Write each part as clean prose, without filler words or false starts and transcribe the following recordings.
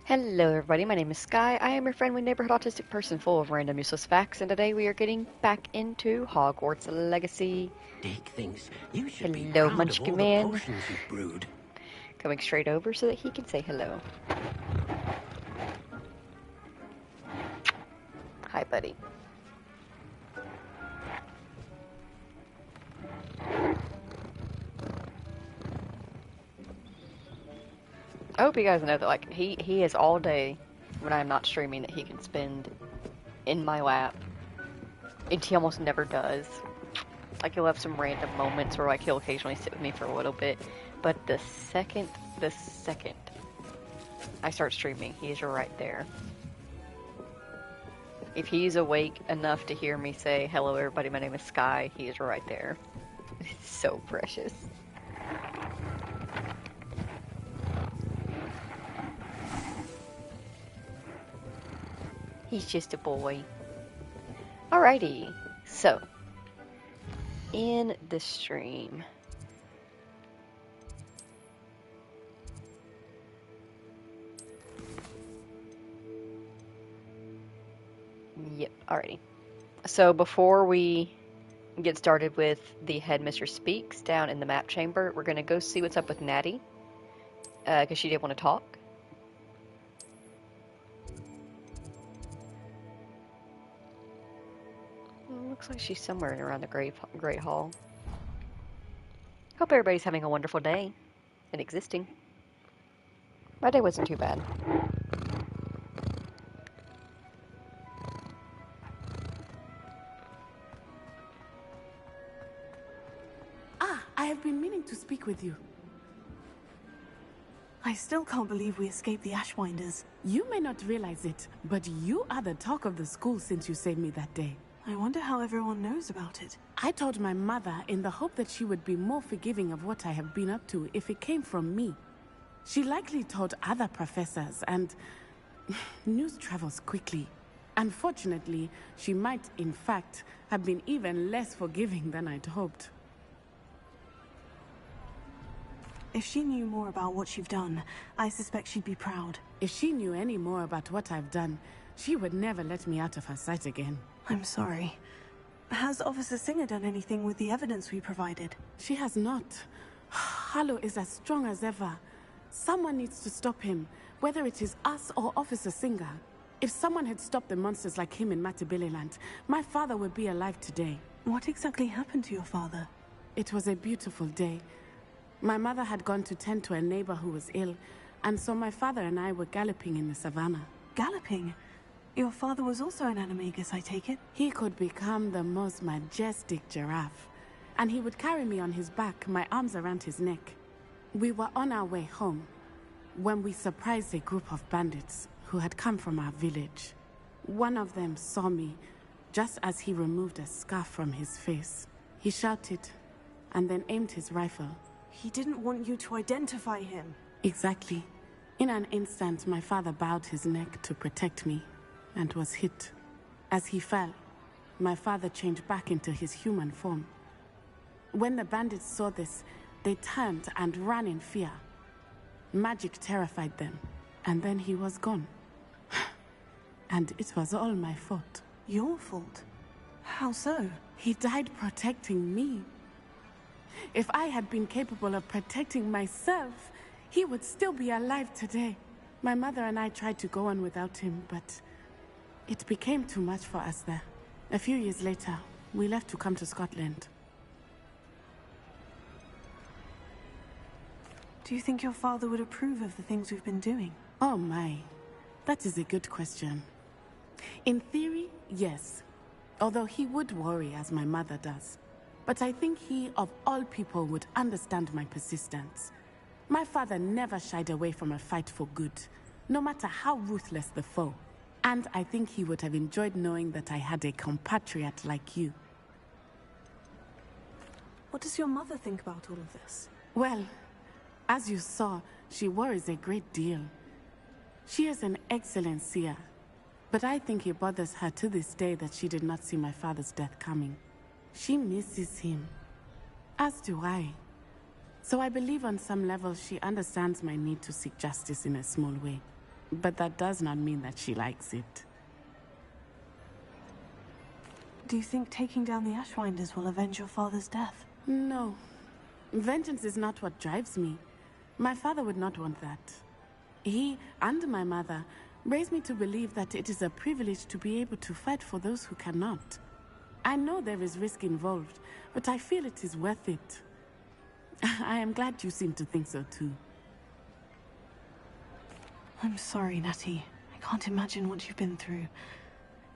Hello everybody, my name is Sky. I am your friendly neighborhood autistic person full of random useless facts, and today we are getting back into Hogwarts Legacy. Dick thinks you should be Hello, proud of Munchkin all the Man. potions you've brewed. Coming straight over so that he can say hello. Hi, buddy. I hope you guys know that, like, he is all day when I'm not streaming that he can spend in my lap. And he almost never does. Like, he'll have some random moments where, like, he'll occasionally sit with me for a little bit. But the second I start streaming, he's right there. If he's awake enough to hear me say, hello everybody, my name is Sky, he is right there. It's so precious. He's just a boy. Alrighty, so, in the stream, yep, alrighty. So before we get started with the Headmistress Speaks down in the map chamber, we're going to go see what's up with Natty, because she did want to talk. Looks like she's somewhere in around the Great Hall. Hope everybody's having a wonderful day and existing. My day wasn't too bad. I have been meaning to speak with you. I still can't believe we escaped the Ashwinders. You may not realize it, but you are the talk of the school since you saved me that day. I wonder how everyone knows about it. I told my mother in the hope that she would be more forgiving of what I have been up to if it came from me. She likely told other professors, and news travels quickly. Unfortunately, she might, in fact, have been even less forgiving than I'd hoped. If she knew more about what you've done, I suspect she'd be proud. If she knew any more about what I've done, she would never let me out of her sight again. I'm sorry. Has Officer Singer done anything with the evidence we provided? She has not. Harlow is as strong as ever. Someone needs to stop him, whether it is us or Officer Singer. If someone had stopped the monsters like him in Matabeleland, my father would be alive today. What exactly happened to your father? It was a beautiful day. My mother had gone to tend to a neighbor who was ill, and so my father and I were galloping in the savannah. Galloping? Your father was also an animagus, I take it? He could become the most majestic giraffe, and he would carry me on his back, my arms around his neck. We were on our way home when we surprised a group of bandits who had come from our village. One of them saw me just as he removed a scarf from his face. He shouted and then aimed his rifle. He didn't want you to identify him. Exactly. In an instant, my father bowed his neck to protect me and was hit. As he fell, my father changed back into his human form. When the bandits saw this, they turned and ran in fear. Magic terrified them, and then he was gone. And it was all my fault. Your fault? How so? He died protecting me. If I had been capable of protecting myself, he would still be alive today. My mother and I tried to go on without him, but it became too much for us there. A few years later, we left to come to Scotland. Do you think your father would approve of the things we've been doing? Oh my, that is a good question. In theory, yes. Although he would worry as my mother does. But I think he, of all people, would understand my persistence. My father never shied away from a fight for good, no matter how ruthless the foe. And I think he would have enjoyed knowing that I had a compatriot like you. What does your mother think about all of this? Well, as you saw, she worries a great deal. She is an excellent seer, but I think it bothers her to this day that she did not see my father's death coming. She misses him, as do I. So I believe on some level she understands my need to seek justice in a small way. but that does not mean that she likes it. Do you think taking down the Ashwinders will avenge your father's death? No. Vengeance is not what drives me. My father would not want that. He and my mother raised me to believe that it is a privilege to be able to fight for those who cannot. I know there is risk involved, but I feel it is worth it. I am glad you seem to think so too. I'm sorry, Natty. I can't imagine what you've been through.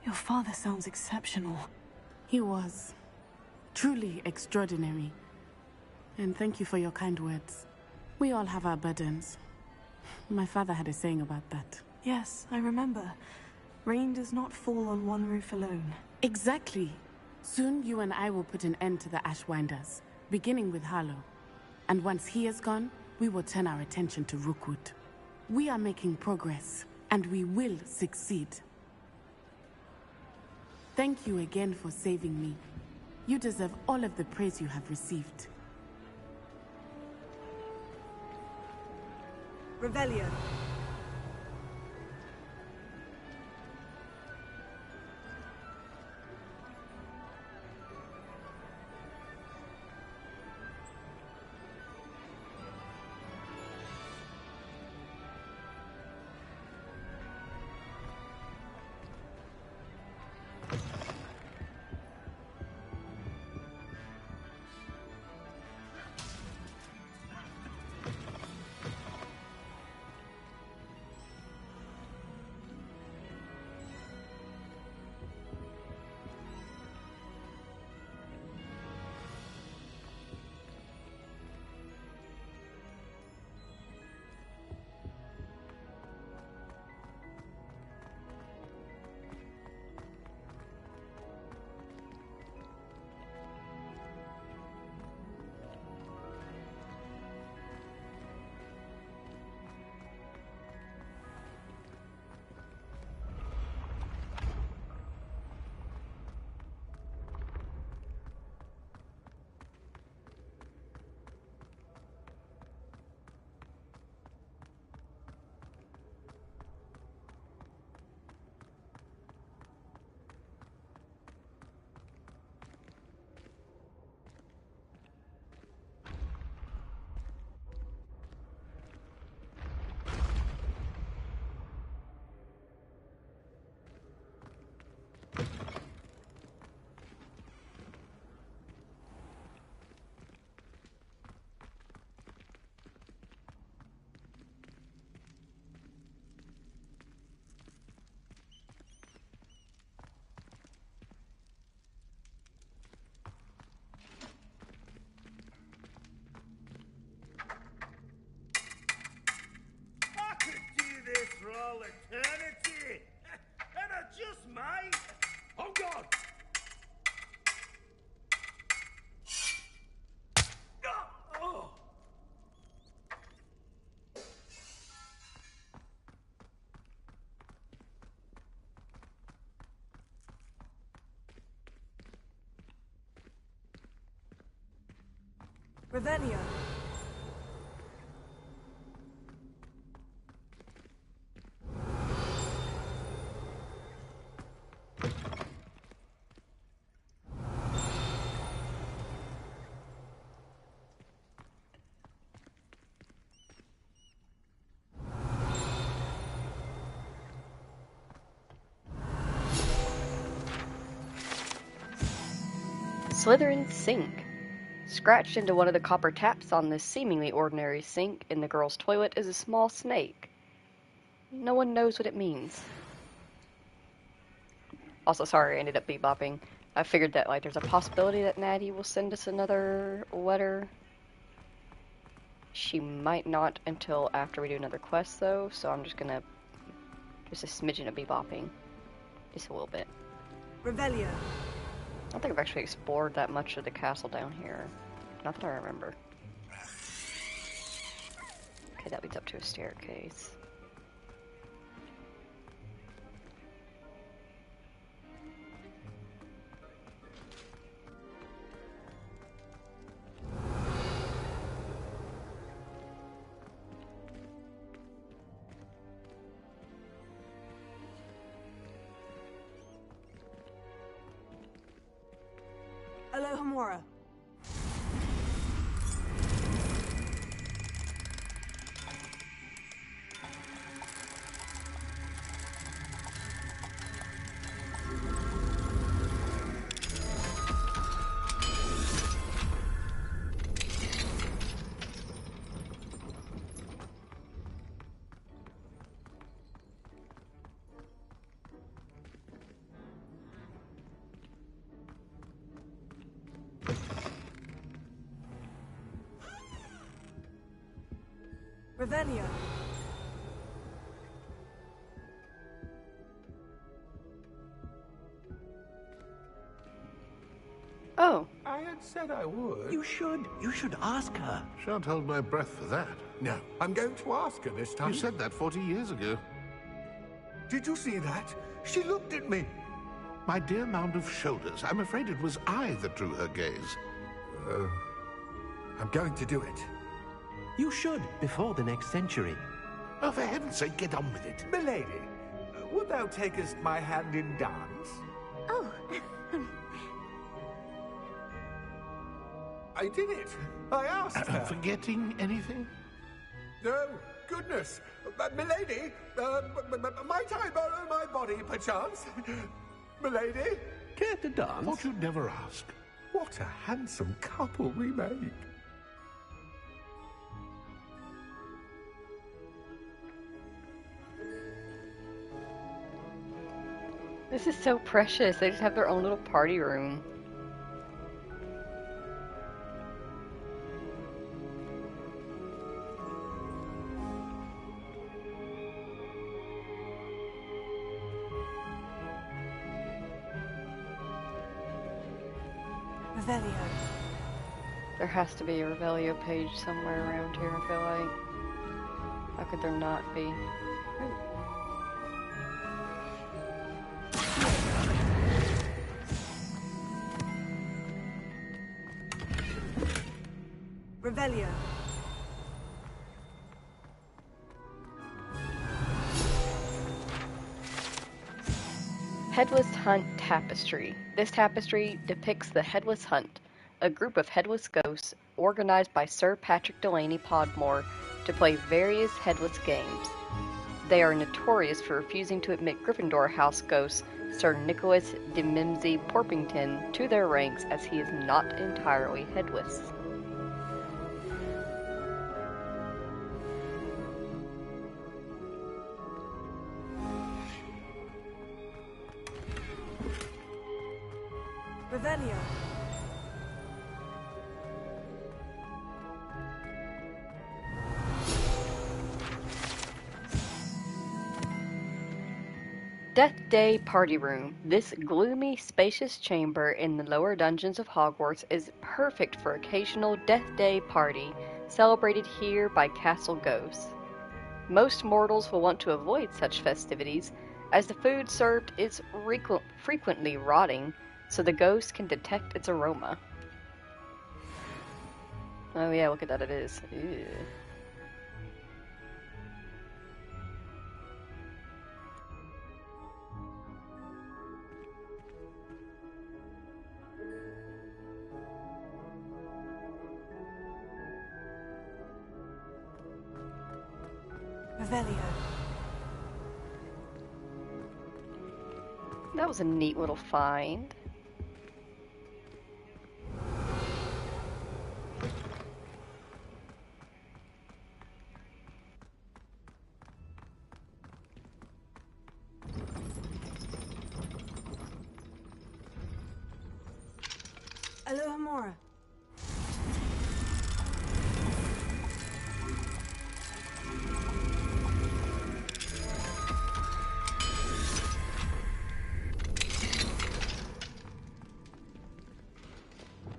Your father sounds exceptional. He was. Truly extraordinary. And thank you for your kind words. We all have our burdens. My father had a saying about that. Yes, I remember. Rain does not fall on one roof alone. Exactly. Soon you and I will put an end to the Ashwinders, beginning with Harlow. And once he is gone, we will turn our attention to Rookwood. We are making progress, and we will succeed. Thank you again for saving me. You deserve all of the praise you have received. Revelio. For all eternity, and I just might. On guard! Oh. Revelio. Slytherin's sink. Scratched into one of the copper taps on this seemingly ordinary sink in the girl's toilet is a small snake. No one knows what it means. Also, sorry, I ended up be-bopping. I figured that, like, there's a possibility that Natty will send us another letter. She might not until after we do another quest, though, so I'm just gonna... just a smidgen of be-bopping. Just a little bit. Revelio. I don't think I've actually explored that much of the castle down here. Not that I remember. Okay, that leads up to a staircase. Alohomora. Revelio. Oh, I had said I would. You should. You should ask her. Shan't hold my breath for that. No, I'm going to ask her this time. You said that 40 years ago. Did you see that? She looked at me. My dear mound of shoulders, I'm afraid it was I that drew her gaze. I'm going to do it. You should, before the next century. Oh, for heaven's sake, get on with it. Milady, would thou takest my hand in dance? Oh, I did it. I asked her. Forgetting anything? No, goodness. Milady, might I borrow my body, perchance? Milady? Care to dance? Thought you'd never ask. What a handsome couple we make. this is so precious. They just have their own little party room. Revelio. There has to be a Revelio page somewhere around here, I feel like. How could there not be? Revelio. Headless Hunt Tapestry. This tapestry depicts the Headless Hunt, a group of headless ghosts organized by Sir Patrick Delaney Podmore to play various headless games. They are notorious for refusing to admit Gryffindor house ghost Sir Nicholas de Mimsy Porpington to their ranks as he is not entirely headless. Revelio. Death Day Party Room. This gloomy, spacious chamber in the lower dungeons of Hogwarts is perfect for occasional Death Day party, celebrated here by castle ghosts. Most mortals will want to avoid such festivities, as the food served is frequently rotting, so the ghost can detect its aroma. Oh yeah, look at that, it is. Ew. Revelio. That was a neat little find. Alohomora.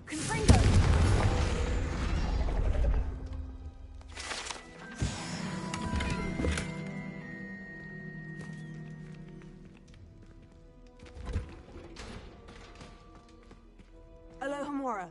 Confringo. Alohomora.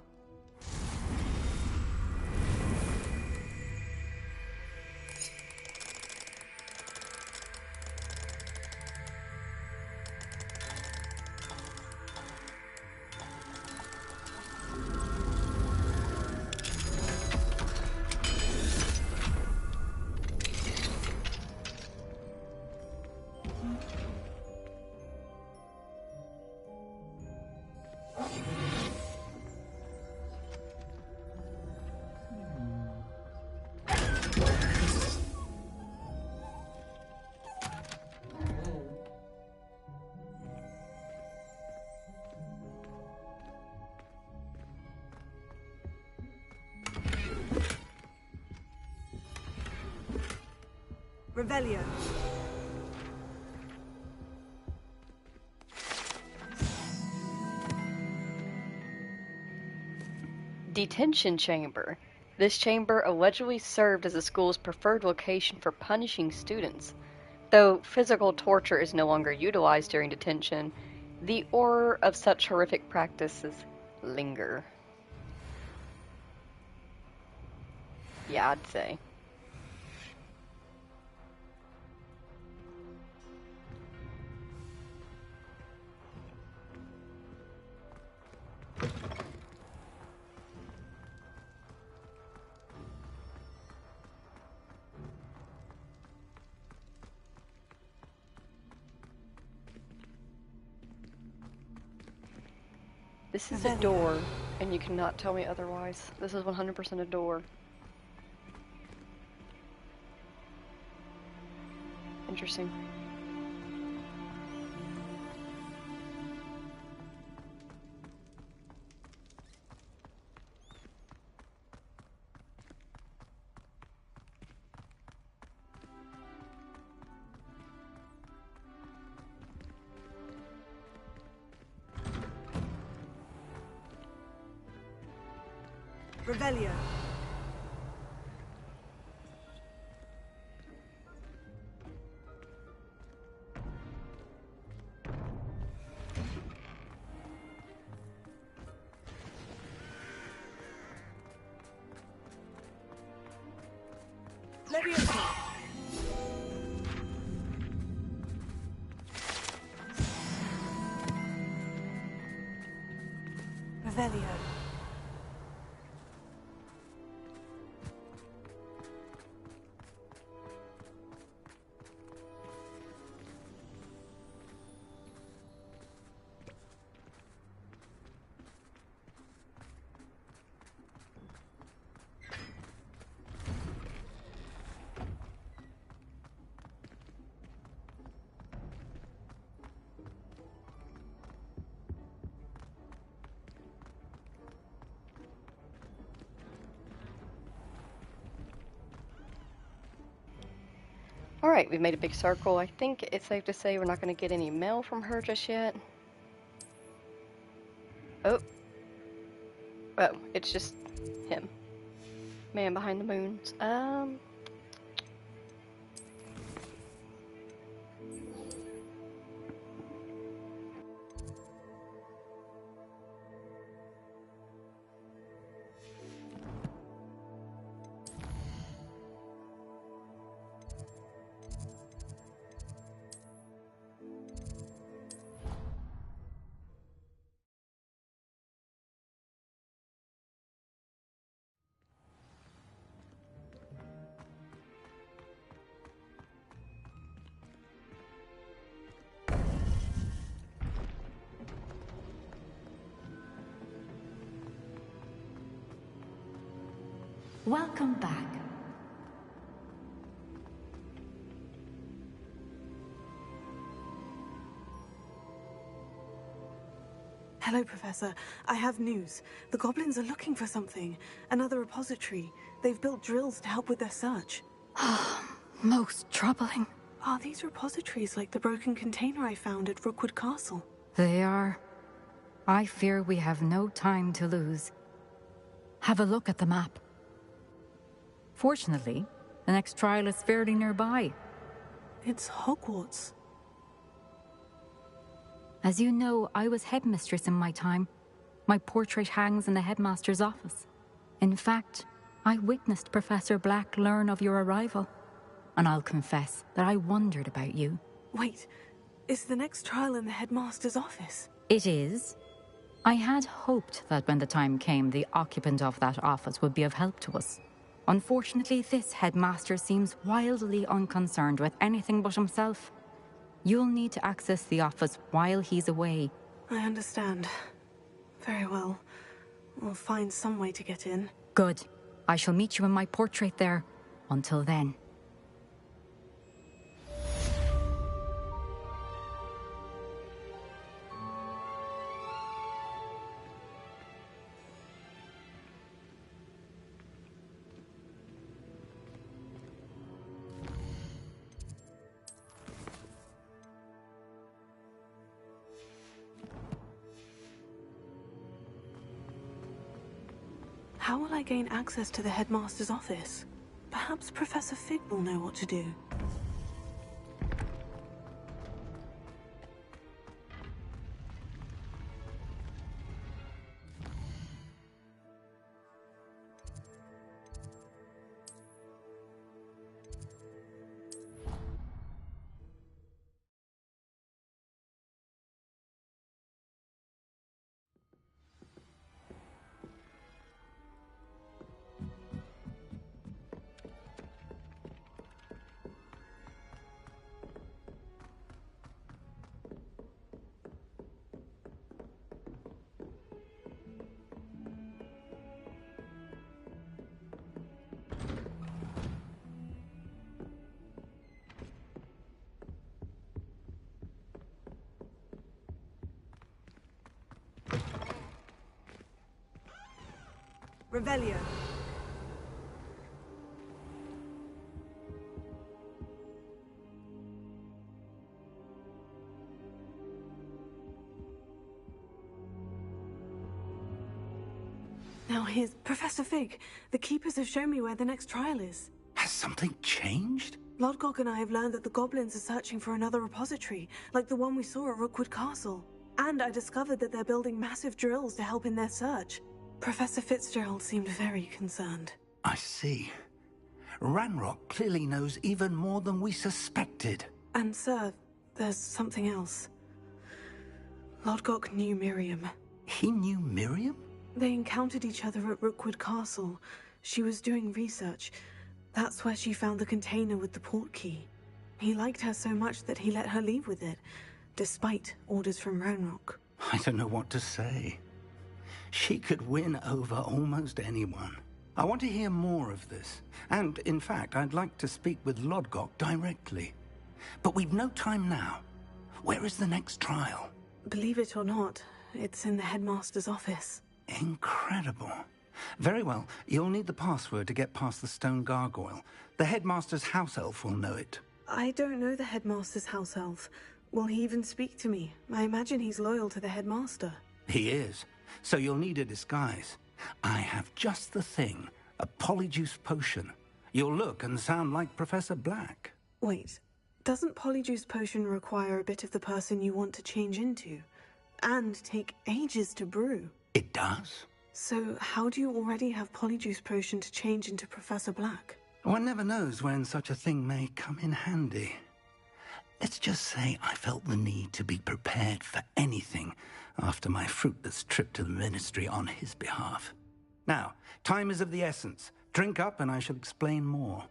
Revelio. Detention chamber. This chamber allegedly served as the school's preferred location for punishing students. Though physical torture is no longer utilized during detention, the horror of such horrific practices linger. Yeah, I'd say. This is a door, and you cannot tell me otherwise. This is 100% a door. Interesting. Revelio. Leviosa. Revelio. Alright, we've made a big circle. I think it's safe to say we're not going to get any mail from her just yet. Oh. Oh, it's just him. Man behind the moons. Welcome back. Hello, Professor. I have news. The goblins are looking for something. Another repository. They've built drills to help with their search. Most troubling. Are these repositories like the broken container I found at Rookwood Castle? They are. I fear we have no time to lose. Have a look at the map. Fortunately, the next trial is fairly nearby. It's Hogwarts. As you know, I was headmistress in my time. My portrait hangs in the headmaster's office. In fact, I witnessed Professor Black learn of your arrival. And I'll confess that I wondered about you. Wait, is the next trial in the headmaster's office? It is. I had hoped that when the time came, the occupant of that office would be of help to us. Unfortunately, this headmaster seems wildly unconcerned with anything but himself. You'll need to access the office while he's away. I understand. Very well. We'll find some way to get in. Good. I shall meet you in my portrait there. Until then. How will I gain access to the headmaster's office? Perhaps Professor Fig will know what to do. Revelio. Now here's Professor Fig. The Keepers have shown me where the next trial is. Has something changed? Lodgok and I have learned that the goblins are searching for another repository, like the one we saw at Rookwood Castle. And I discovered that they're building massive drills to help in their search. Professor Fitzgerald seemed very concerned. I see. Ranrock clearly knows even more than we suspected. And sir, there's something else. Lodgok knew Miriam. He knew Miriam? They encountered each other at Rookwood Castle. She was doing research. That's where she found the container with the port key. He liked her so much that he let her leave with it, despite orders from Ranrock. I don't know what to say. She could win over almost anyone. I want to hear more of this. And, in fact, I'd like to speak with Lodgok directly. But we've no time now. Where is the next trial? Believe it or not, it's in the headmaster's office. Incredible. Very well. You'll need the password to get past the stone gargoyle. The headmaster's house elf will know it. I don't know the headmaster's house elf. Will he even speak to me? I imagine he's loyal to the headmaster. He is. So you'll need a disguise. I have just the thing. A polyjuice potion. You'll look and sound like Professor Black. Wait, doesn't polyjuice potion require a bit of the person you want to change into? And take ages to brew? It does. So how do you already have polyjuice potion to change into Professor Black? One never knows when such a thing may come in handy. Let's just say I felt the need to be prepared for anything after my fruitless trip to the ministry on his behalf. Now, time is of the essence. Drink up and I shall explain more.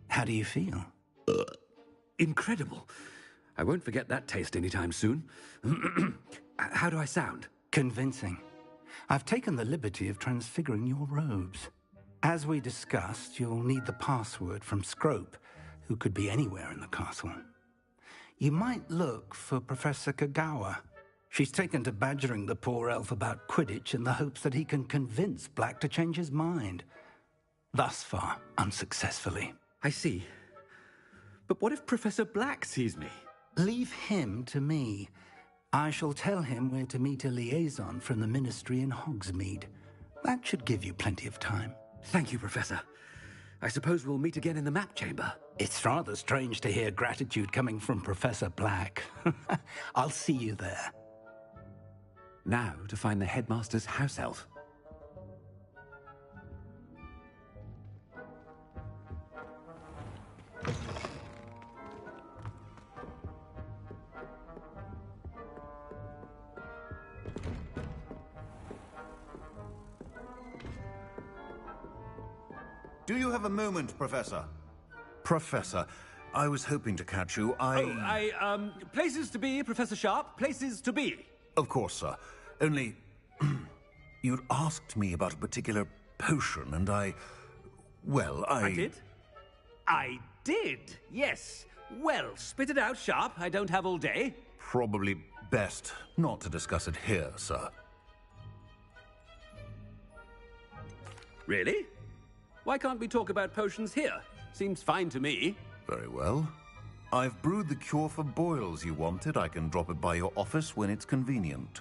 How do you feel? Incredible. I won't forget that taste anytime soon. How do I sound? Convincing. I've taken the liberty of transfiguring your robes. As we discussed, you'll need the password from Scrope, who could be anywhere in the castle. You might look for Professor Kagawa. She's taken to badgering the poor elf about Quidditch in the hopes that he can convince Black to change his mind. Thus far, unsuccessfully. I see. But what if Professor Black sees me? Leave him to me. I shall tell him where to meet a liaison from the ministry in Hogsmeade. That should give you plenty of time. Thank you, Professor. I suppose we'll meet again in the map chamber. It's rather strange to hear gratitude coming from Professor Black. I'll see you there. Now to find the headmaster's house elf. Do you have a moment, Professor? Professor, I was hoping to catch you. Places to be, Professor Sharp. Places to be. Of course, sir. Only, you'd asked me about a particular potion, and I did? I did, yes. Well, spit it out, Sharp. I don't have all day. Probably best not to discuss it here, sir. Really? Why can't we talk about potions here? Seems fine to me. Very well. I've brewed the cure for boils you wanted. I can drop it by your office when it's convenient.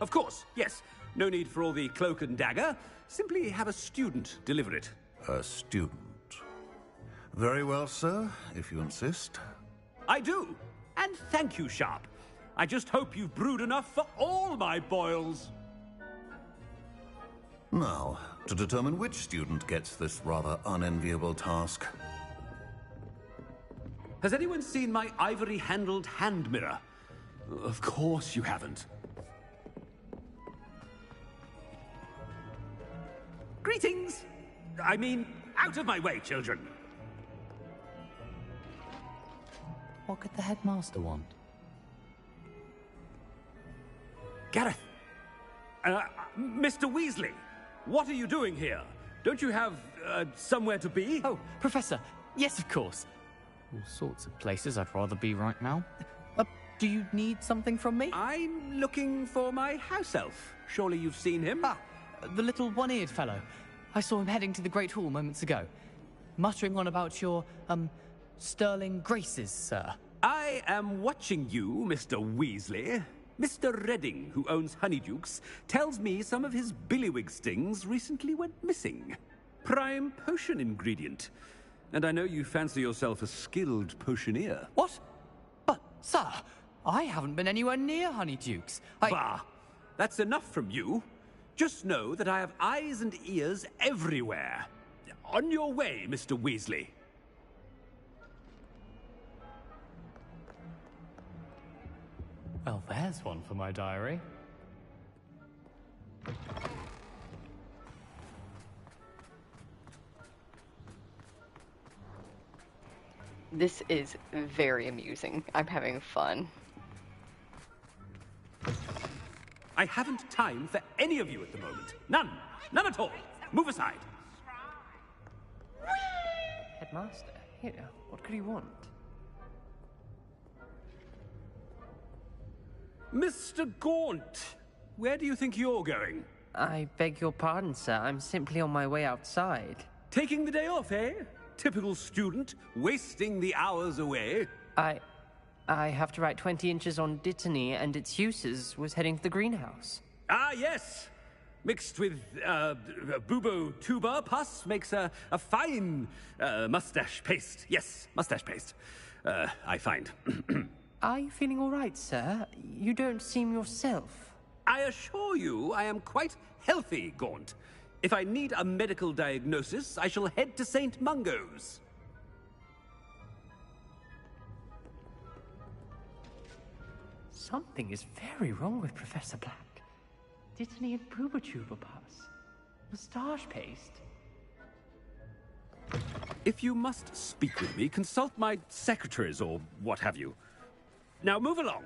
Of course, yes. No need for all the cloak and dagger. Simply have a student deliver it. A student. Very well, sir, if you insist. I do. And thank you, Sharp. I just hope you've brewed enough for all my boils. Now, to determine which student gets this rather unenviable task. Has anyone seen my ivory-handled hand mirror? Of course you haven't. Greetings! I mean, out of my way, children. What could the headmaster want? Gareth! Mr. Weasley! What are you doing here? Don't you have, somewhere to be? Oh, Professor! Yes, of course. All sorts of places I'd rather be right now. Do you need something from me? I'm looking for my house elf. Surely you've seen him? Ah, the little one-eared fellow. I saw him heading to the Great Hall moments ago. Muttering on about your, sterling graces, sir. I am watching you, Mr. Weasley. Mr. Redding, who owns Honeydukes, tells me some of his billywig stings recently went missing. Prime potion ingredient. And I know you fancy yourself a skilled potioneer. What? But, sir, I haven't been anywhere near Honeydukes. Bah! That's enough from you. Just know that I have eyes and ears everywhere. On your way, Mr. Weasley. Well, there's one for my diary. This is very amusing. I'm having fun. I haven't time for any of you at the moment. None. None at all. Move aside. Headmaster, here, what could he want? Mr. Gaunt, where do you think you're going? I beg your pardon, sir. I'm simply on my way outside. Taking the day off, eh? Typical student, wasting the hours away. I have to write 20 inches on Dittany and its uses. Was heading to the greenhouse. Ah, yes. Mixed with, bubo tuba pus makes a fine, mustache paste. Yes, mustache paste. I find. Are you feeling all right, sir? You don't seem yourself. I assure you I am quite healthy, Gaunt. If I need a medical diagnosis, I shall head to St. Mungo's. Something is very wrong with Professor Black. Dittany and Bubotuba pus. Moustache paste. If you must speak with me, consult my secretaries or what have you. Now move along.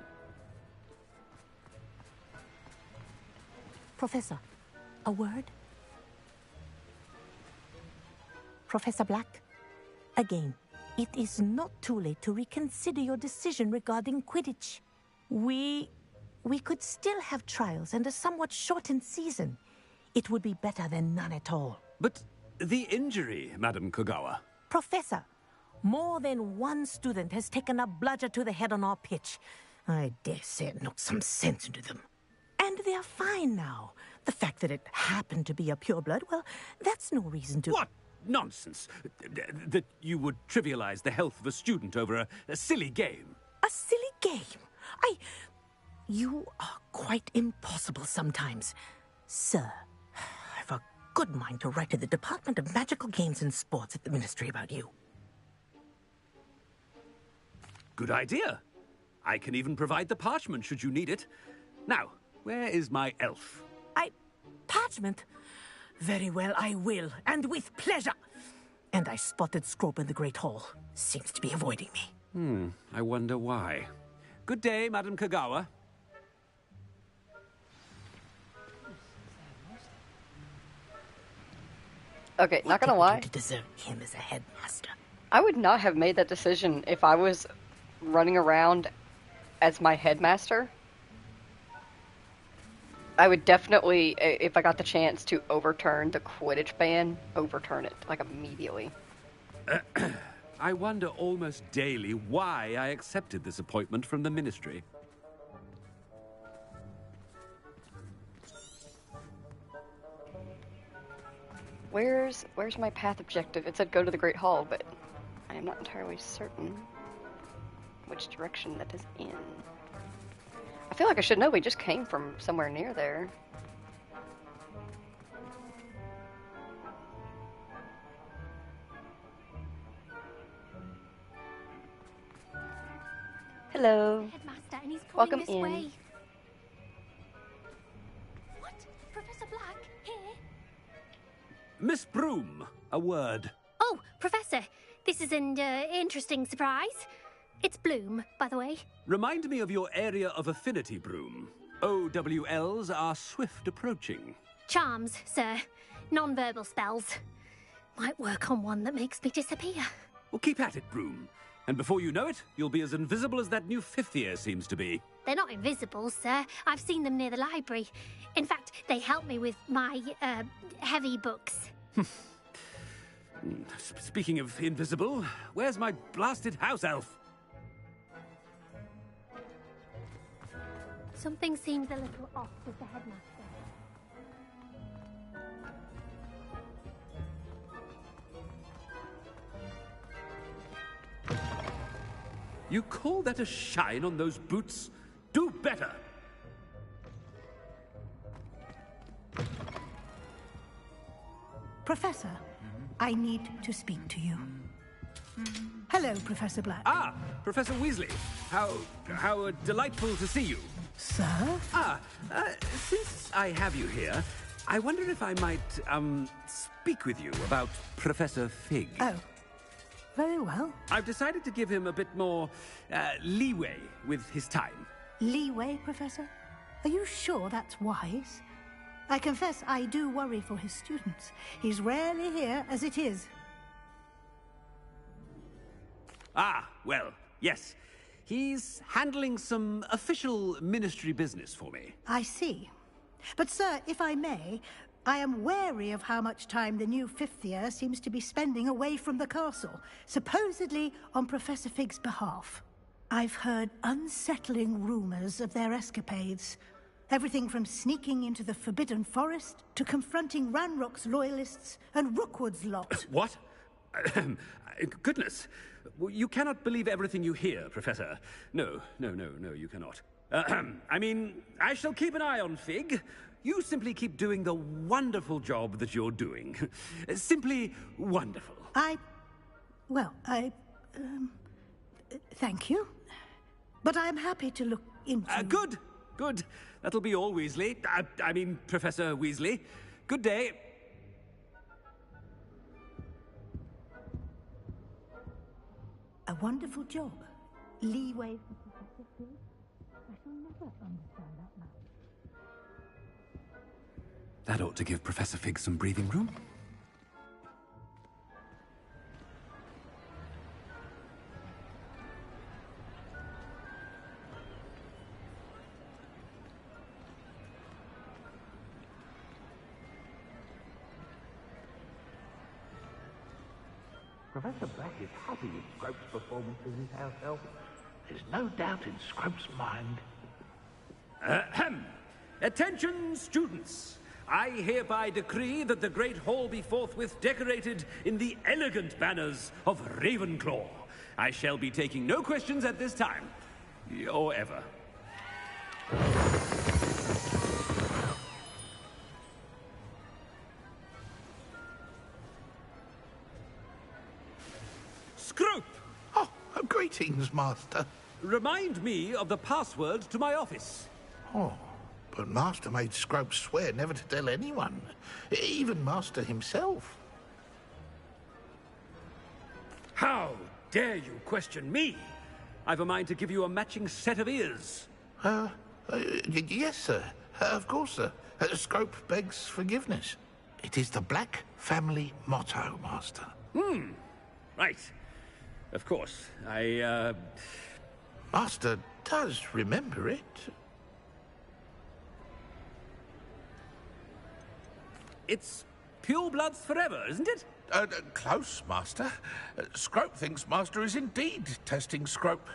Professor, a word? Professor Black, again, it is not too late to reconsider your decision regarding Quidditch. We could still have trials and a somewhat shortened season. It would be better than none at all. But the injury, Madam Kogawa. Professor, more than one student has taken a bludger to the head on our pitch. I dare say it knocked some sense into them. And they're fine now. The fact that it happened to be a pureblood, well, that's no reason to... What nonsense! That you would trivialize the health of a student over a silly game. A silly game? You are quite impossible sometimes. Sir, I've a good mind to write to the Department of Magical Games and Sports at the Ministry about you. Good idea. I can even provide the parchment should you need it. Now, where is my elf? Parchment? Very well, I will, and with pleasure. And I spotted Scrope in the Great Hall. Seems to be avoiding me. I wonder why. Good day, Madam Kogawa. Okay, not gonna lie. To deserve him as a headmaster. I would not have made that decision if I was running around as my headmaster, I would definitely, if I got the chance to overturn the Quidditch ban, overturn it, like, immediately. I wonder almost daily why I accepted this appointment from the Ministry. Where's my path objective? It said go to the Great Hall, but I am not entirely certain which direction that is in. I feel like I should know. We just came from somewhere near there. Hello. Headmaster, and he's coming Welcome this in. way. What? Professor Black? Here? Miss Broom, a word. Oh, Professor, this is an interesting surprise. It's Bloom, by the way. Remind me of your area of affinity, Broom. OWLs are swift approaching. Charms, sir. Non-verbal spells. Might work on one that makes me disappear. Well, keep at it, Broom. And before you know it, you'll be as invisible as that new fifth year seems to be. They're not invisible, sir. I've seen them near the library. In fact, they help me with my, heavy books. Speaking of invisible, where's my blasted house elf? Something seems a little off with the headmaster. You call that a shine on those boots? Do better! Professor, I need to speak to you. Hello, Professor Black. Ah, Professor Weasley. How delightful to see you. Sir? Since I have you here, I wonder if I might, speak with you about Professor Fig. Oh, very well. I've decided to give him a bit more, leeway with his time. Leeway, Professor? Are you sure that's wise? I confess I do worry for his students. He's rarely here as it is. Ah, well, yes. He's handling some official ministry business for me. I see. But, sir, if I may, I am wary of how much time the new fifth year seems to be spending away from the castle, supposedly on Professor Fig's behalf. I've heard unsettling rumors of their escapades. Everything from sneaking into the Forbidden Forest to confronting Ranrock's loyalists and Rookwood's lot. What? Goodness. You cannot believe everything you hear, Professor. No, you cannot. I mean, I shall keep an eye on Fig. You simply keep doing the wonderful job that you're doing. Simply wonderful. Thank you. But I'm happy to look into... Good. That'll be all, Weasley. I mean, Professor Weasley. Good day. A wonderful job. Leeway for Professor Fig. I shall never understand that man. That ought to give Professor Fig some breathing room. Professor Black is happy with Scrope's performance as his house elf. There's no doubt in Scrope's mind. Attention, students! I hereby decree that the Great Hall be forthwith decorated in the elegant banners of Ravenclaw. I shall be taking no questions at this time. Or ever. Scrope! Oh, greetings, Master. Remind me of the password to my office. Oh, but Master made Scrope swear never to tell anyone, even Master himself. How dare you question me? I've a mind to give you a matching set of ears. Yes, sir. Of course, sir. Scrope begs forgiveness. It is the Black family motto, Master. Right. Of course. Master does remember it. It's pure bloods forever, isn't it? Close, Master. Scrope thinks Master is indeed testing Scrope.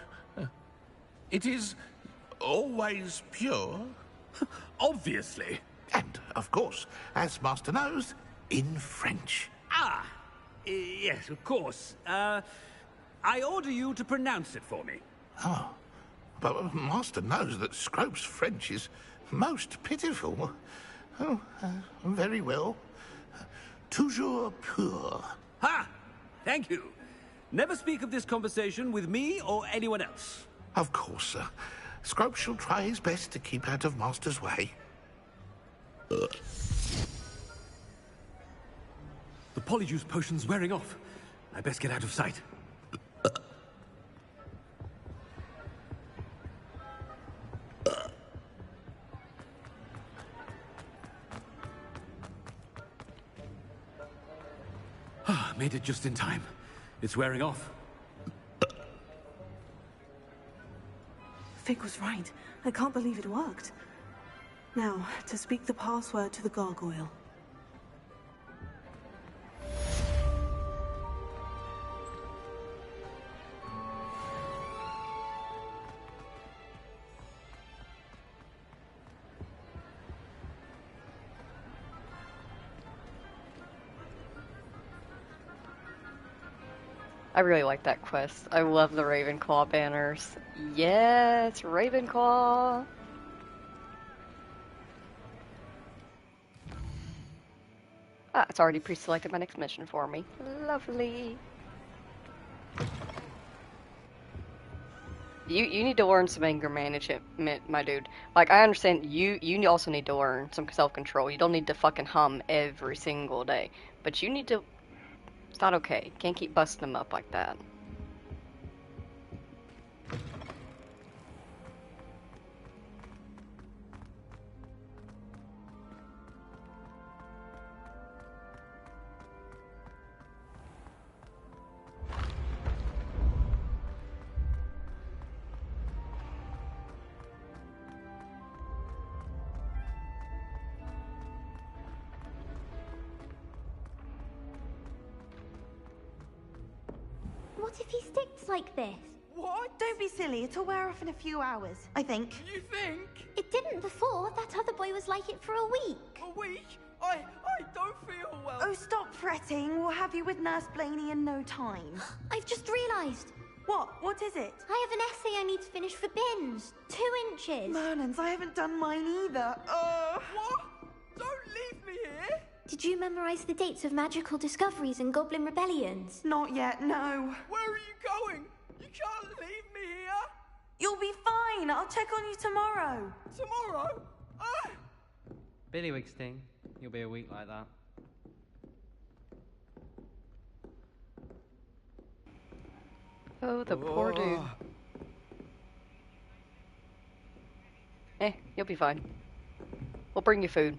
It is always pure. Obviously. And, of course, as Master knows, in French. Ah, yes, of course. I order you to pronounce it for me. Oh, but Master knows that Scrope's French is most pitiful. Oh, very well. Toujours pur. Ha! Thank you. Never speak of this conversation with me or anyone else. Of course, sir. Scrope shall try his best to keep out of Master's way. The polyjuice potion's wearing off. I best get out of sight. Made it just in time. It's wearing off. Fig was right. I can't believe it worked. Now, to speak the password to the gargoyle. I really like that quest. I love the Ravenclaw banners. Yes, Ravenclaw! Ah, it's already pre-selected my next mission for me. Lovely. You need to learn some anger management, my dude. Like, I understand you also need to learn some self-control. You don't need to fucking hum every single day. But you need to... It's not okay. Can't keep busting them up like that. What if he sticks like this? What? Don't be silly. It'll wear off in a few hours, I think. You think? It didn't before. That other boy was like it for a week. A week? I don't feel well. Oh, stop fretting. We'll have you with Nurse Blaney in no time. I've just realised. What? What is it? I have an essay I need to finish for bins. 2 inches. Merlins, I haven't done mine either. What? Don't leave me here! Did you memorise the dates of magical discoveries and goblin rebellions? Not yet, no. Where are you going? You can't leave me here! You'll be fine. I'll check on you tomorrow. Tomorrow? Billywig sting. You'll be a week like that. Oh, the poor dude. You'll be fine. We'll bring you food.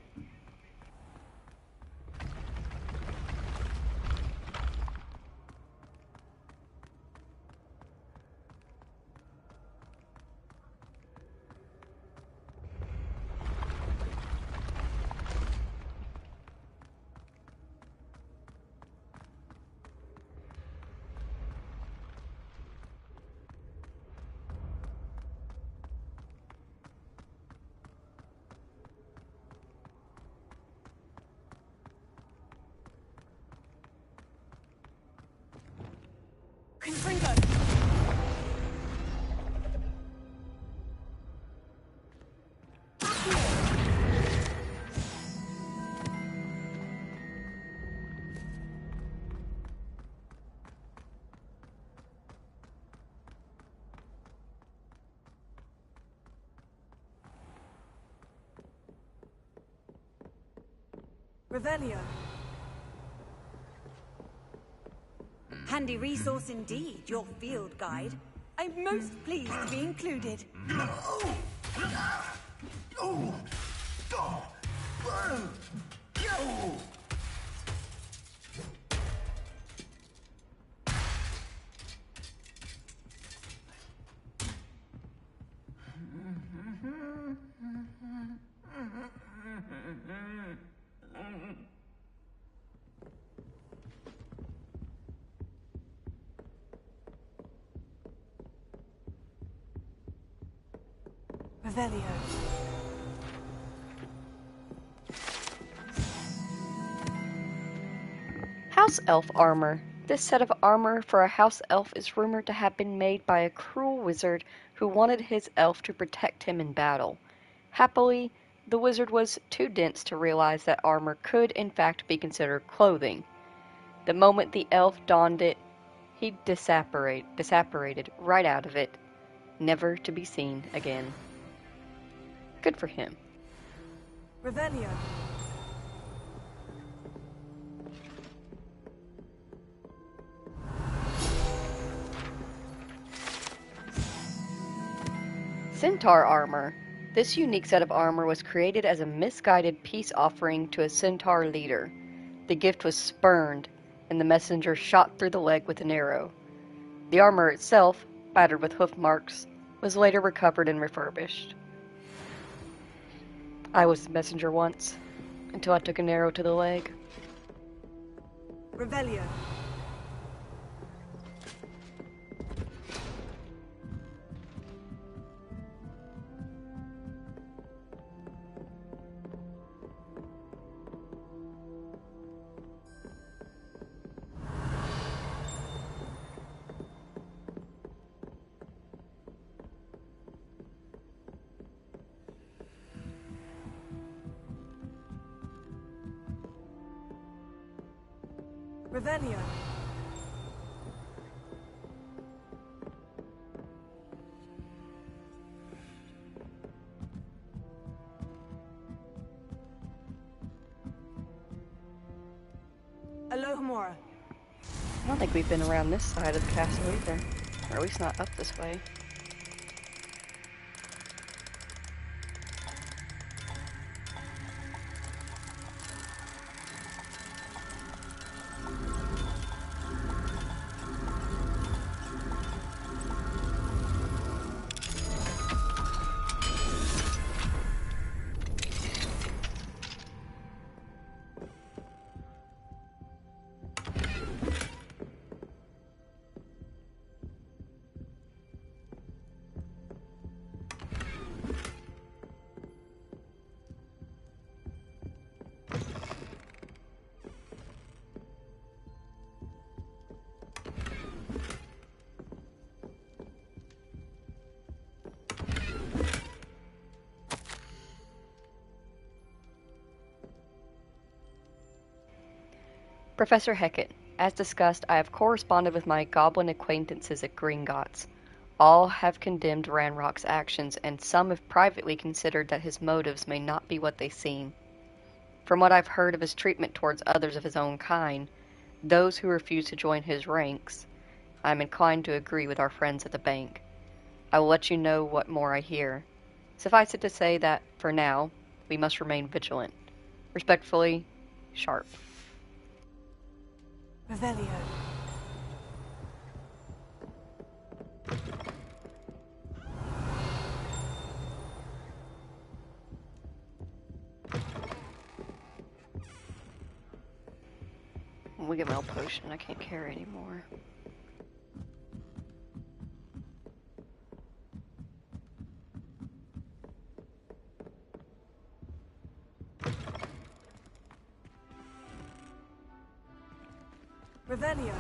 Revelio. Handy resource indeed, your field guide. I'm most pleased to be included. Revelio. House elf armor. This set of armor for a house elf is rumored to have been made by a cruel wizard who wanted his elf to protect him in battle. Happily, the wizard was too dense to realize that armor could in fact be considered clothing. The moment the elf donned it, he disapparated right out of it, never to be seen again. Good for him. Revelio. Centaur armor. This unique set of armor was created as a misguided peace offering to a centaur leader. The gift was spurned, and the messenger shot through the leg with an arrow. The armor itself, battered with hoof marks, was later recovered and refurbished. I was the messenger once, until I took an arrow to the leg. Revelio. Revelio. Alohomora. I don't think we've been around this side of the castle either, or at least not up this way. Professor Hecat, as discussed, I have corresponded with my goblin acquaintances at Gringotts. All have condemned Ranrock's actions, and some have privately considered that his motives may not be what they seem. From what I've heard of his treatment towards others of his own kind, those who refuse to join his ranks, I am inclined to agree with our friends at the bank. I will let you know what more I hear. Suffice it to say that, for now, we must remain vigilant. Respectfully, Sharp. Revelio. We get my old potion, I can't carry anymore. Revelio.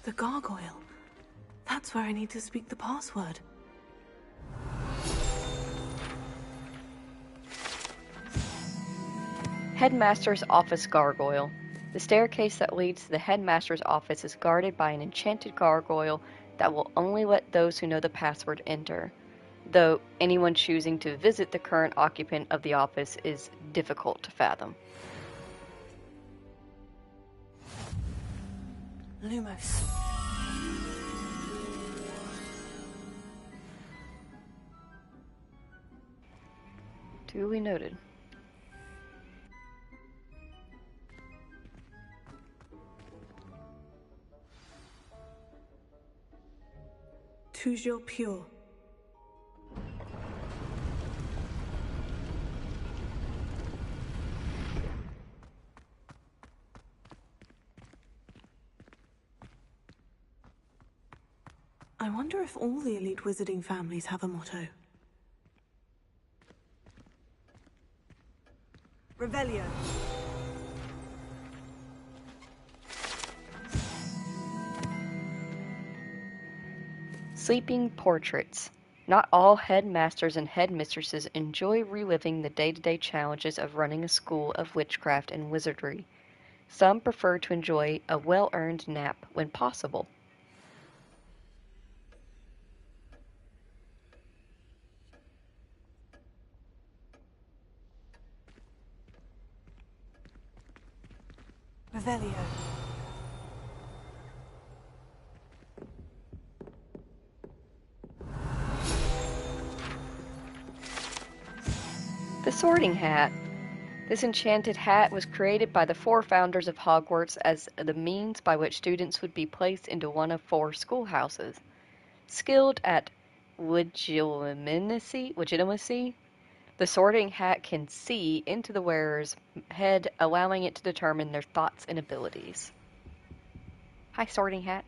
The gargoyle. That's where I need to speak the password. Headmaster's Office Gargoyle. The staircase that leads to the headmaster's office is guarded by an enchanted gargoyle that will only let those who know the password enter, though anyone choosing to visit the current occupant of the office is difficult to fathom. Lumos. Duly noted. Toujours pure. I wonder if all the elite wizarding families have a motto. Revelio. Sleeping portraits. Not all headmasters and headmistresses enjoy reliving the day-to-day challenges of running a school of witchcraft and wizardry. Some prefer to enjoy a well-earned nap when possible. Revelio. The Sorting Hat. This enchanted hat was created by the 4 founders of Hogwarts as the means by which students would be placed into one of 4 schoolhouses. Skilled at legitimacy, the Sorting Hat can see into the wearer's head, allowing it to determine their thoughts and abilities. Hi, Sorting Hat.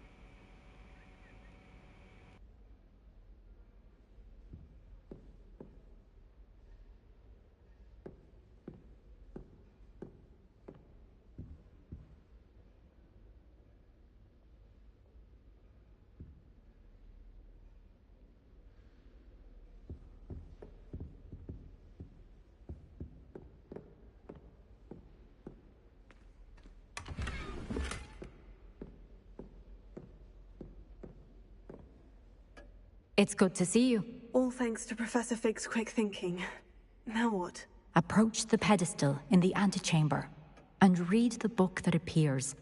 It's good to see you. All thanks to Professor Fig's quick thinking. Now what? Approach the pedestal in the antechamber and read the book that appears.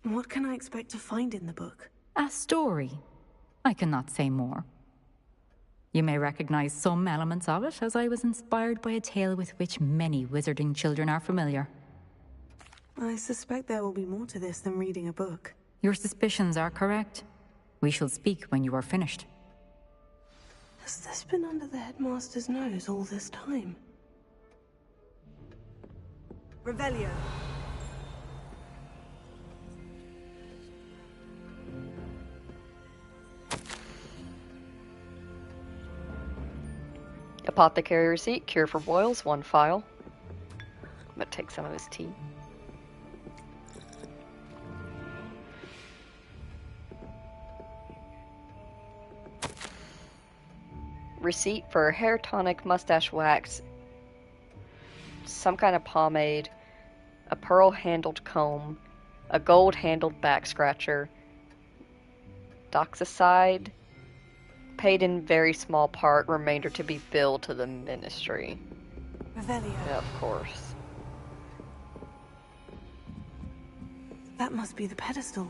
What can I expect to find in the book? A story. I cannot say more. You may recognize some elements of it, as I was inspired by a tale with which many wizarding children are familiar. I suspect there will be more to this than reading a book. Your suspicions are correct. We shall speak when you are finished. Has this been under the headmaster's nose all this time? Revelio. Apothecary receipt, cure for boils, 1 file. I'm gonna take some of his tea. Receipt for hair tonic, mustache wax, some kind of pomade, a pearl-handled comb, a gold-handled back scratcher, doxicide, paid in very small part, remainder to be billed to the ministry. Revelio. Yeah, of course. That must be the pedestal.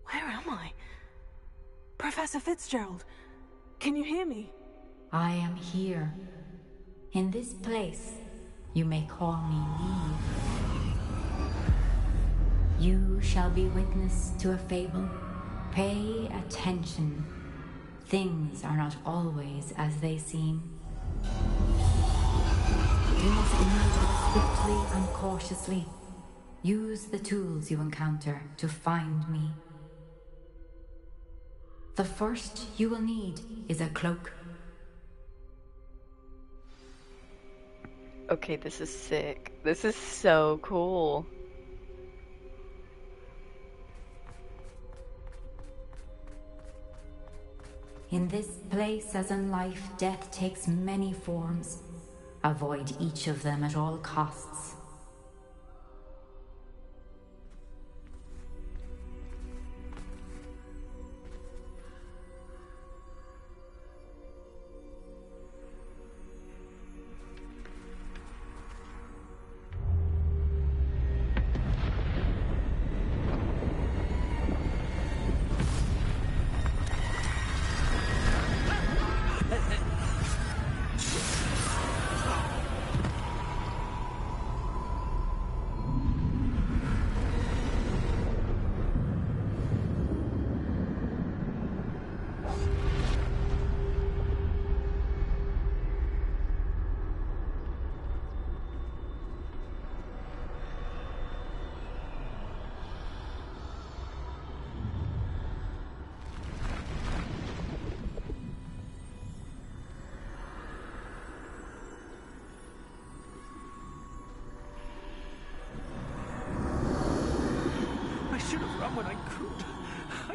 Where am I? Professor Fitzgerald, can you hear me? I am here. In this place, you may call me Neve. You shall be witness to a fable. Pay attention. Things are not always as they seem. You must move swiftly and cautiously. Use the tools you encounter to find me. The first you will need is a cloak. Okay, this is sick. This is so cool. In this place, as in life, death takes many forms. Avoid each of them at all costs.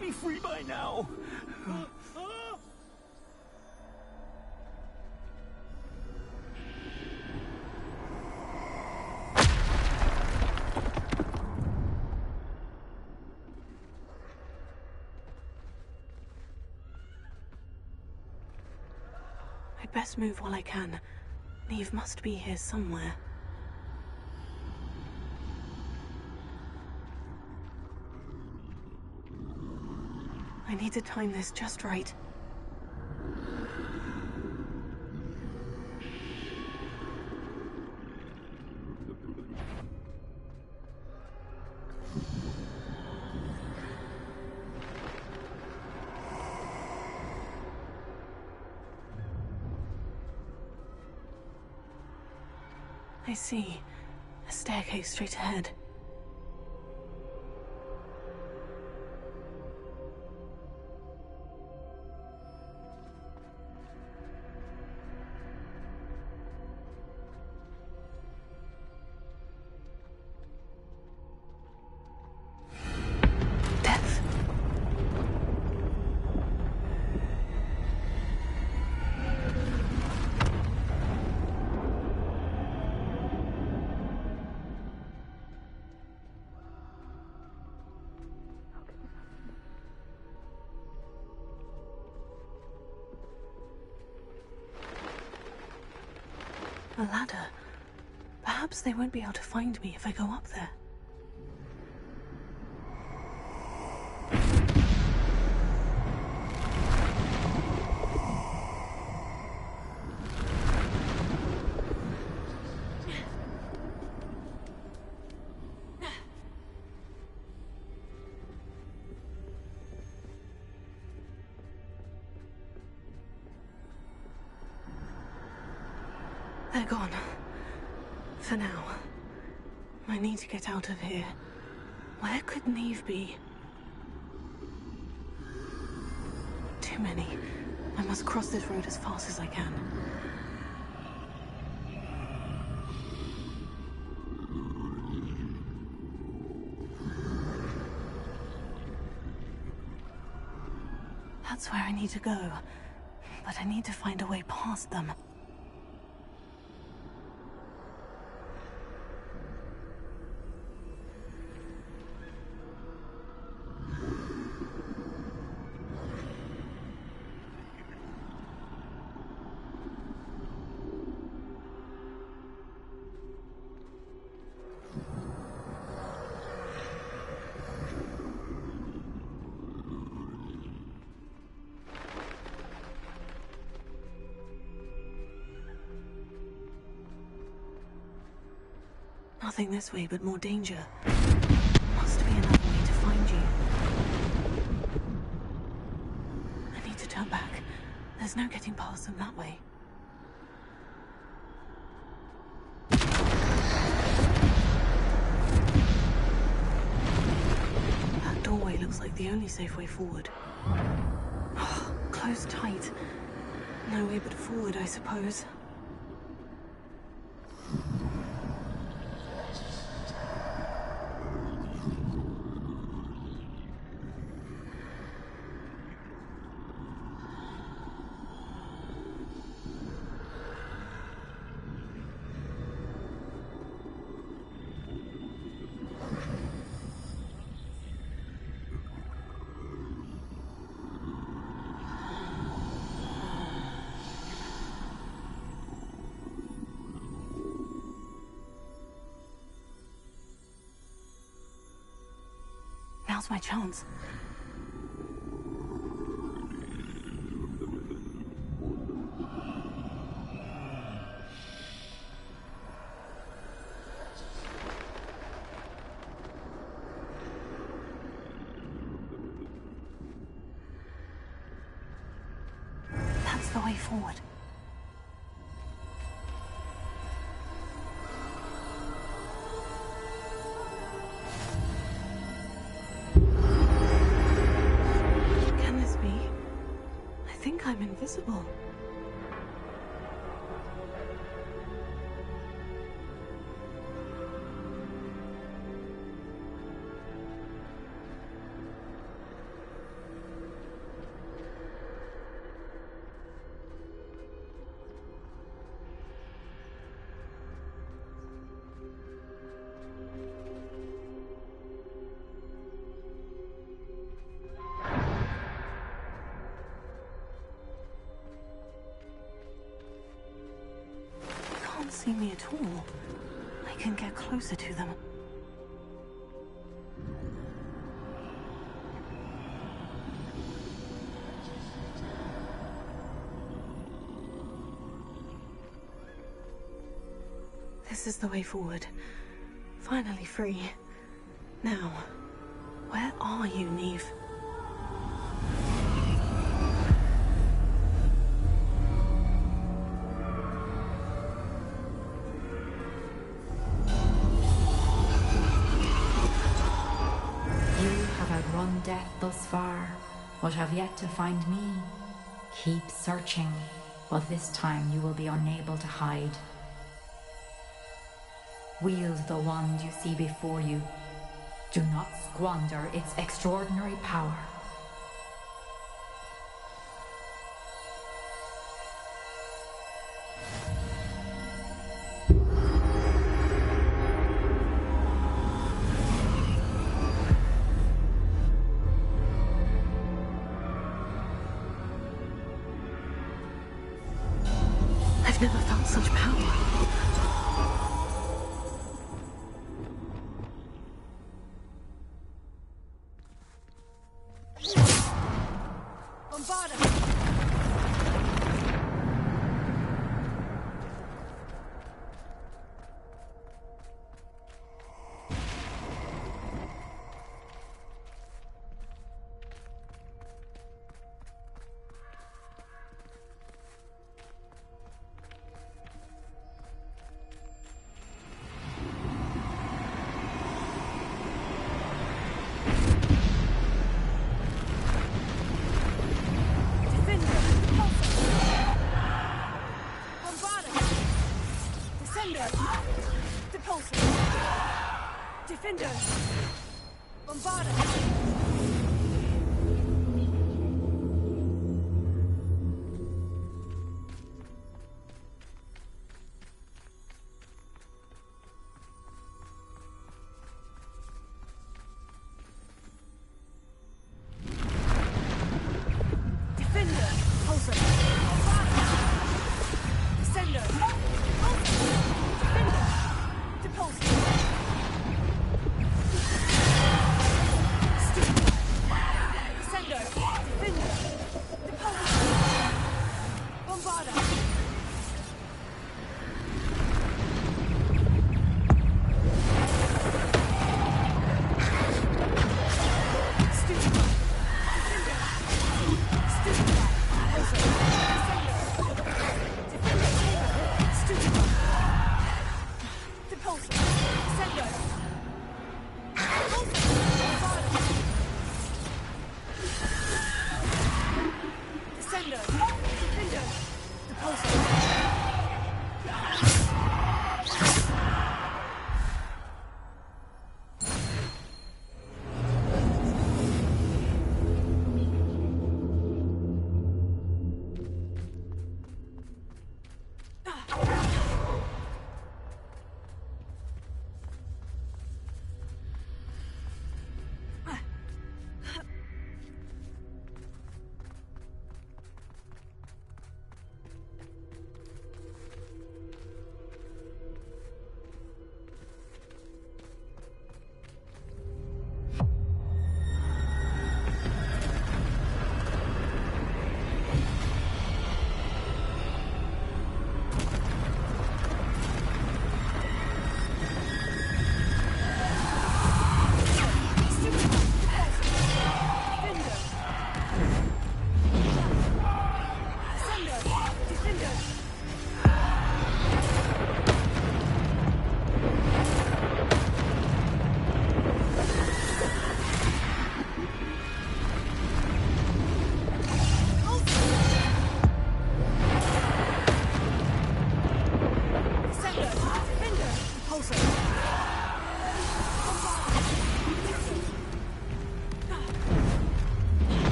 be free by now. I'd best move while I can. Neve must be here somewhere. I need to time this just right. I see. A staircase straight ahead. A ladder. Perhaps they won't be able to find me if I go up there. They're gone. For now. I need to get out of here. Where could Neve be? Too many. I must cross this road as fast as I can. That's where I need to go. But I need to find a way past them. Nothing this way, but more danger. Must be another way to find you. I need to turn back. There's no getting past them that way. That doorway looks like the only safe way forward. Oh, closed tight. No way but forward, I suppose. Now's my chance. That's the way forward. I'm invisible. see me at all. I can get closer to them. This is the way forward. Finally free. Now, where are you, Neve? You have outrun death thus far, but have yet to find me. Keep searching, but this time you will be unable to hide. Wield the wand you see before you. Do not squander its extraordinary power. I've never felt such power.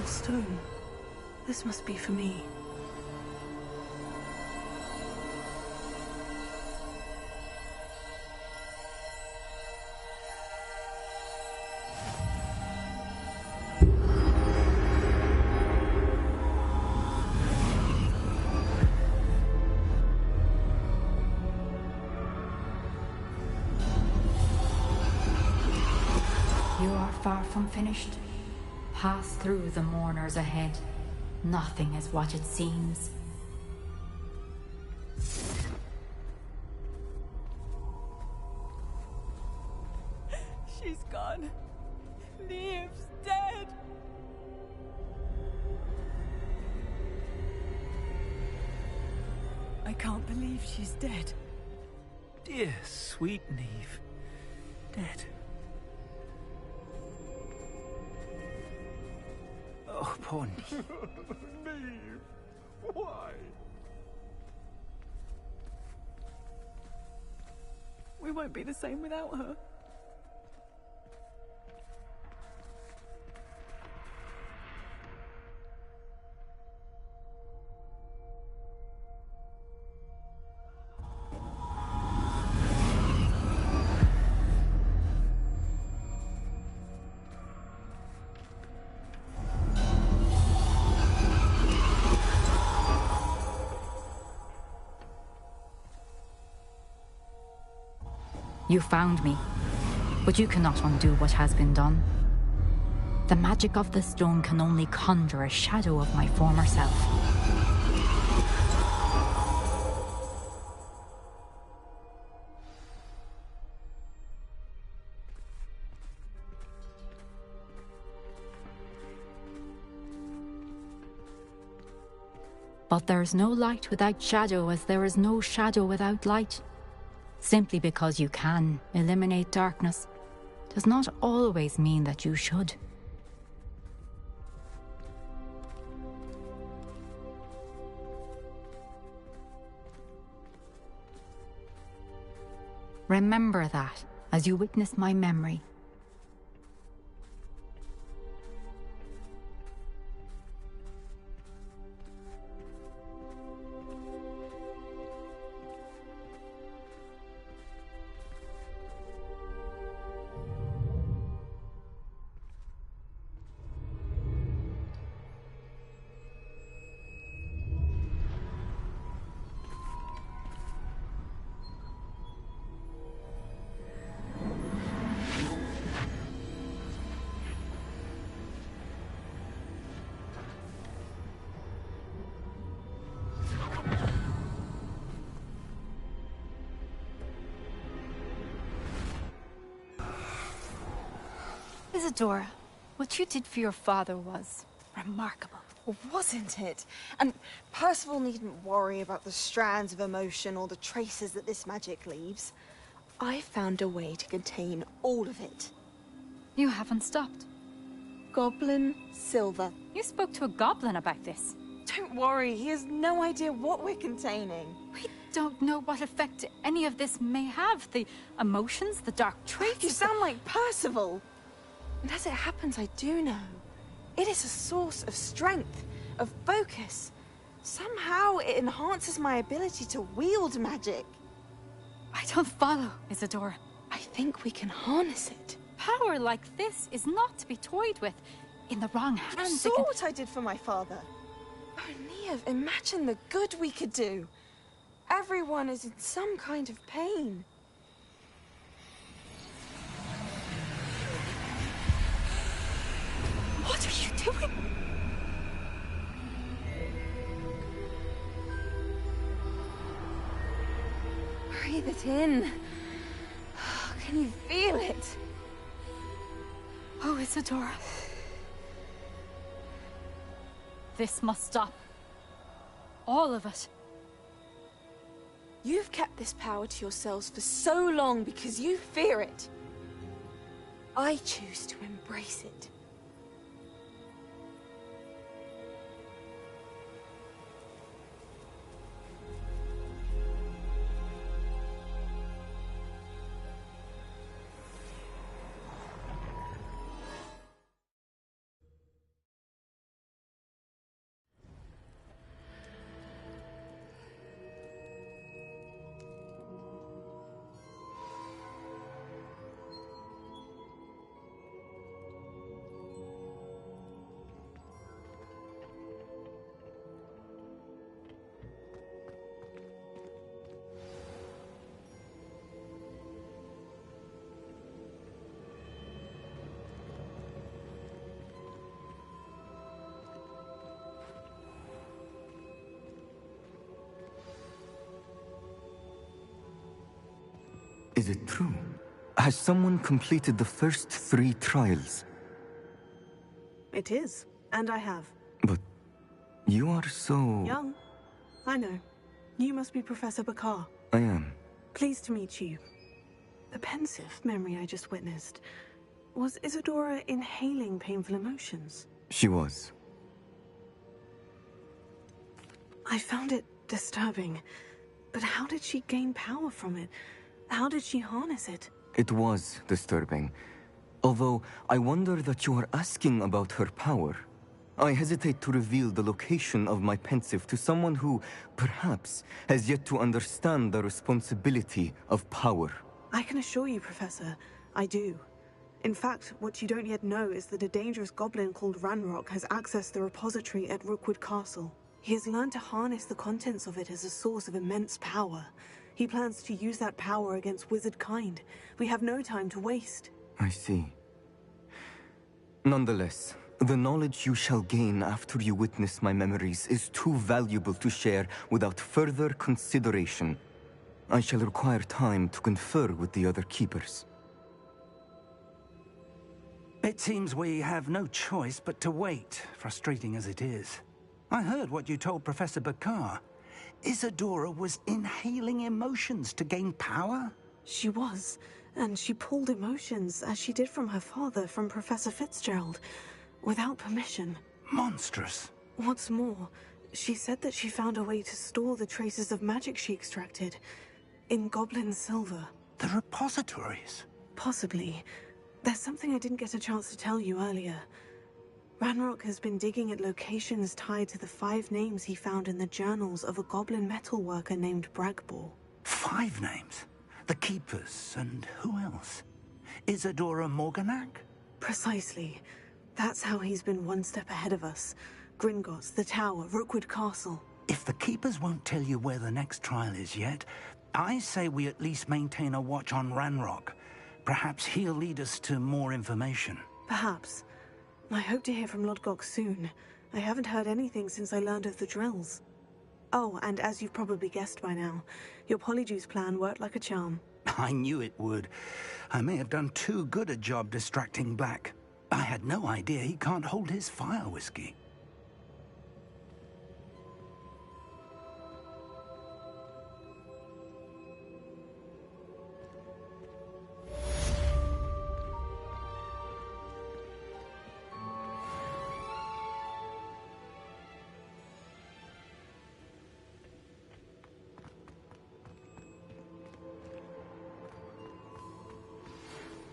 Stone. This must be for me. You are far from finished. Pass through the mourners ahead. Nothing is what it seems. She's gone. Neve's dead. I can't believe she's dead. Dear, sweet Neve. Dead. Oh, poor Neve. Neve, why? We won't be the same without her. You found me, but you cannot undo what has been done. The magic of the stone can only conjure a shadow of my former self. But there is no light without shadow, as there is no shadow without light. Simply because you can eliminate darkness does not always mean that you should. Remember that as you witness my memory. Isadora, what you did for your father was remarkable. Wasn't it? And Percival needn't worry about the strands of emotion or the traces that this magic leaves. I found a way to contain all of it. You haven't stopped. Goblin Silver. You spoke to a goblin about this. Don't worry, he has no idea what we're containing. We don't know what effect any of this may have. The emotions, the dark traits. You sound like Percival. And as it happens, I do know. It is a source of strength, of focus. Somehow it enhances my ability to wield magic. I don't follow, Isadora. I think we can harness it. Power like this is not to be toyed with. In the wrong hands, You saw what I did for my father. Oh, Neve, imagine the good we could do. Everyone is in some kind of pain. What are you doing? Breathe it in. Can you feel it? Oh, Isadora. This must stop. All of it. You've kept this power to yourselves for so long because you fear it. I choose to embrace it. Is it true? Has someone completed the first 3 trials? It is, and I have. But you are so... Young. I know. You must be Professor Bakar. I am. Pleased to meet you. The pensive memory I just witnessed. Was Isadora inhaling painful emotions? She was. I found it disturbing. But how did she gain power from it? How did she harness it? It was disturbing. Although, I wonder that you are asking about her power. I hesitate to reveal the location of my pensive to someone who, perhaps, has yet to understand the responsibility of power. I can assure you, Professor, I do. In fact, what you don't yet know is that a dangerous goblin called Ranrock has accessed the repository at Rookwood Castle. He has learned to harness the contents of it as a source of immense power. He plans to use that power against wizard kind. We have no time to waste. I see. Nonetheless, the knowledge you shall gain after you witness my memories is too valuable to share without further consideration. I shall require time to confer with the other keepers. It seems we have no choice but to wait, frustrating as it is. I heard what you told Professor Bakar. Isadora was inhaling emotions to gain power? She was, and she pulled emotions, as she did from her father, from Professor Fitzgerald, without permission. Monstrous. What's more, she said that she found a way to store the traces of magic she extracted in goblin silver. The repositories? Possibly. There's something I didn't get a chance to tell you earlier. Ranrock has been digging at locations tied to the 5 names he found in the journals of a goblin metalworker named Bragbor. 5 names? The Keepers, and who else? Isadora Morganac? Precisely. That's how he's been one step ahead of us. Gringotts, the Tower, Rookwood Castle. If the Keepers won't tell you where the next trial is yet, I say we at least maintain a watch on Ranrock. Perhaps he'll lead us to more information. Perhaps. I hope to hear from Lodgok soon. I haven't heard anything since I learned of the drills. Oh, and as you've probably guessed by now, your Polyjuice plan worked like a charm. I knew it would. I may have done too good a job distracting Black. I had no idea he can't hold his fire whiskey.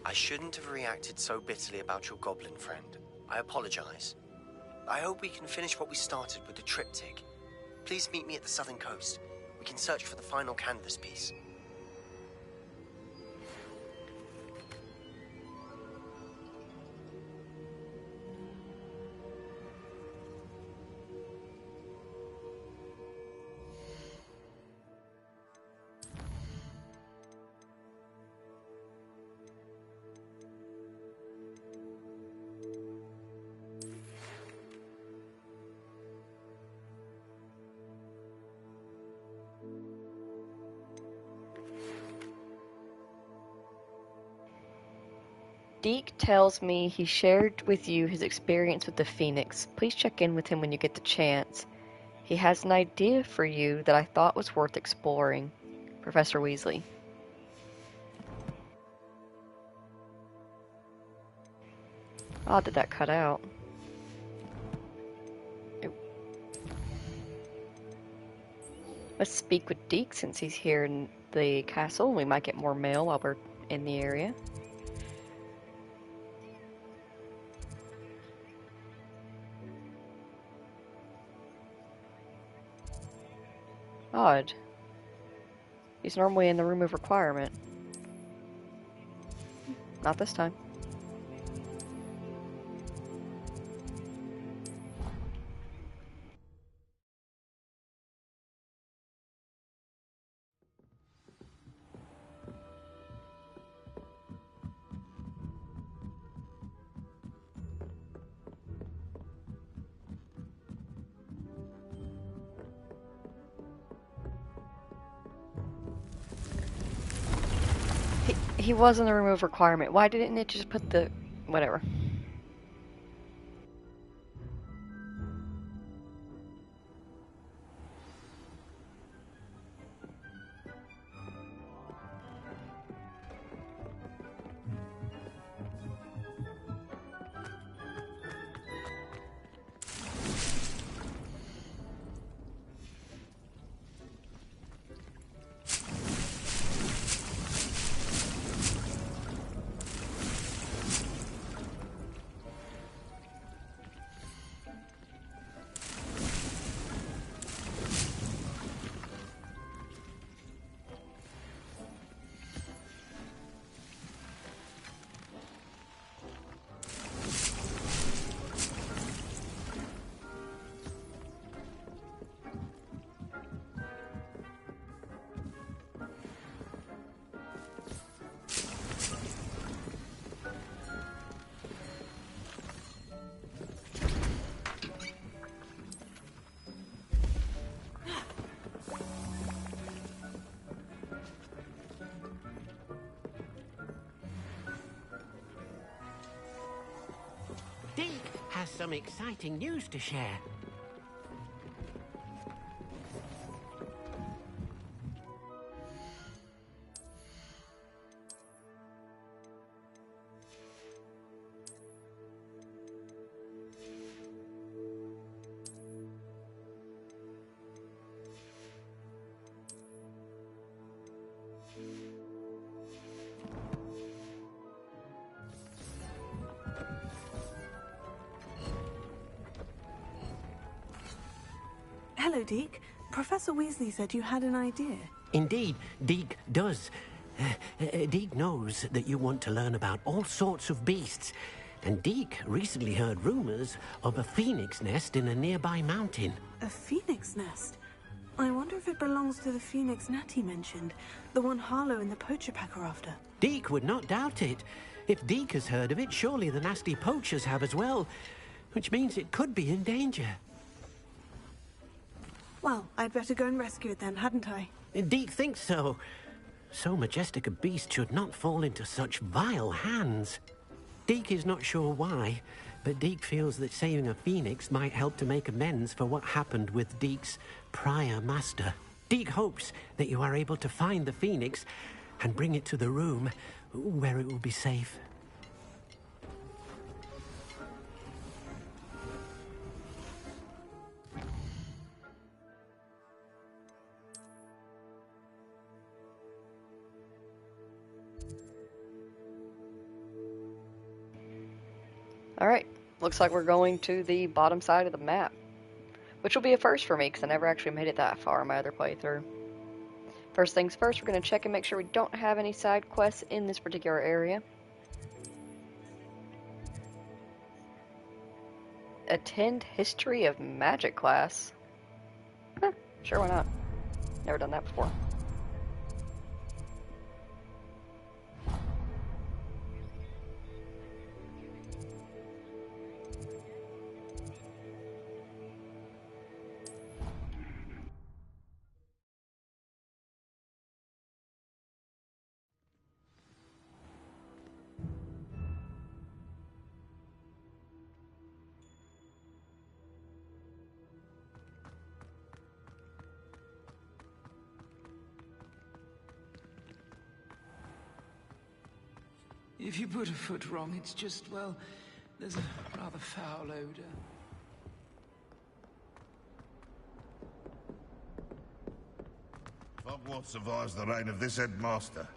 I shouldn't have reacted so bitterly about your goblin friend. I apologize. I hope we can finish what we started with the triptych. Please meet me at the southern coast. We can search for the final canvas piece. Deke tells me he shared with you his experience with the Phoenix. Please check in with him when you get the chance. He has an idea for you that I thought was worth exploring. Professor Weasley. Oh, did that cut out? Let's speak with Deke since he's here in the castle. We might get more mail while we're in the area. Odd. He's normally in the room of requirement. Not this time. He was in the room of requirement. Why didn't it just put the... whatever. Deke has some exciting news to share. Hello, Deke. Professor Weasley said you had an idea. Indeed, Deke does. Deke knows that you want to learn about all sorts of beasts, and Deke recently heard rumors of a phoenix nest in a nearby mountain. A phoenix nest? I wonder if it belongs to the phoenix Natty mentioned, the one Harlow and the poacher pack are after. Deke would not doubt it. If Deke has heard of it, surely the nasty poachers have as well, which means it could be in danger. Well, I'd better go and rescue it then, hadn't I? Deke thinks so. So majestic a beast should not fall into such vile hands. Deke is not sure why, but Deke feels that saving a phoenix might help to make amends for what happened with Deke's prior master. Deke hopes that you are able to find the phoenix and bring it to the room where it will be safe. Alright, looks like we're going to the bottom side of the map. Which will be a first for me, because I never actually made it that far in my other playthrough. First things first, we're going to check and make sure we don't have any side quests in this particular area. Attend History of Magic class. Sure, why not? Never done that before. If you put a foot wrong, it's just, well, there's a rather foul odor. Hogwarts survives the reign of this headmaster.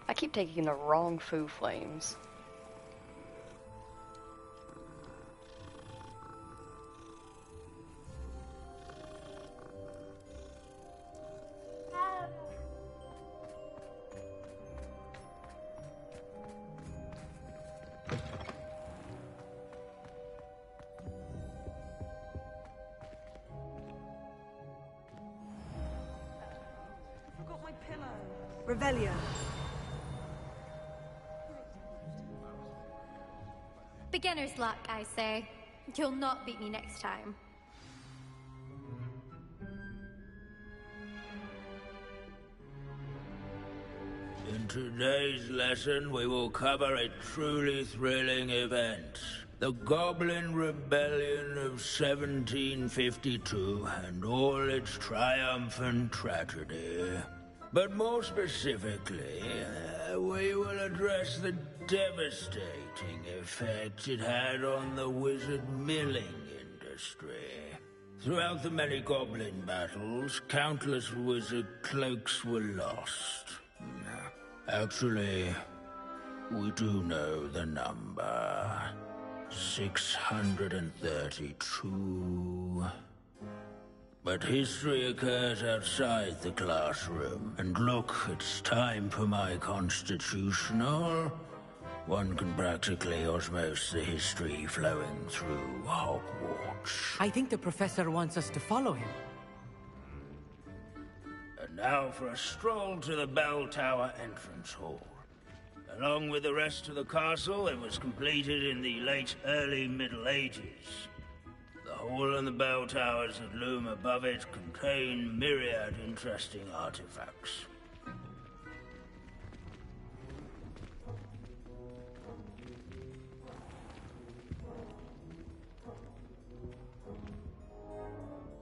I keep taking the wrong foo flames. Forgot my pillow. Revelio. Beginner's luck, I say. You'll not beat me next time. In today's lesson, we will cover a truly thrilling event. The Goblin Rebellion of 1752 and all its triumphant tragedy. But more specifically, we will address the devastating effect it had on the wizard milling industry. Throughout the many goblin battles, countless wizard cloaks were lost. Actually, we do know the number. 632. But history occurs outside the classroom. And look, it's time for my constitutional. One can practically osmose the history flowing through Hogwarts. I think the professor wants us to follow him. And now for a stroll to the bell tower entrance hall. Along with the rest of the castle, it was completed in the late early Middle Ages. The hall and the bell towers that loom above it contain myriad interesting artifacts.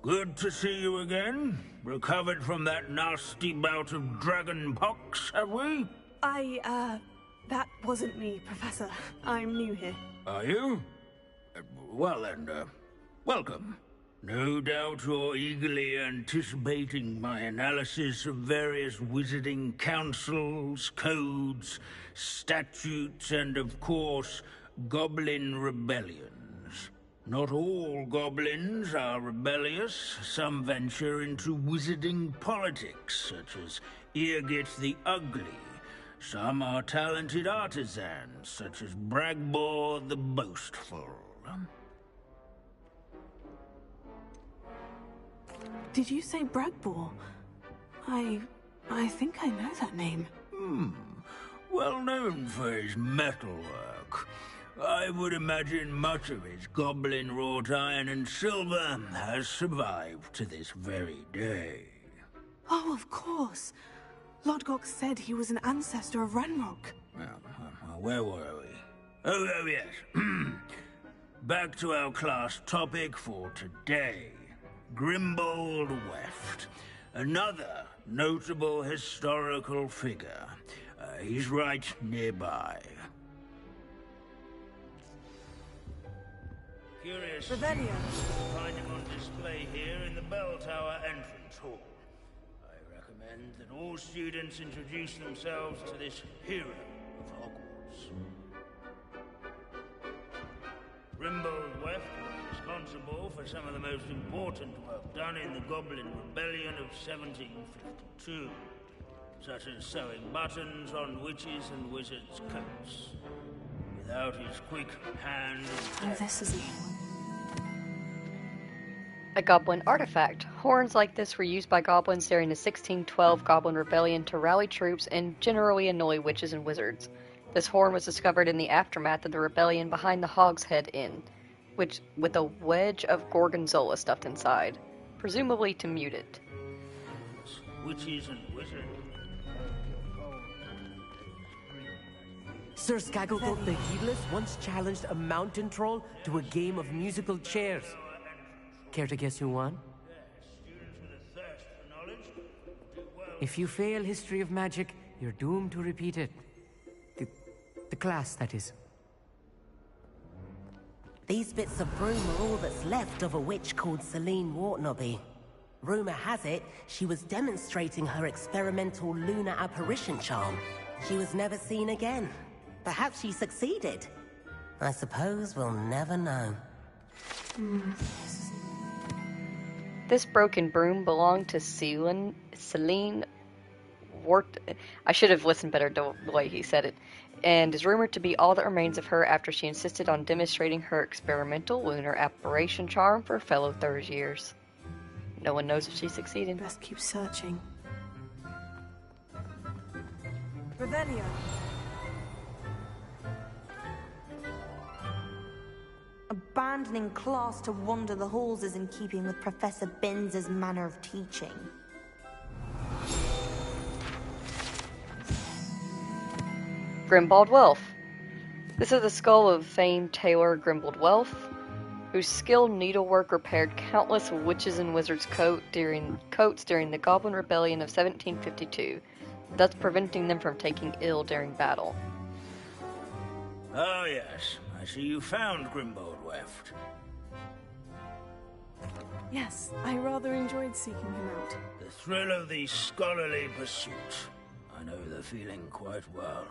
Good to see you again. Recovered from that nasty bout of dragon pox, have we? That wasn't me, Professor. I'm new here. Are you? Well then, welcome. No doubt you're eagerly anticipating my analysis of various wizarding councils, codes, statutes, and of course, goblin rebellions. Not all goblins are rebellious. Some venture into wizarding politics, such as Eargit the Ugly. Some are talented artisans, such as Bragbor the Boastful. Did you say Bragbor? I think I know that name. Well known for his metalwork. I would imagine much of his goblin wrought iron and silver has survived to this very day. Oh, of course. Lodgok said he was an ancestor of Ranrock. Where were we? Oh, yes. Back to our class topic for today. Grimbold Weft. Another notable historical figure. He's right nearby. Curious to find him on display here in the Bell Tower entrance hall. I recommend that all students introduce themselves to this hero of Hogwarts. Grimbold Weft was responsible for some of the most important work done in the Goblin Rebellion of 1752, such as sewing buttons on witches and wizards' coats. Without his quick hand... And this is a goblin artifact. Horns like this were used by goblins during the 1612 Goblin Rebellion to rally troops and generally annoy witches and wizards. This horn was discovered in the aftermath of the rebellion behind the Hogshead Inn, with a wedge of gorgonzola stuffed inside, presumably to mute it. Witches and wizards. Sir Skaggletop the Heedless once challenged a mountain troll to a game of musical chairs. Care to guess who won? If you fail History of Magic, you're doomed to repeat it. The class, that is. These bits of broom are all that's left of a witch called Celine Wartnobby. Rumor has it, she was demonstrating her experimental lunar apparition charm. She was never seen again. Perhaps she succeeded. I suppose we'll never know. This broken broom belonged to Celine Wart. I should have listened better to the way he said it, and is rumored to be all that remains of her after she insisted on demonstrating her experimental lunar apparition charm for fellow third years. No one knows if she succeeded. Best keep searching. Revelio. Abandoning class to wander the halls is in keeping with Professor Binns' manner of teaching. Grimbold Welf. This is the skull of famed tailor Grimbold Welf, whose skilled needlework repaired countless witches and wizards' coats during the Goblin Rebellion of 1752, thus preventing them from taking ill during battle. Oh yes, I see you found Grimbold Weft. Yes, I rather enjoyed seeking him out. The thrill of the scholarly pursuit. I know the feeling quite well.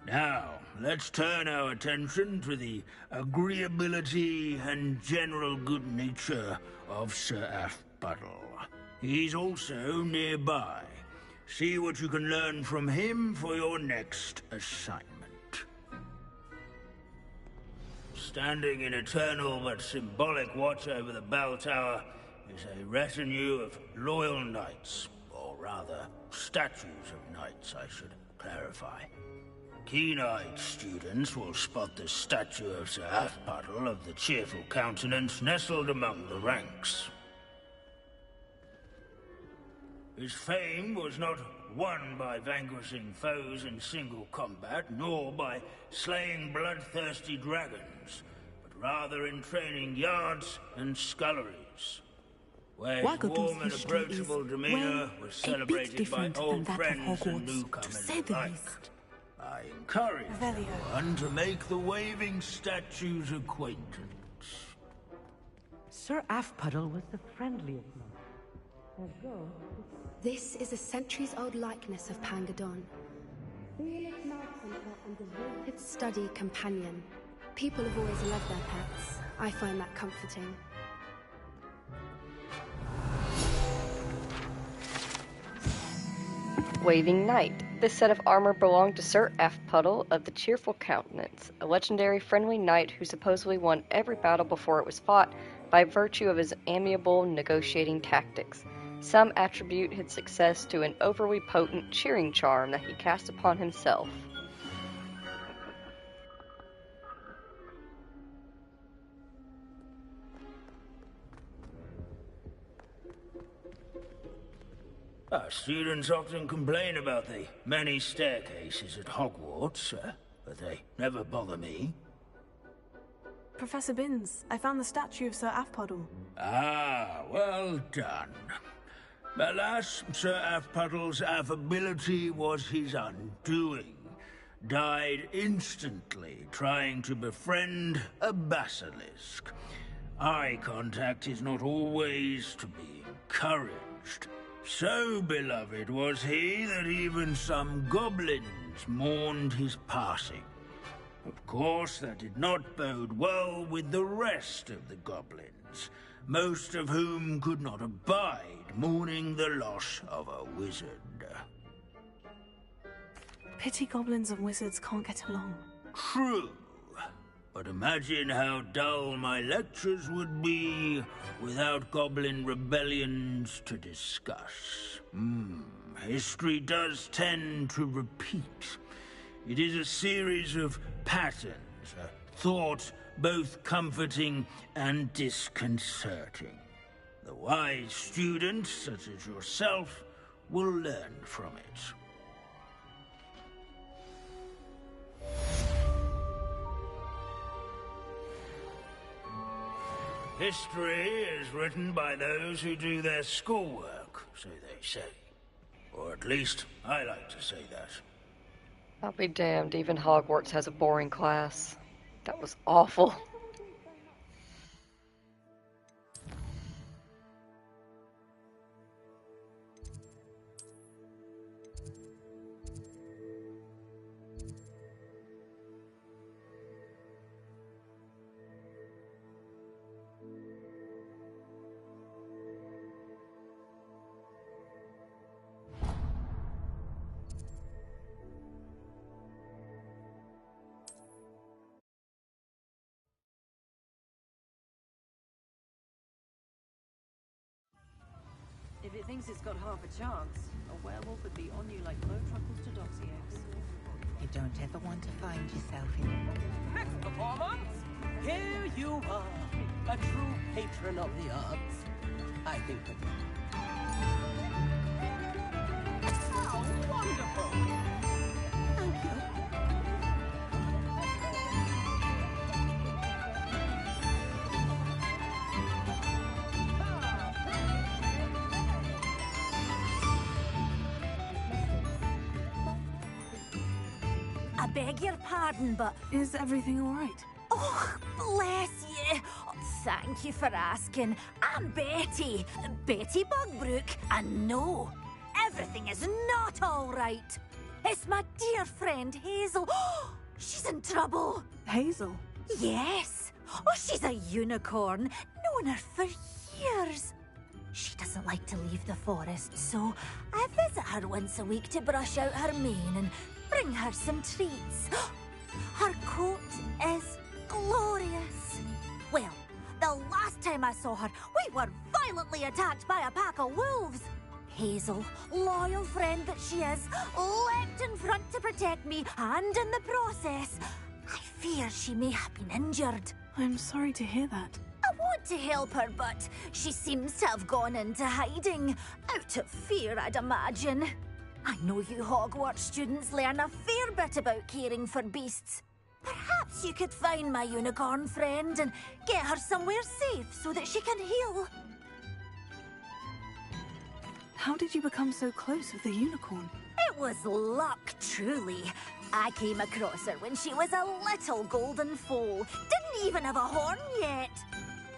Now, let's turn our attention to the agreeability and general good nature of Sir Athbuttle. He's also nearby. See what you can learn from him for your next assignment. Standing in eternal but symbolic watch over the bell tower is a retinue of loyal knights, or rather, statues of knights, I should clarify. Keen-eyed students will spot the statue of Sir Athbuttle of the Cheerful Countenance nestled among the ranks. His fame was not won by vanquishing foes in single combat, nor by slaying bloodthirsty dragons, but rather in training yards and sculleries, where his warm and approachable demeanor was celebrated by old friends and newcomers alike. I encourage everyone to make the waving statue's acquaintance. Sir Athbuttle was the friendliest man. This is a centuries-old likeness of Pangadon. Its study companion. People have always loved their pets. I find that comforting. Waving Knight. This set of armor belonged to Sir Athbuttle of the Cheerful Countenance, a legendary friendly knight who supposedly won every battle before it was fought by virtue of his amiable negotiating tactics. Some attribute his success to an overly potent cheering charm that he cast upon himself. Our students often complain about the many staircases at Hogwarts, but they never bother me. Professor Binns, I found the statue of Sir Afpuddle. Ah, well done. Alas, Sir Afpuddle's affability was his undoing. Died instantly trying to befriend a basilisk. Eye contact is not always to be encouraged. So beloved was he that even some goblins mourned his passing. Of course, that did not bode well with the rest of the goblins, most of whom could not abide mourning the loss of a wizard. Pity goblins and wizards can't get along. True. But imagine how dull my lectures would be without goblin rebellions to discuss. History does tend to repeat. It is a series of patterns, a thought both comforting and disconcerting. The wise students, such as yourself, will learn from it. History is written by those who do their schoolwork, so they say. Or at least, I like to say that. I'll be damned, even Hogwarts has a boring class. That was awful. If it thinks it's got half a chance, a werewolf would be on you like low truckles to doxy eggs. You don't ever want to find yourself in... Next performance, here you are, a true patron of the arts. I think that... How wonderful! Thank you. I beg your pardon, but... Is everything all right? Oh, bless you. Oh, thank you for asking. I'm Betty. Betty Bugbrook. And no, everything is not all right. It's my dear friend Hazel. She's in trouble. Hazel? Yes. Oh, she's a unicorn. Known her for years. She doesn't like to leave the forest, so I visit her once a week to brush out her mane and bring her some treats. Her coat is glorious. Well, the last time I saw her, we were violently attacked by a pack of wolves. Hazel, loyal friend that she is, leapt in front to protect me, and in the process, I fear she may have been injured. I'm sorry to hear that. I want to help her, but she seems to have gone into hiding. Out of fear, I'd imagine. I know you Hogwarts students learn a fair bit about caring for beasts. Perhaps you could find my unicorn friend and get her somewhere safe so that she can heal. How did you become so close with the unicorn? It was luck, truly. I came across her when she was a little golden foal. Didn't even have a horn yet.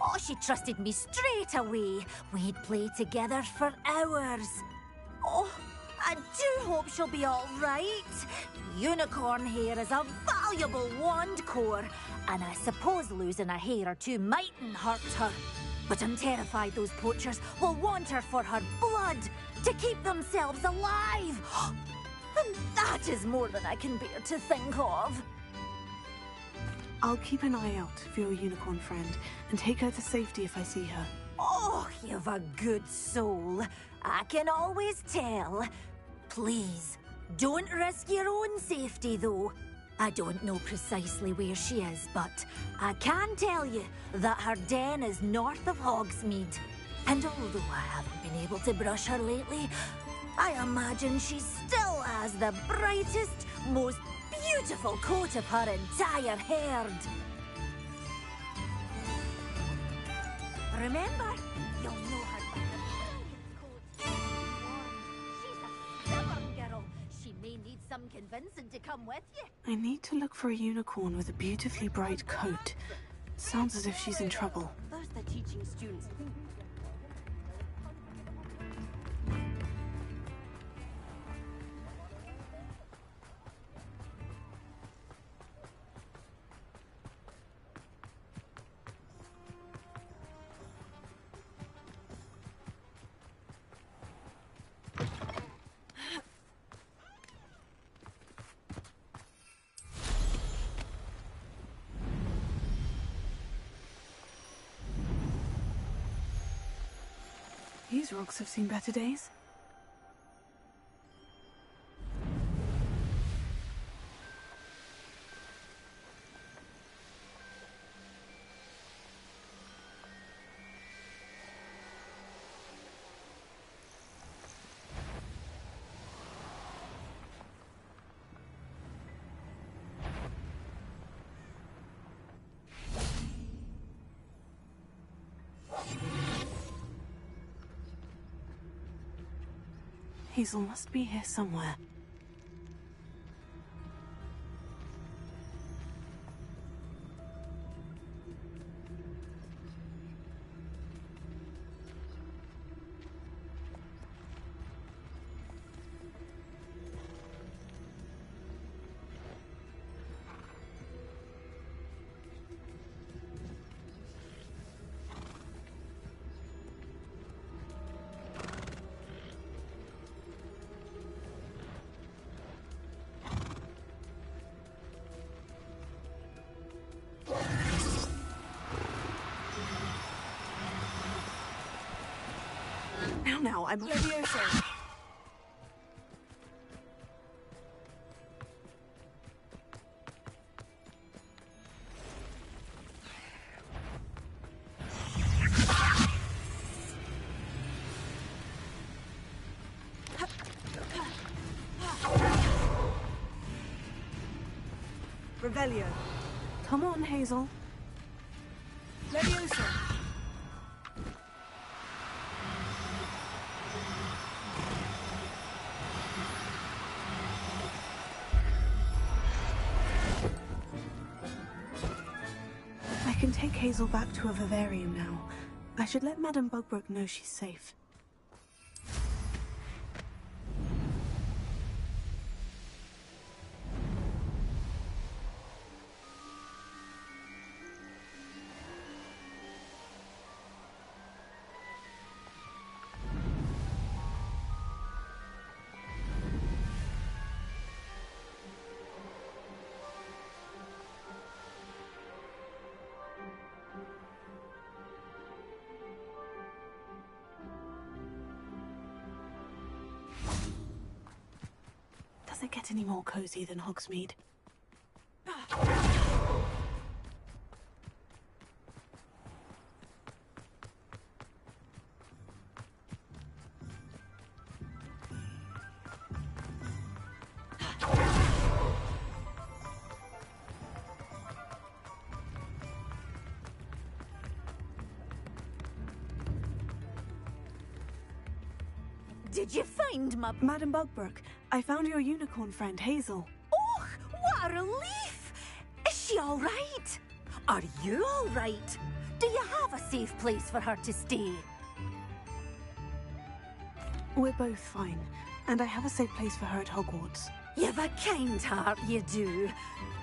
Oh, she trusted me straight away. We'd play together for hours. Oh, I do hope she'll be all right. Unicorn hair is a valuable wand core, and I suppose losing a hair or two mightn't hurt her. But I'm terrified those poachers will want her for her blood, to keep themselves alive. And that is more than I can bear to think of. I'll keep an eye out for your unicorn friend and take her to safety if I see her. Oh, you've a good soul. I can always tell. Please, don't risk your own safety, though. I don't know precisely where she is, but I can tell you that her den is north of Hogsmeade. And although I haven't been able to brush her lately, I imagine she still has the brightest, most beautiful coat of her entire herd. Remember, you'll know her by the brilliant coat. She's a stubborn girl. She may need some convincing to come with you. I need to look for a unicorn with a beautifully bright coat. Sounds as if she's in trouble. There's the teaching students. These rocks have seen better days. Hazel must be here somewhere. Now, I'm Levioso. Revelio. Come on, Hazel. Levioso. I can take Hazel back to a vivarium now. I should let Madame Bugbrook know she's safe. Does it get any more cozy than Hogsmeade? Did you find my... Madame Bugbrook, I found your unicorn friend, Hazel. Oh, what a relief! Is she all right? Are you all right? Do you have a safe place for her to stay? We're both fine, and I have a safe place for her at Hogwarts. You've a kind heart, you do.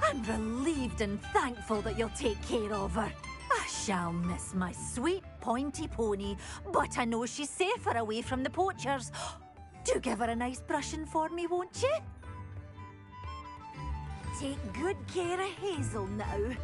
I'm relieved and thankful that you'll take care of her. I shall miss my sweet pointy pony, but I know she's safer away from the poachers. Do give her a nice brushing for me, won't you? Take good care of Hazel now.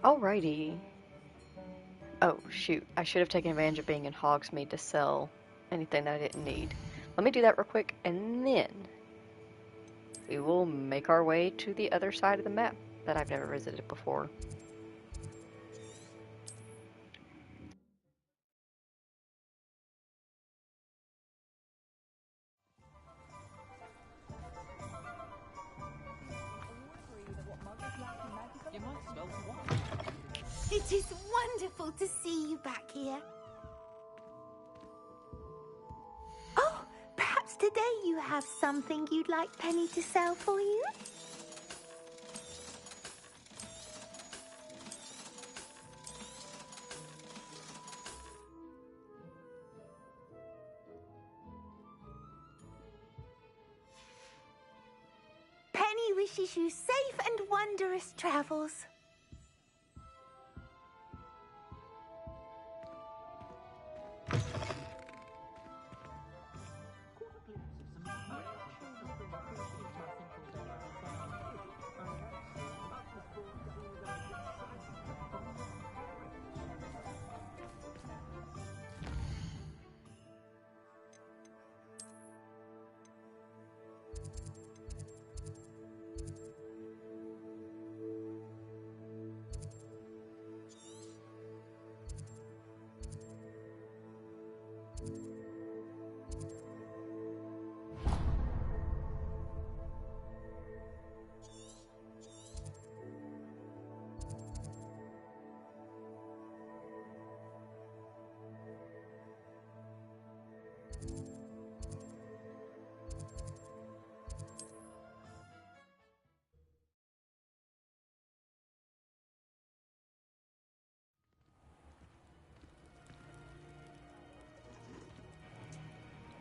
Alrighty. Oh, shoot. I should have taken advantage of being in Hogsmeade to sell anything that I didn't need. Let me do that real quick, and then we will make our way to the other side of the map that I've never visited before. It is wonderful to see you back here. Oh, perhaps today you have something you'd like Penny to sell for you? Penny wishes you safe and wondrous travels.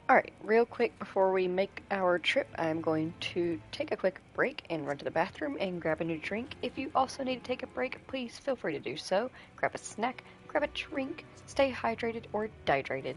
Alright, real quick before we make our trip, I'm going to take a quick break and run to the bathroom and grab a new drink. If you also need to take a break, please feel free to do so. Grab a snack, grab a drink, stay hydrated or dehydrated.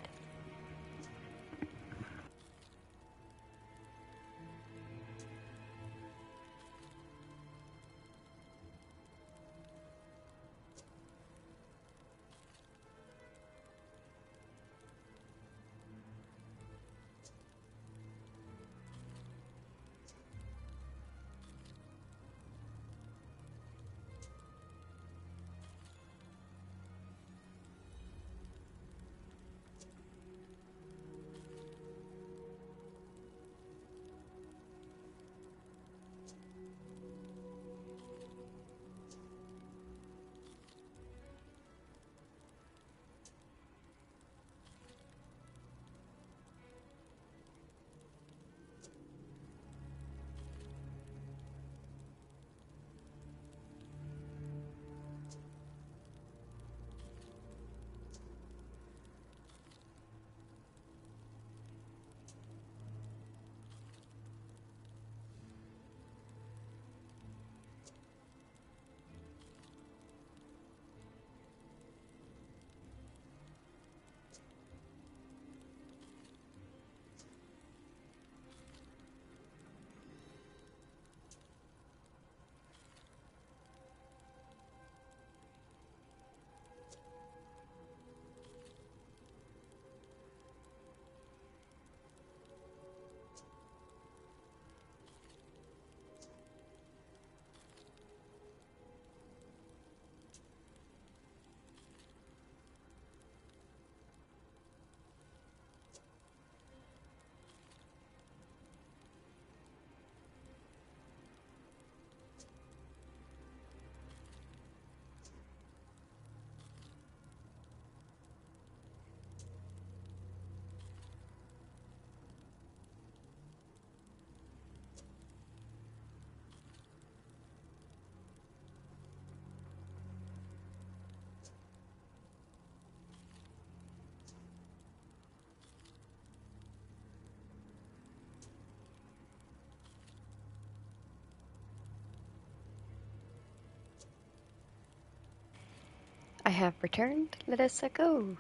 I have returned. Let us go.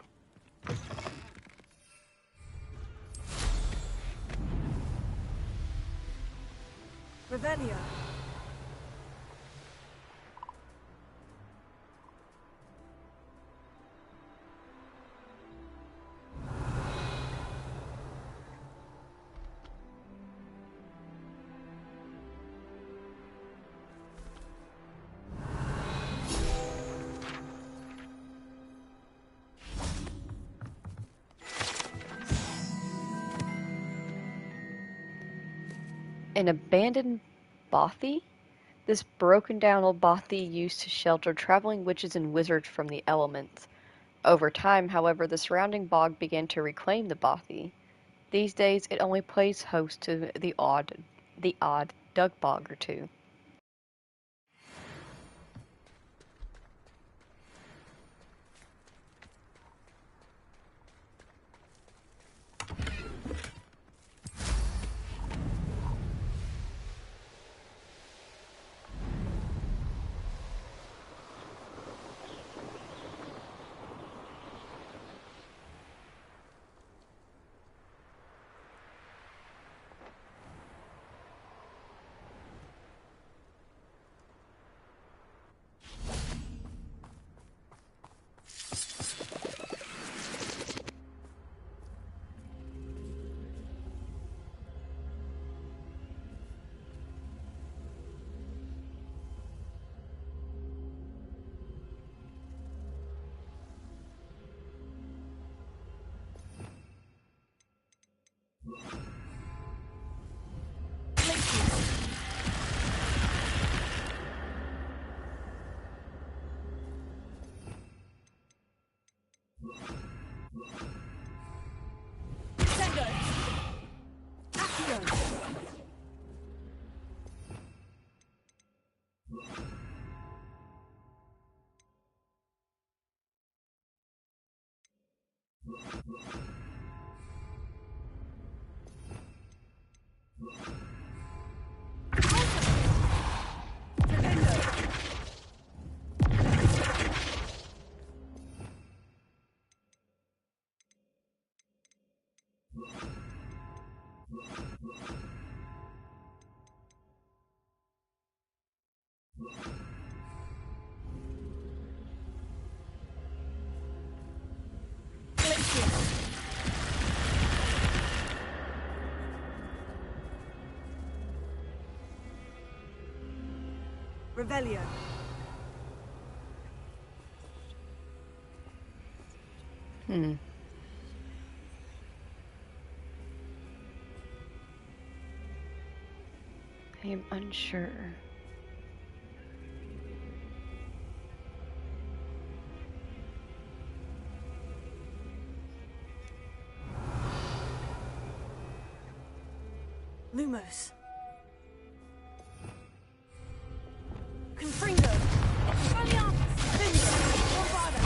Revelio. An abandoned bothy? This broken down old bothy used to shelter traveling witches and wizards from the elements. Over time, however, the surrounding bog began to reclaim the bothy. These days, it only plays host to the odd duck bog or two. Revelio. I am unsure. Lumos. Confringo. Alliance. Vinda. Bombada.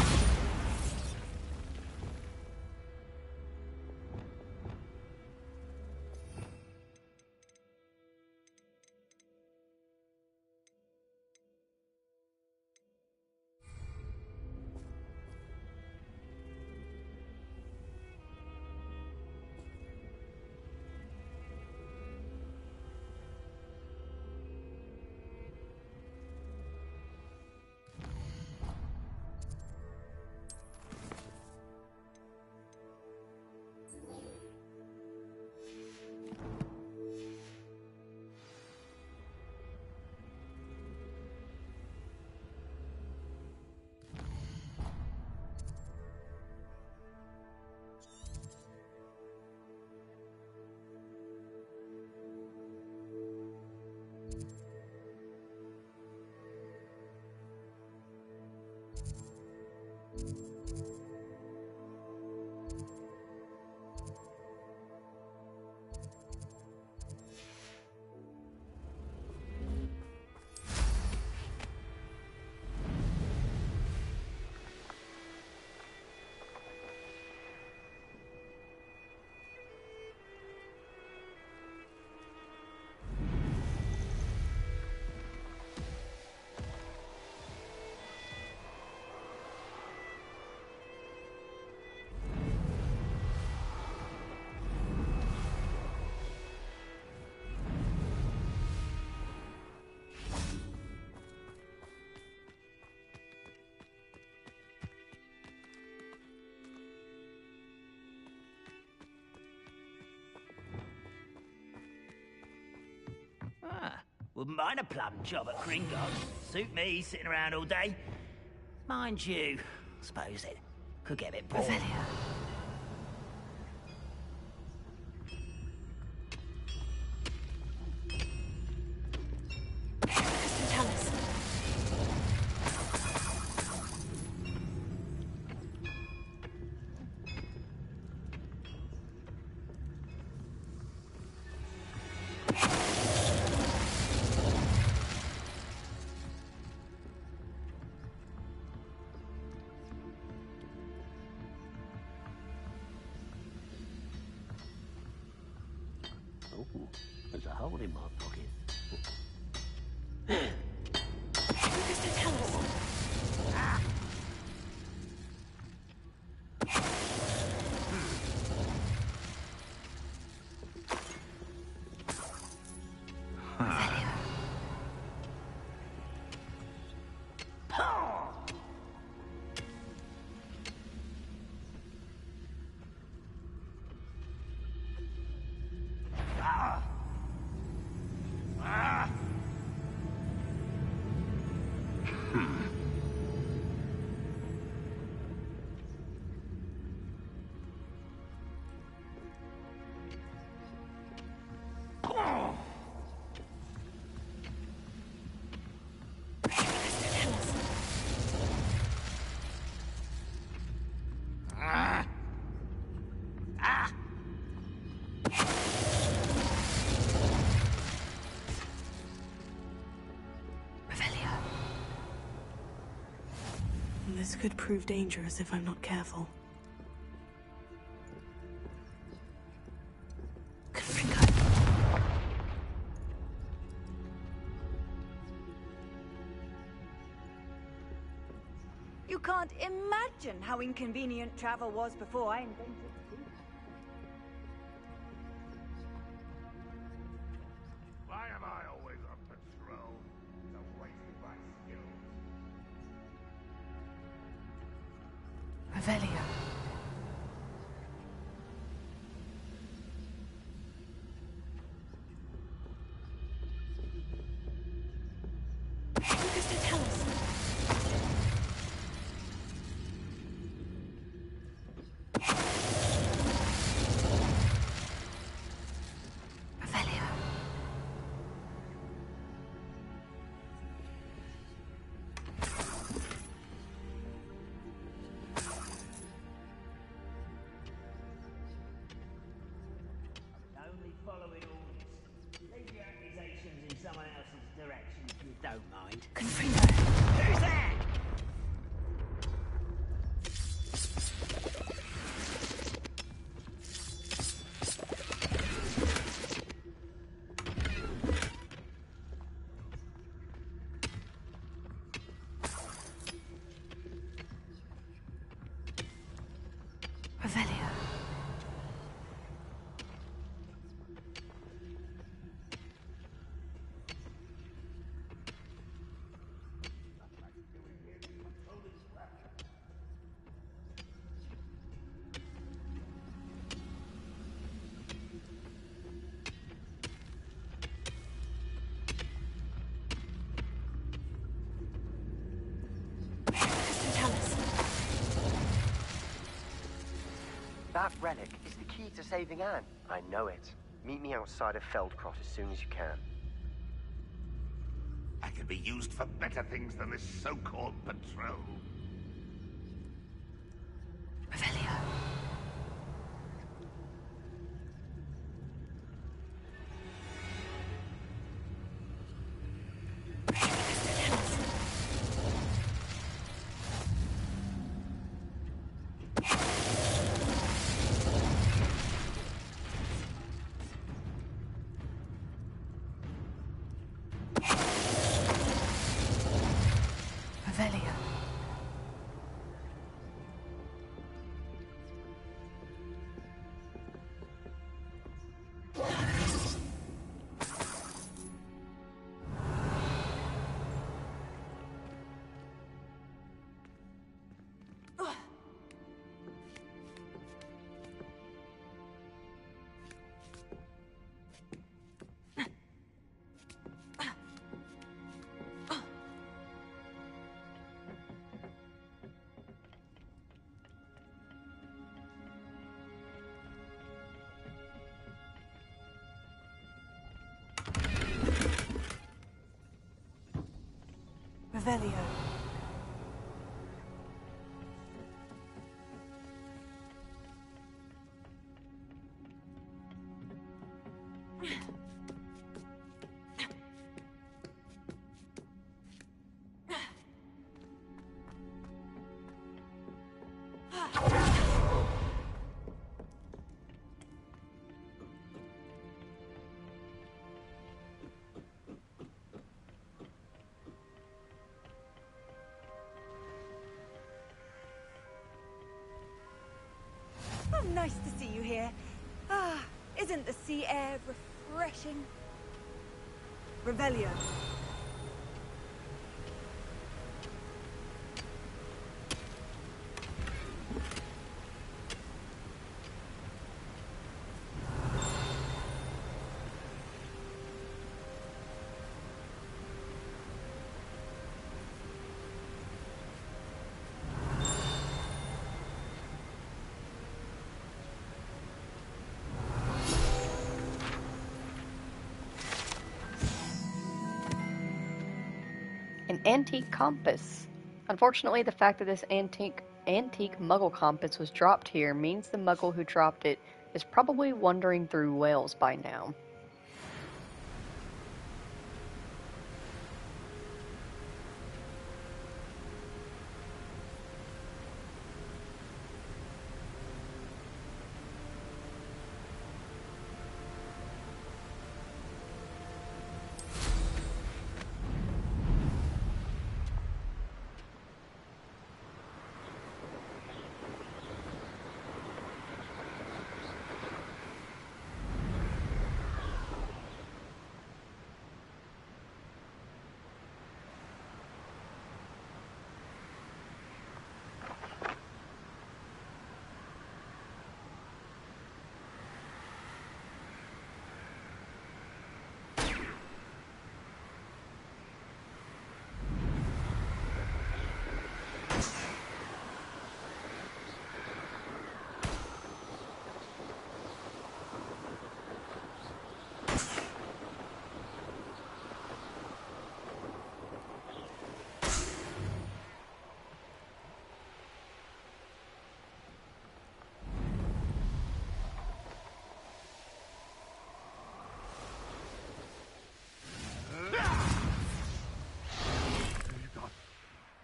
Wouldn't mind a plum job at Gringotts. Suit me, sitting around all day. Mind you, I suppose it could get a bit boring. hole in my pocket. This could prove dangerous if I'm not careful. You can't imagine how inconvenient travel was before I invented it. Why am I always on patrol? It's a waste of my skills. Revelio. Only following orders. Leave your accusations in someone else's direction if you don't mind. Who's there? Revelio. That relic is the key to saving Anne. I know it. Meet me outside of Feldcrot as soon as you can. I could be used for better things than this so-called patrol. Revelio. Revelio. Oh, nice to see you here. Ah, isn't the sea air refreshing? Revelio. An antique compass. Unfortunately, the fact that this antique Muggle compass was dropped here means the Muggle who dropped it is probably wandering through Wales by now.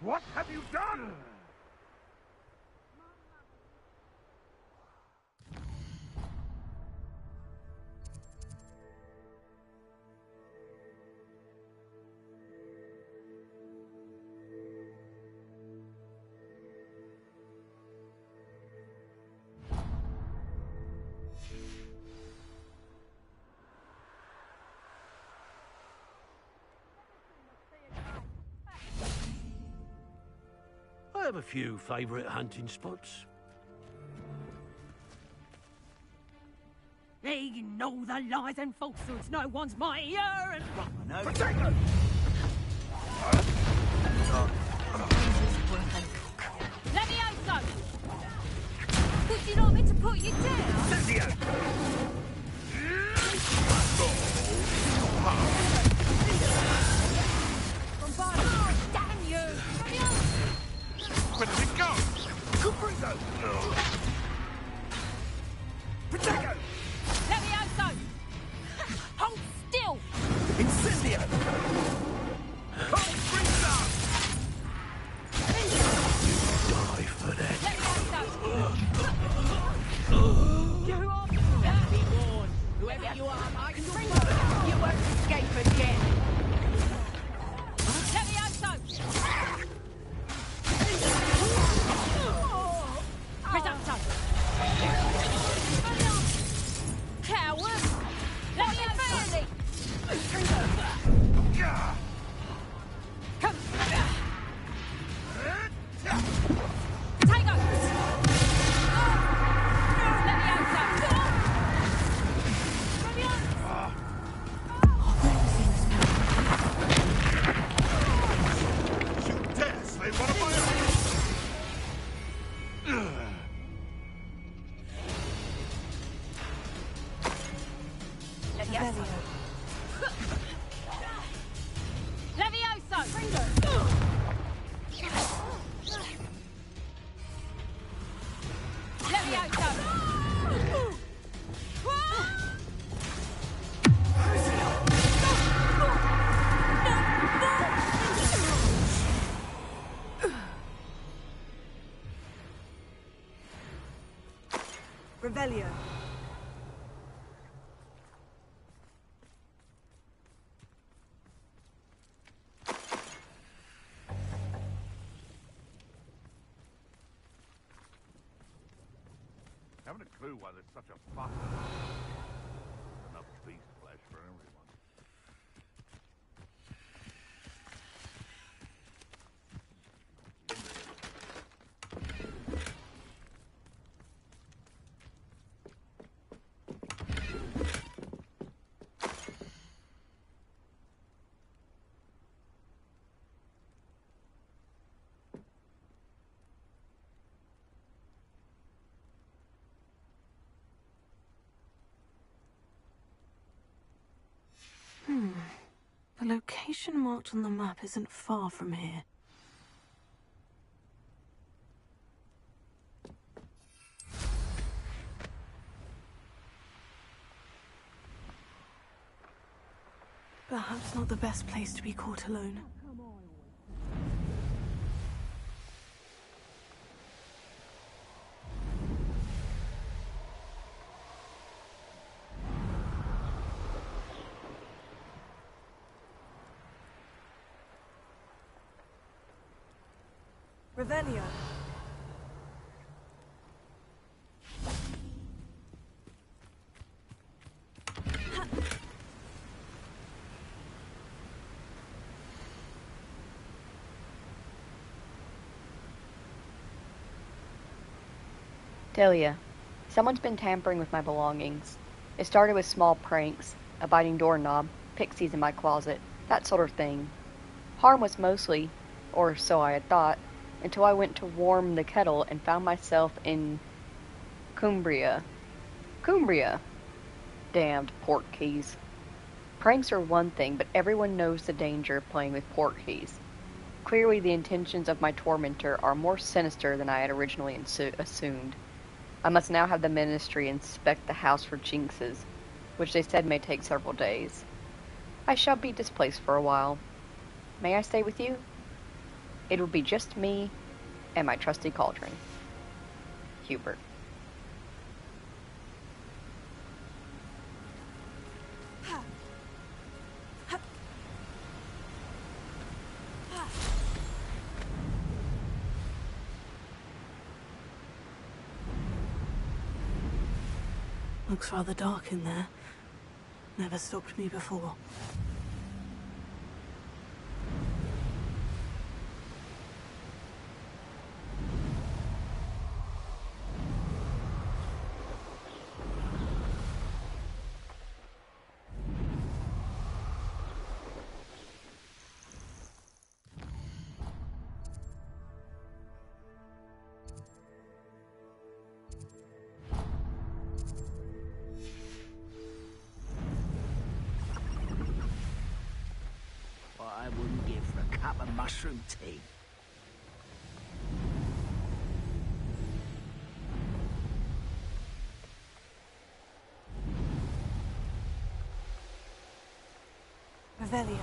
What have you done? I have a few favourite hunting spots. They know the lies and falsehoods no one's mightier and... Potato! Levioso! Would you like me to put you down? Cynthia! Damn you! Where did it go? Cuprigo! Potato! Levioso! Hold still! Incendio! Cold freezer! Die for that. You are... Be warned. Whoever you are, I can bring you won't escape again. Levioso! Risotto! Coward! Let me fairly! Come! Tango! You dare slay one of my own! Levioso! Revelio. Haven't a clue why there's such a fuss. Enough beast flesh for everyone. The location marked on the map isn't far from here. Perhaps not the best place to be caught alone. Revelio. Delia, someone's been tampering with my belongings. It started with small pranks, a biting doorknob, pixies in my closet, that sort of thing. Harm was mostly, or so I had thought, until I went to warm the kettle and found myself in Cumbria. Cumbria! Damned port keys. Pranks are one thing, but everyone knows the danger of playing with port keys. Clearly the intentions of my tormentor are more sinister than I had originally assumed. I must now have the ministry inspect the house for jinxes, which they said may take several days. I shall be displaced for a while. May I stay with you? It will be just me and my trusty cauldron. Hubert. Looks rather dark in there. Never stopped me before. I wouldn't give for a cup of mushroom tea. Revelio.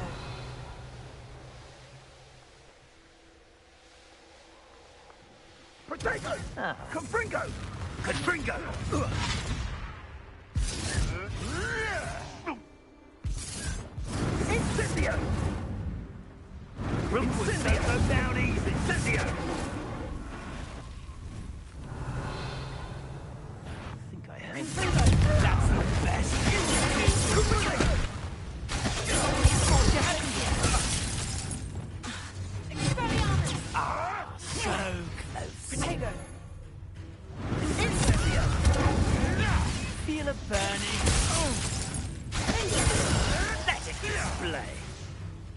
Potato! Ah. Confringo! Confringo! Incendio! Rookwood don't go down easy. Incendio! I think I heard. That's the best. Ah, so close. Potato. Feel it burning. Let it display.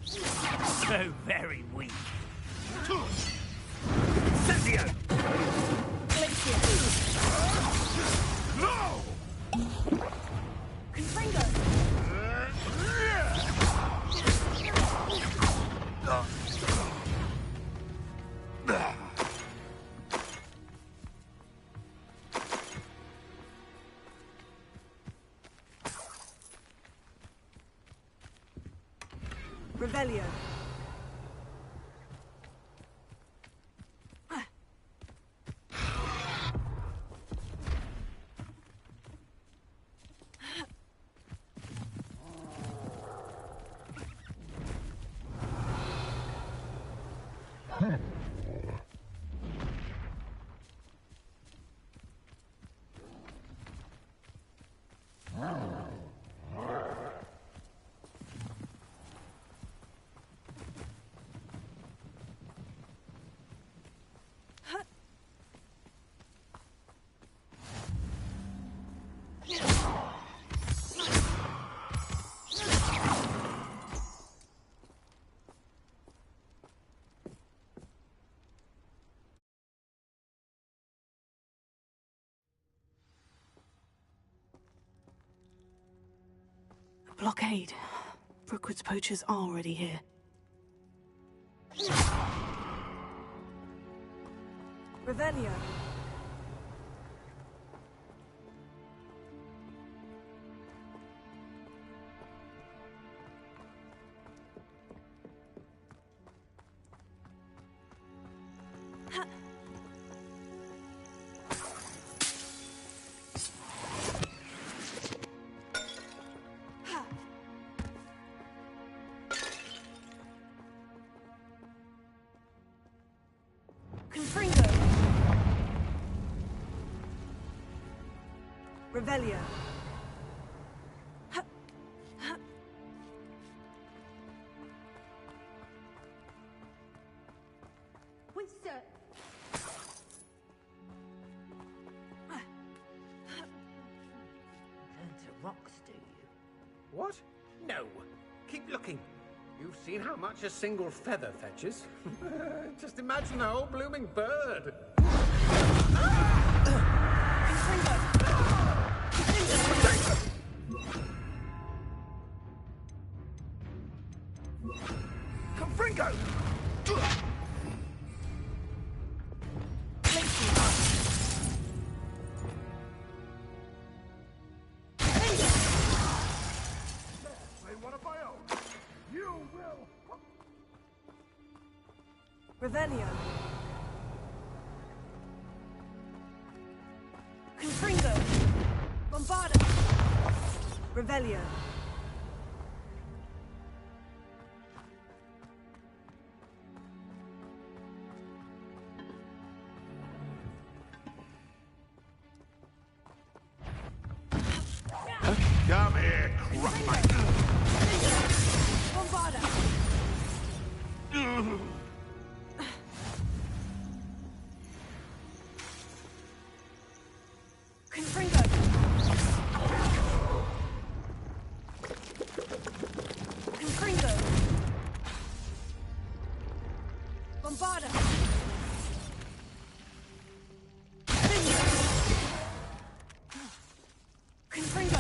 So very weak. Incendio! No! Confringo. Revelio. Blockade. Brookwood's poachers are already here. Revelio. Revelio. Winston! Turn to rocks, do you? What? No. Keep looking. You've seen how much a single feather fetches. Just imagine a whole blooming bird. Confringo! One of my own. You will. Revelio. Confringo. Bombarda. Revelio. Come here, crap. Bombarda. Confringo. Confringo. Bombarda. Confringo.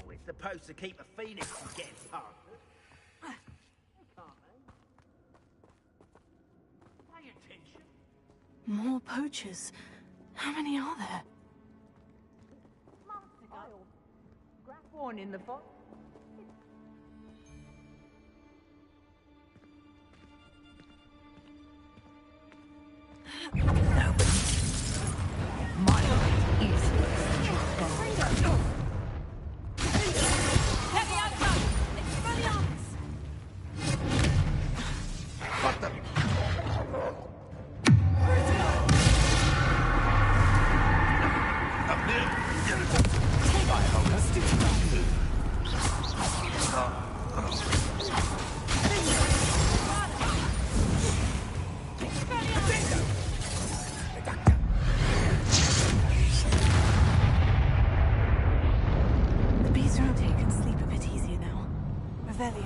We're supposed to keep a phoenix from getting past us. Pay attention. More poachers. How many are there? Grab one in the box. The bees around here can sleep a bit easier now. Revelio.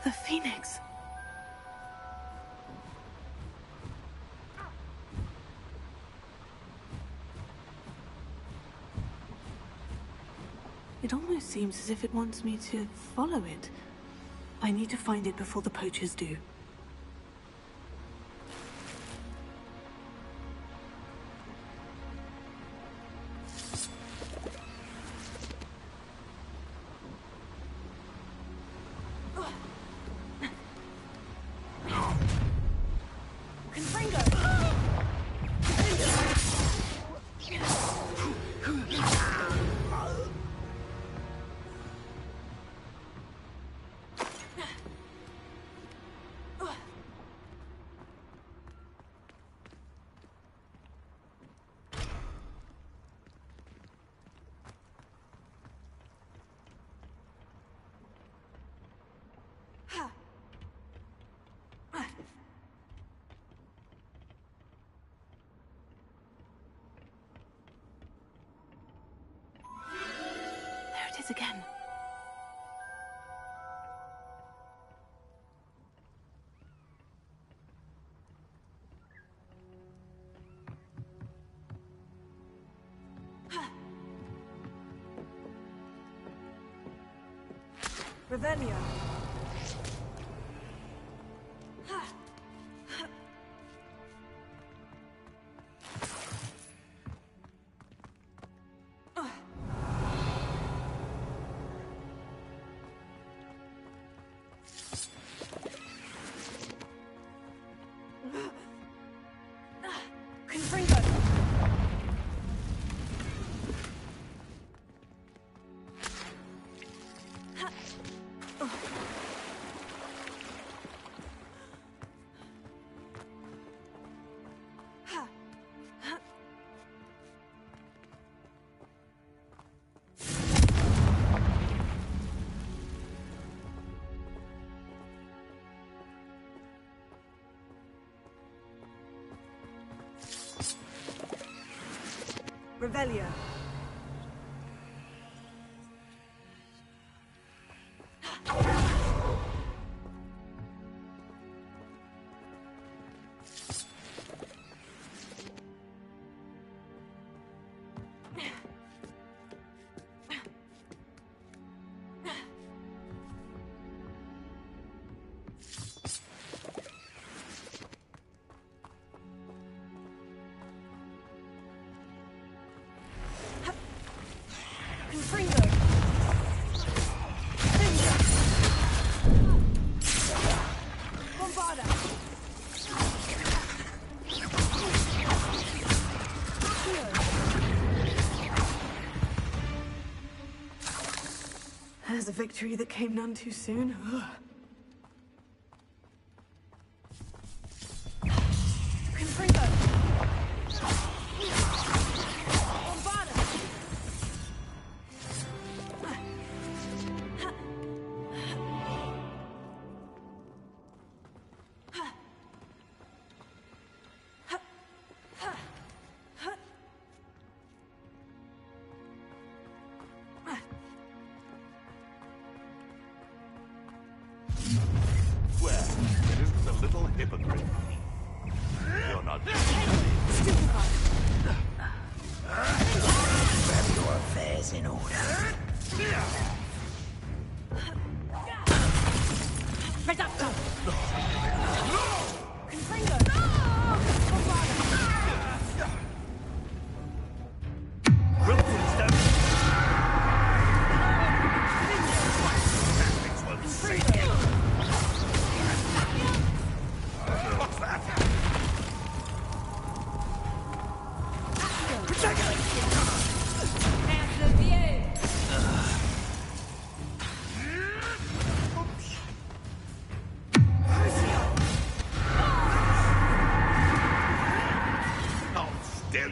The Phoenix. It almost seems as if it wants me to follow it. I need to find it before the poachers do. There it is again. Revelio. Revelio. There's a victory that came none too soon. Ugh.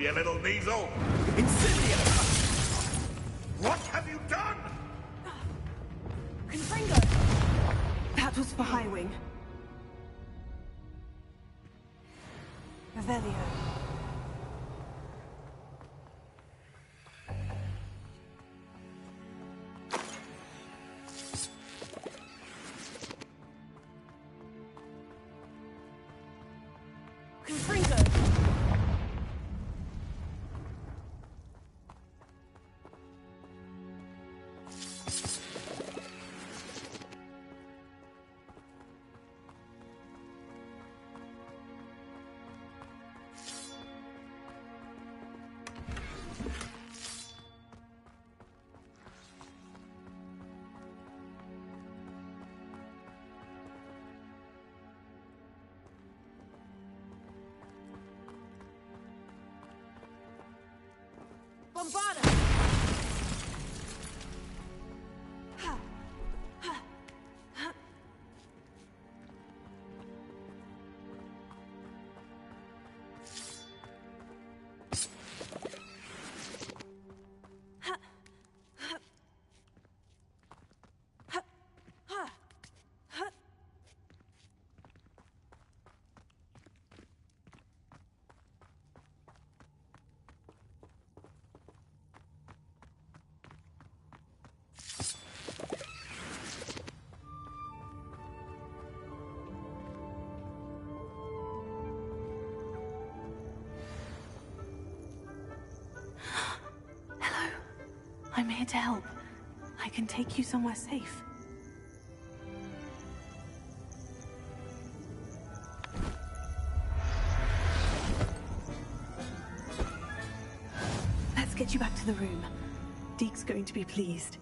You little weasel! What have you done? Confringo! That was for Highwing. Revelio. Bombarda! I'm here to help. I can take you somewhere safe. Let's get you back to the room. Deke's going to be pleased.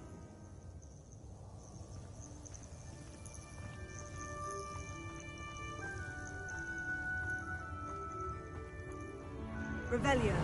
Revelio.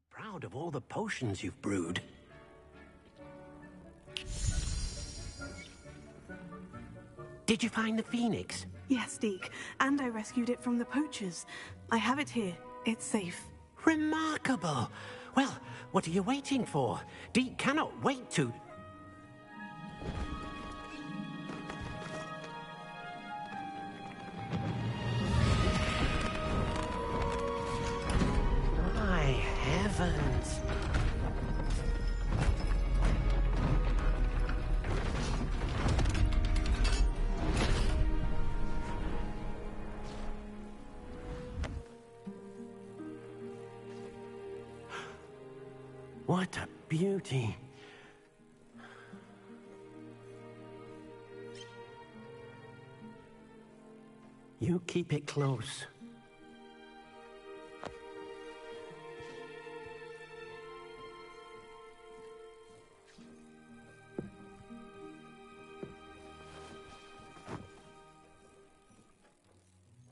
Proud of all the potions you've brewed. Did you find the phoenix? Yes, Deke. And I rescued it from the poachers. I have it here. It's safe. Remarkable! Well, what are you waiting for? Deke cannot wait to... My heavens! What a beauty. You keep it close.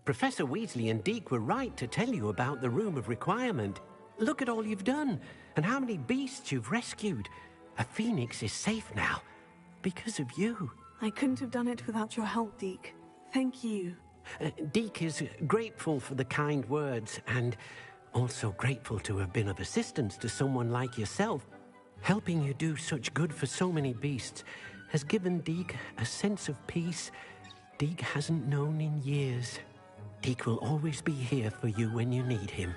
Professor Weasley and Deke were right to tell you about the Room of Requirement. Look at all you've done, and how many beasts you've rescued. A phoenix is safe now, because of you. I couldn't have done it without your help, Deke. Thank you. Deke is grateful for the kind words, and also grateful to have been of assistance to someone like yourself. Helping you do such good for so many beasts has given Deke a sense of peace Deke hasn't known in years. Deke will always be here for you when you need him.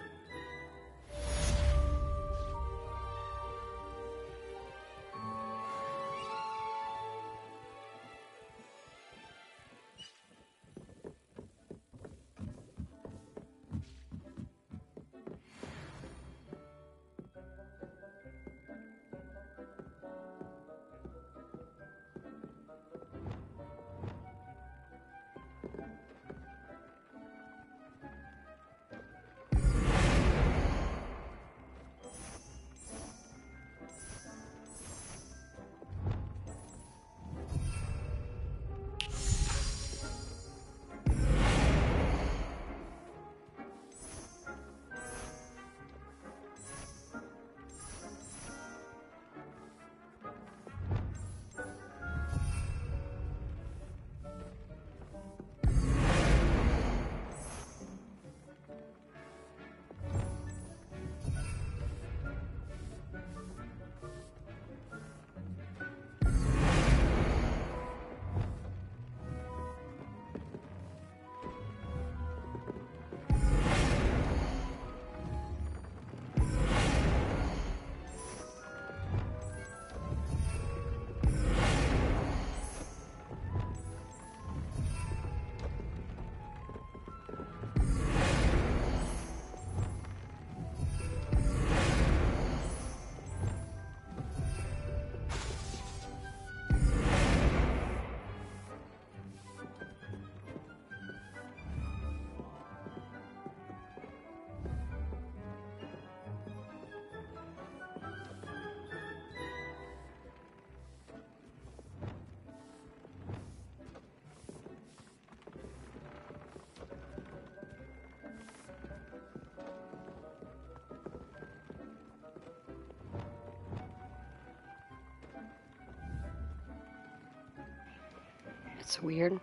That's weird.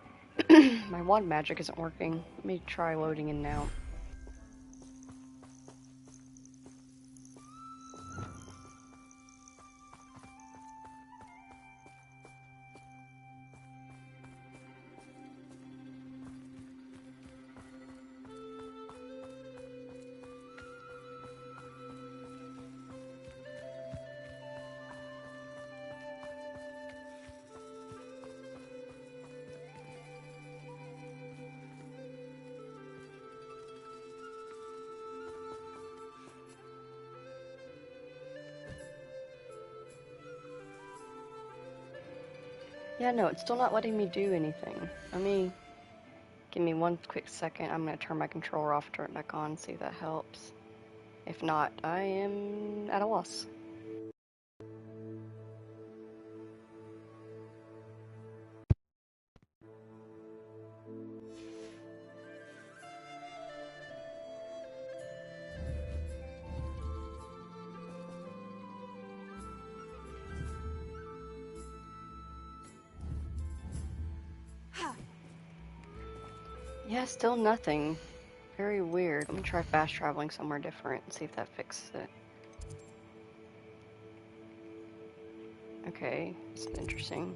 My wand magic isn't working. Let me try loading in now. Yeah, no, it's still not letting me do anything. Give me one quick second. I'm gonna turn my controller off, turn it back on, see if that helps. If not, I am at a loss. Yeah, still nothing. Very weird. Let me try fast traveling somewhere different and see if that fixes it. Okay, it's interesting.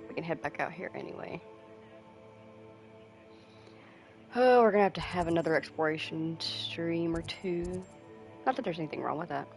We can head back out here anyway. Oh, we're gonna have another exploration stream or two. Not that there's anything wrong with that.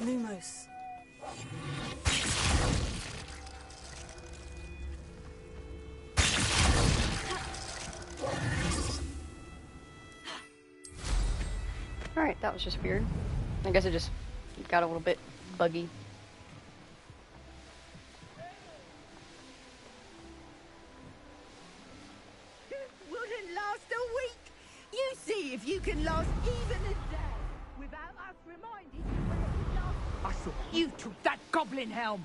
Lumos. Alright, that was just weird. I guess it just got a little bit buggy. Wouldn't last a week. You see if you can last even a day without us reminding you when it was last. I thought you took that goblin helm.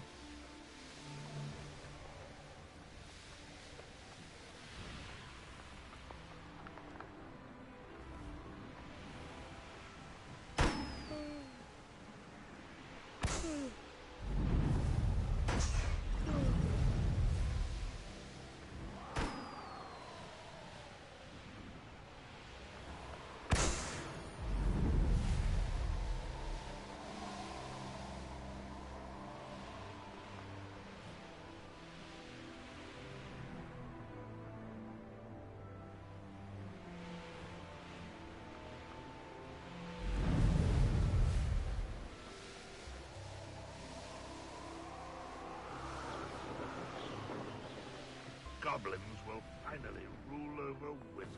Goblins will finally rule over wizards.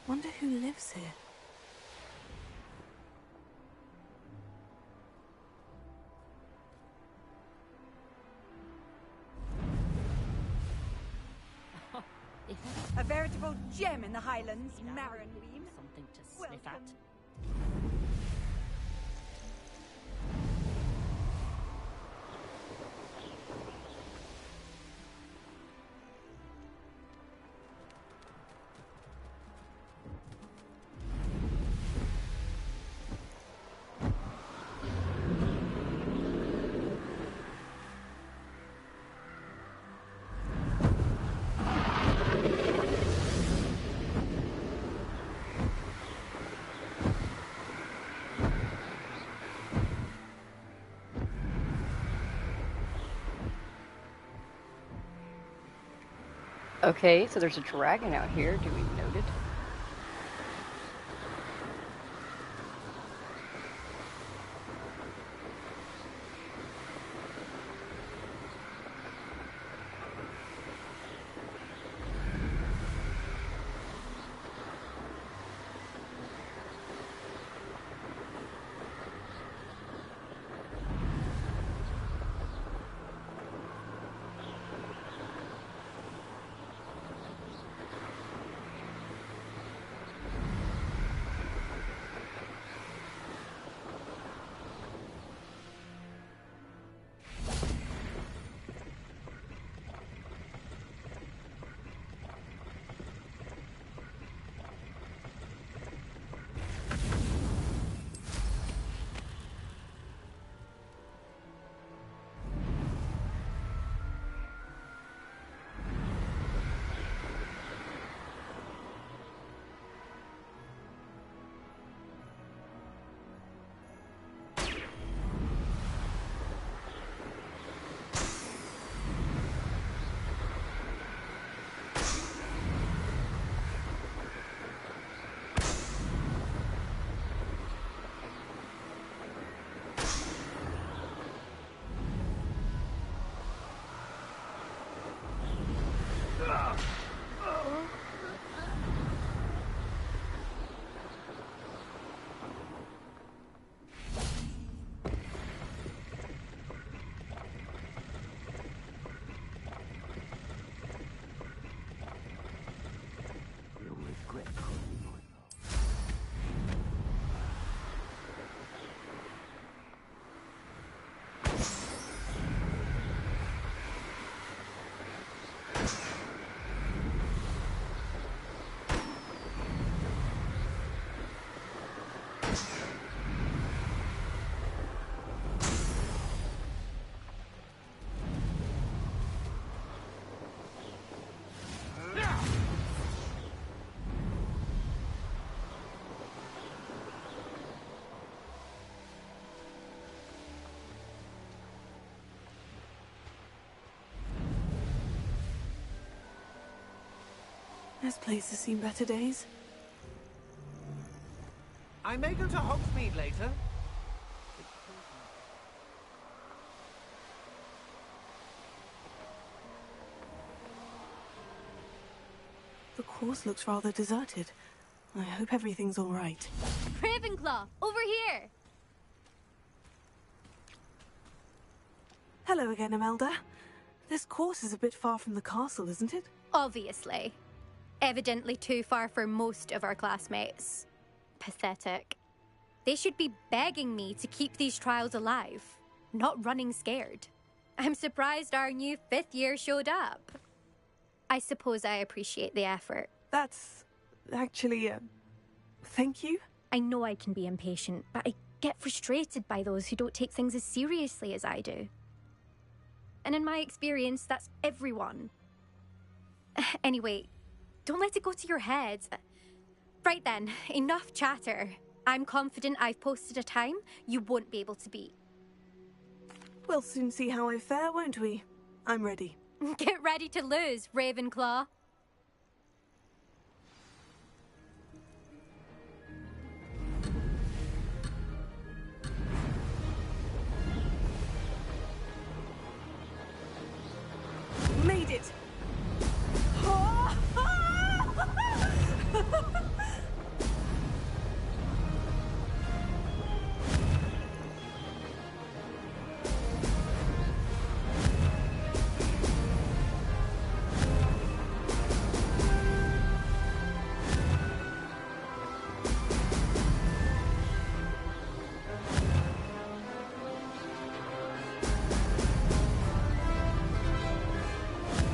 Wonder who lives here. A veritable gem in the Highlands, Marinweem. Something to sniff at. Okay, so there's a dragon out here. Do we note it? This place has seen better days. I may go to Hogsmeade later. The course looks rather deserted. I hope everything's all right. Ravenclaw, over here! Hello again, Imelda. This course is a bit far from the castle, isn't it? Obviously. Evidently too far for most of our classmates. Pathetic. They should be begging me to keep these trials alive, not running scared. I'm surprised our new 5th year showed up. I suppose I appreciate the effort. That's actually, thank you. I know I can be impatient, but I get frustrated by those who don't take things as seriously as I do. And in my experience, that's everyone. Anyway, don't let it go to your head. Right then, enough chatter. I'm confident I've posted a time you won't be able to beat. We'll soon see how I fare, won't we? I'm ready. Get ready to lose, Ravenclaw. Made it!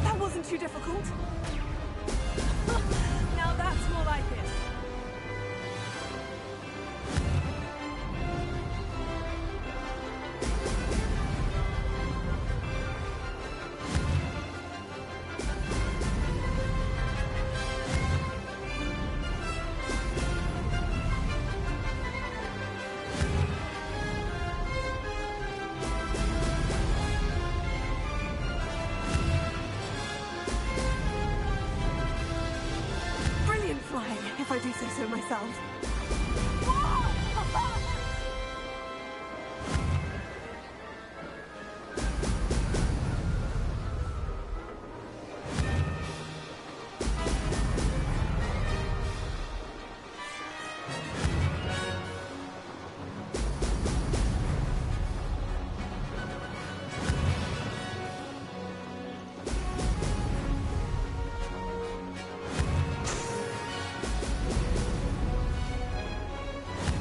That wasn't too difficult. Now that's more like it. so myself.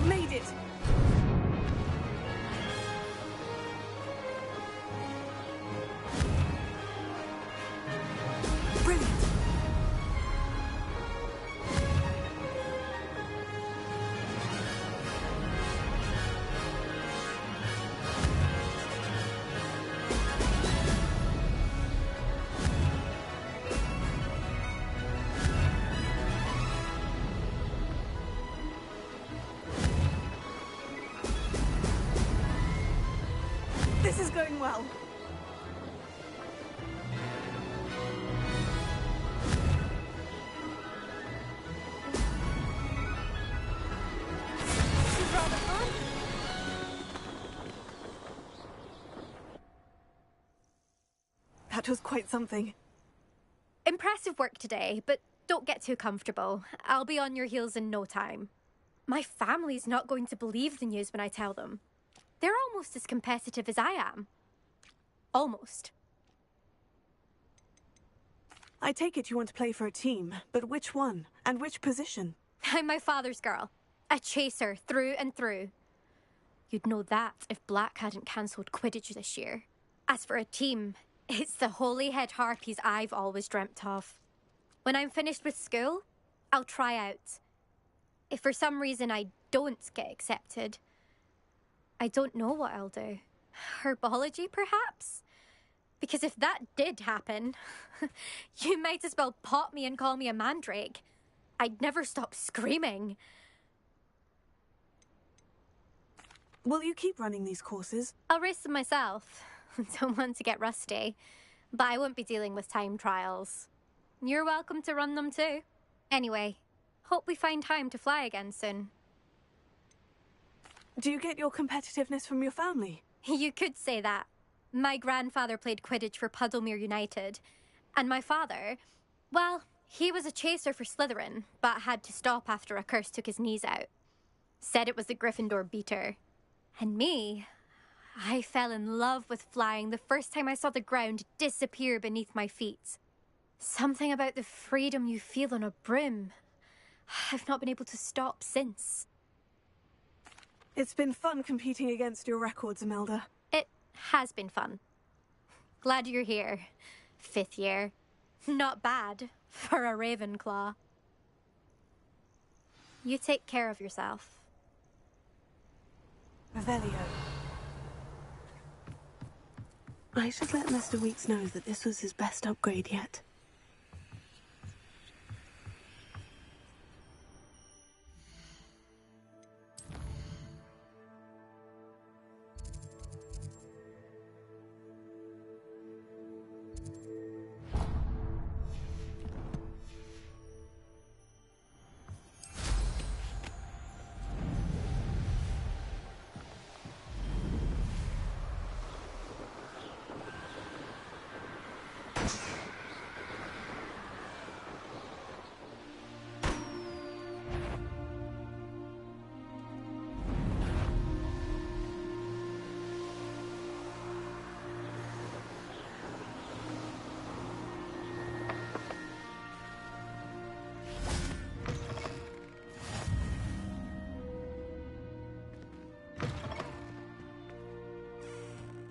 Made it! Brilliant! This is going well. This is rather fun. That was quite something. Impressive work today, but don't get too comfortable. I'll be on your heels in no time. My family's not going to believe the news when I tell them. They're almost as competitive as I am. Almost. I take it you want to play for a team, but which one? And which position? I'm my father's girl. A chaser through and through. You'd know that if Black hadn't cancelled Quidditch this year. As for a team, it's the Holyhead Harpies I've always dreamt of. When I'm finished with school, I'll try out. If for some reason I don't get accepted, I don't know what I'll do. Herbology, perhaps? Because if that did happen, you might as well pop me and call me a mandrake. I'd never stop screaming. Will you keep running these courses? I'll race them myself. Don't want to get rusty. But I won't be dealing with time trials. You're welcome to run them too. Anyway, hope we find time to fly again soon. Do you get your competitiveness from your family? You could say that. My grandfather played Quidditch for Puddlemere United. And my father, well, he was a chaser for Slytherin, but had to stop after a curse took his knees out. Said it was the Gryffindor beater. And me, I fell in love with flying the first time I saw the ground disappear beneath my feet. Something about the freedom you feel on a broom. I've not been able to stop since. It's been fun competing against your records, Imelda. It has been fun. Glad you're here. 5th year. Not bad for a Ravenclaw. You take care of yourself. Revelio. I should let Mr. Weeks know that this was his best upgrade yet.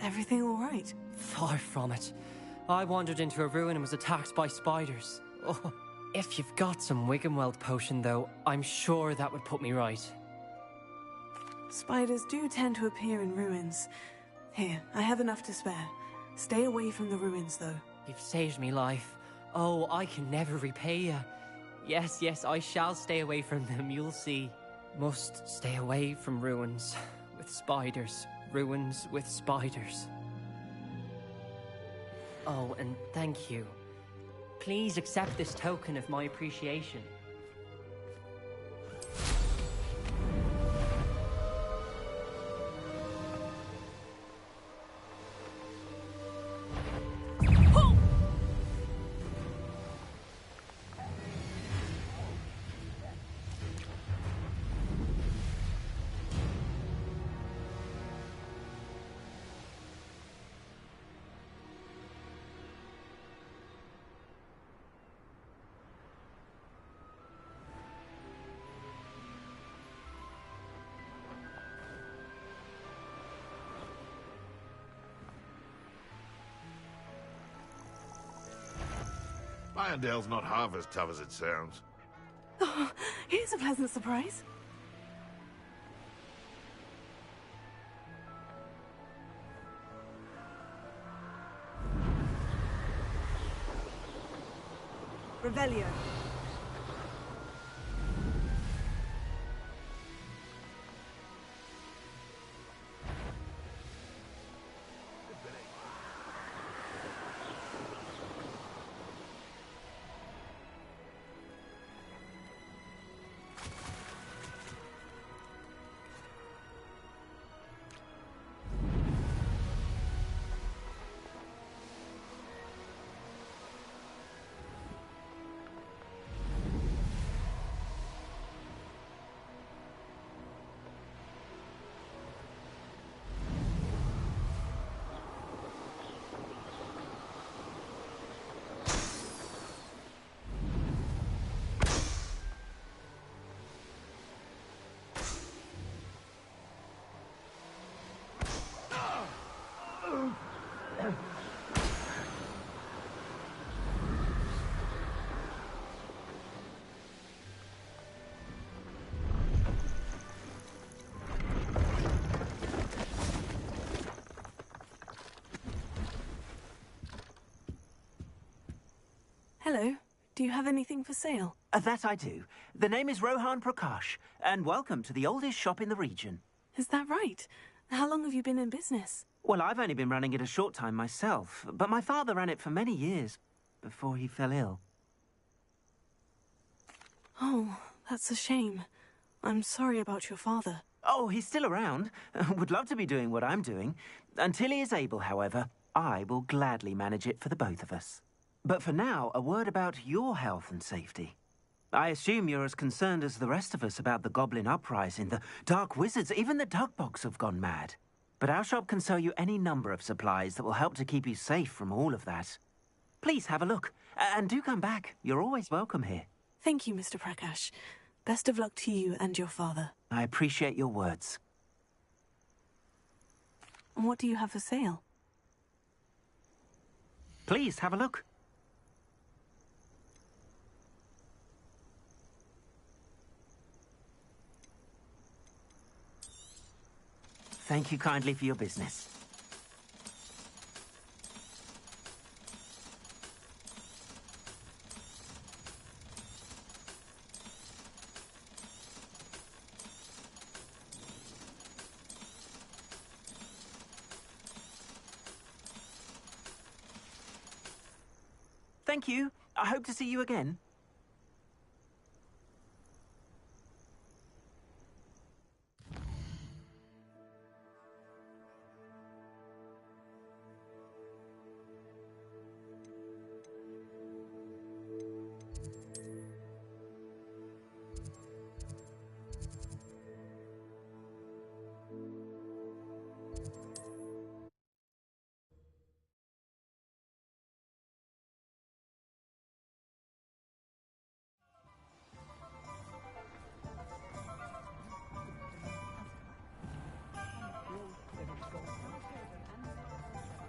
Everything all right? Far from it. I wandered into a ruin and was attacked by spiders. Oh, if you've got some Wiggenweld potion, though, I'm sure that would put me right. Spiders do tend to appear in ruins. Here, I have enough to spare. Stay away from the ruins, though. You've saved me life. Oh, I can never repay you. Yes, yes, I shall stay away from them, you'll see. Must stay away from ruins with spiders. Ruins with spiders. Oh, and thank you. Please accept this token of my appreciation. Irondale's not half as tough as it sounds. Oh, here's a pleasant surprise. Revelio. Hello. Do you have anything for sale? That I do. The name is Rohan Prakash, and welcome to the oldest shop in the region. Is that right? How long have you been in business? Well, I've only been running it a short time myself, but my father ran it for many years before he fell ill. Oh, that's a shame. I'm sorry about your father. Oh, he's still around. Would love to be doing what I'm doing. Until he is able, however, I will gladly manage it for the both of us. But for now, a word about your health and safety. I assume you're as concerned as the rest of us about the goblin uprising, the dark wizards, even the Dugbogs have gone mad. But our shop can sell you any number of supplies that will help to keep you safe from all of that. Please have a look, and do come back. You're always welcome here. Thank you, Mr. Prakash. Best of luck to you and your father. I appreciate your words. What do you have for sale? Please have a look. Thank you kindly for your business. Thank you. I hope to see you again.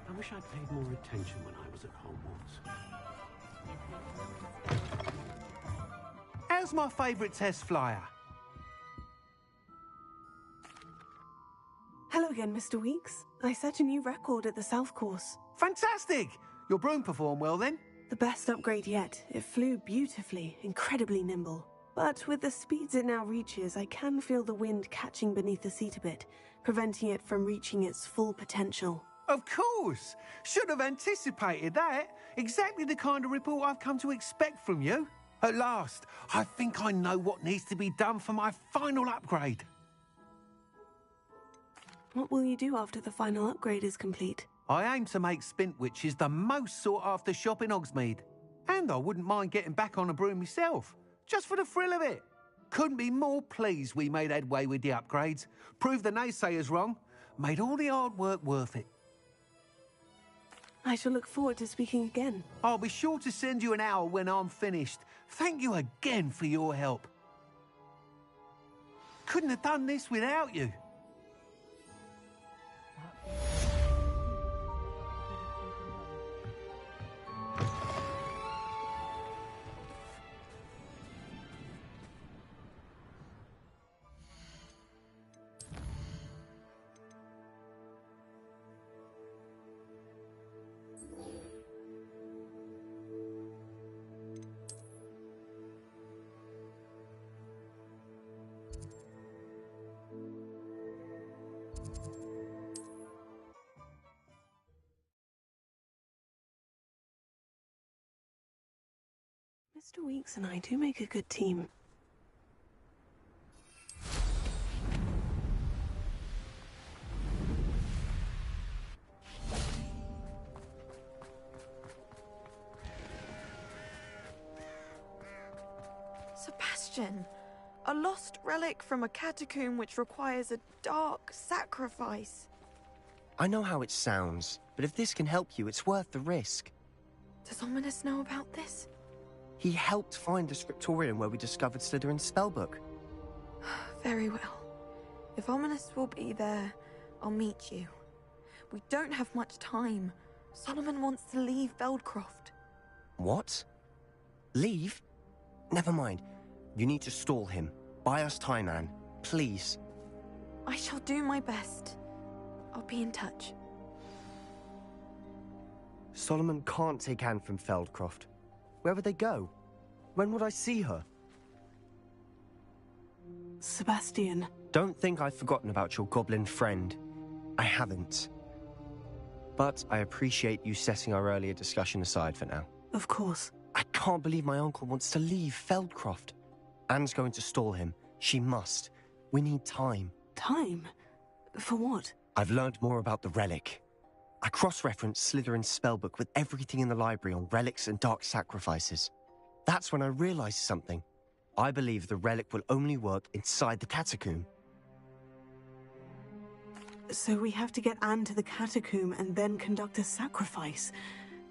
I wish I'd paid more attention when I was at Hogwarts. How's my favourite test flyer? Hello again, Mr. Weeks. I set a new record at the South Course. Fantastic! Your broom performed well then? The best upgrade yet. It flew beautifully, incredibly nimble. But with the speeds it now reaches, I can feel the wind catching beneath the seat a bit, preventing it from reaching its full potential. Of course! Should have anticipated that. Exactly the kind of report I've come to expect from you. At last, I think I know what needs to be done for my final upgrade. What will you do after the final upgrade is complete? I aim to make Spintwitches the most sought-after shop in Hogsmeade. And I wouldn't mind getting back on a broom myself, just for the thrill of it. Couldn't be more pleased we made headway with the upgrades, proved the naysayers wrong, made all the hard work worth it. I shall look forward to speaking again. I'll be sure to send you an owl when I'm finished. Thank you again for your help. Couldn't have done this without you. Mr. Weeks and I do make a good team. Sebastian, a lost relic from a catacomb which requires a dark sacrifice. I know how it sounds, but if this can help you, it's worth the risk. Does Ominous know about this? He helped find the scriptorium where we discovered Slytherin's spellbook. Very well. If Ominous will be there, I'll meet you. We don't have much time. Solomon wants to leave Feldcroft. What? Leave? Never mind. You need to stall him. Buy us time, Anne. Please. I shall do my best. I'll be in touch. Solomon can't take Anne from Feldcroft. Where would they go? When would I see her? Sebastian. Don't think I've forgotten about your goblin friend. I haven't. But I appreciate you setting our earlier discussion aside for now. Of course. I can't believe my uncle wants to leave Feldcroft. Anne's going to stall him. She must. We need time. Time? For what? I've learned more about the relic. I cross-referenced Slytherin's spellbook with everything in the library on relics and dark sacrifices. That's when I realized something. I believe the relic will only work inside the catacomb. So we have to get Anne to the catacomb and then conduct a sacrifice.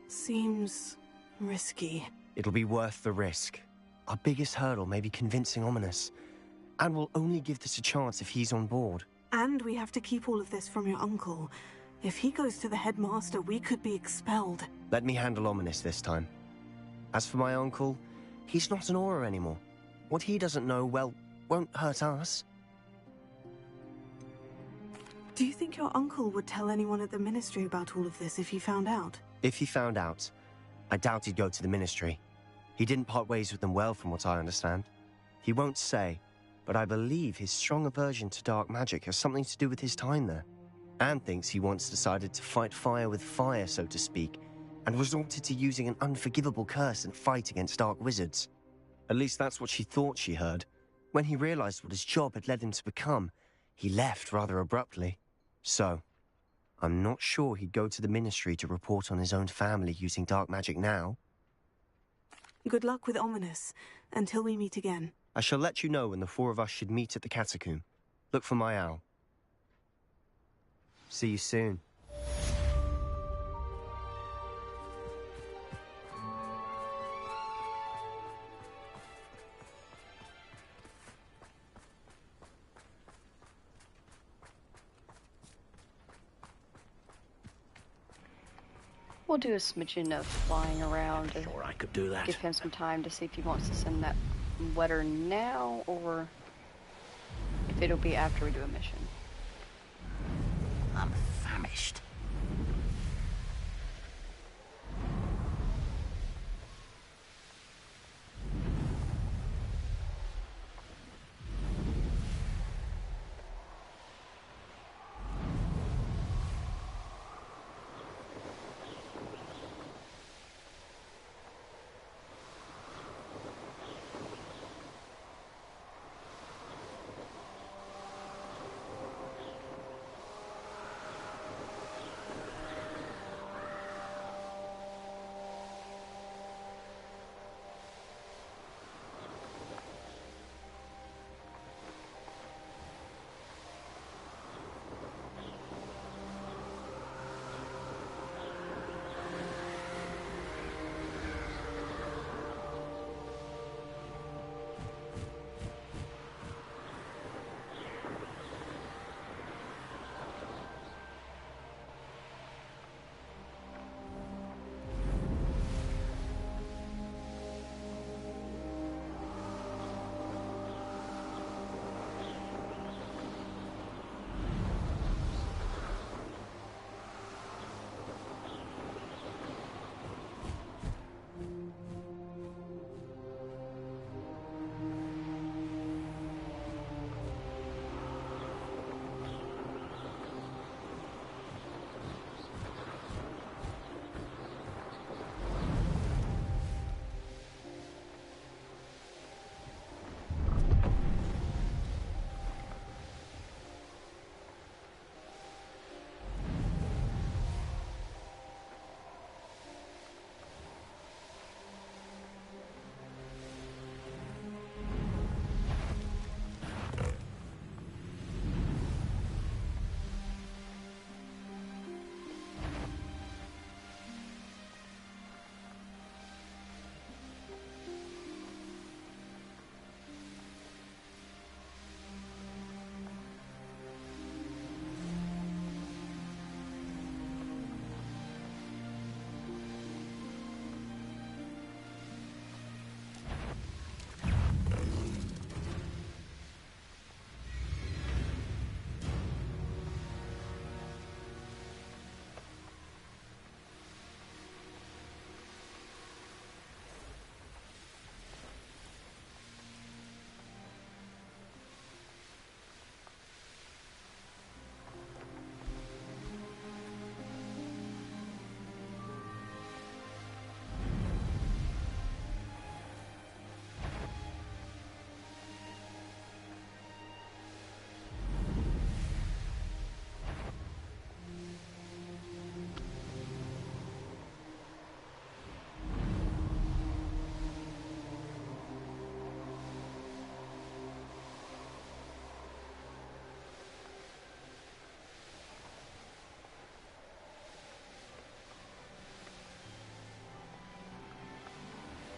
Seems risky. It'll be worth the risk. Our biggest hurdle may be convincing Ominous. And we'll only give this a chance if he's on board. And we have to keep all of this from your uncle. If he goes to the headmaster, we could be expelled. Let me handle Ominous this time. As for my uncle, he's not an Auror anymore. What he doesn't know, well, won't hurt us. Do you think your uncle would tell anyone at the ministry about all of this if he found out? If he found out, I doubt he'd go to the ministry. He didn't part ways with them well, from what I understand. He won't say, but I believe his strong aversion to dark magic has something to do with his time there. Anne thinks he once decided to fight fire with fire, so to speak, and resorted to using an unforgivable curse in fight against dark wizards. At least that's what she thought she heard. When he realized what his job had led him to become, he left rather abruptly. So, I'm not sure he'd go to the ministry to report on his own family using dark magic now. Good luck with Ominous, until we meet again. I shall let you know when the four of us should meet at the catacomb. Look for my owl. See you soon. We'll do a smidgen of flying around to Sure, I could do that. give him some time to see if he wants to send that letter now or if it'll be after we do a mission. I'm famished.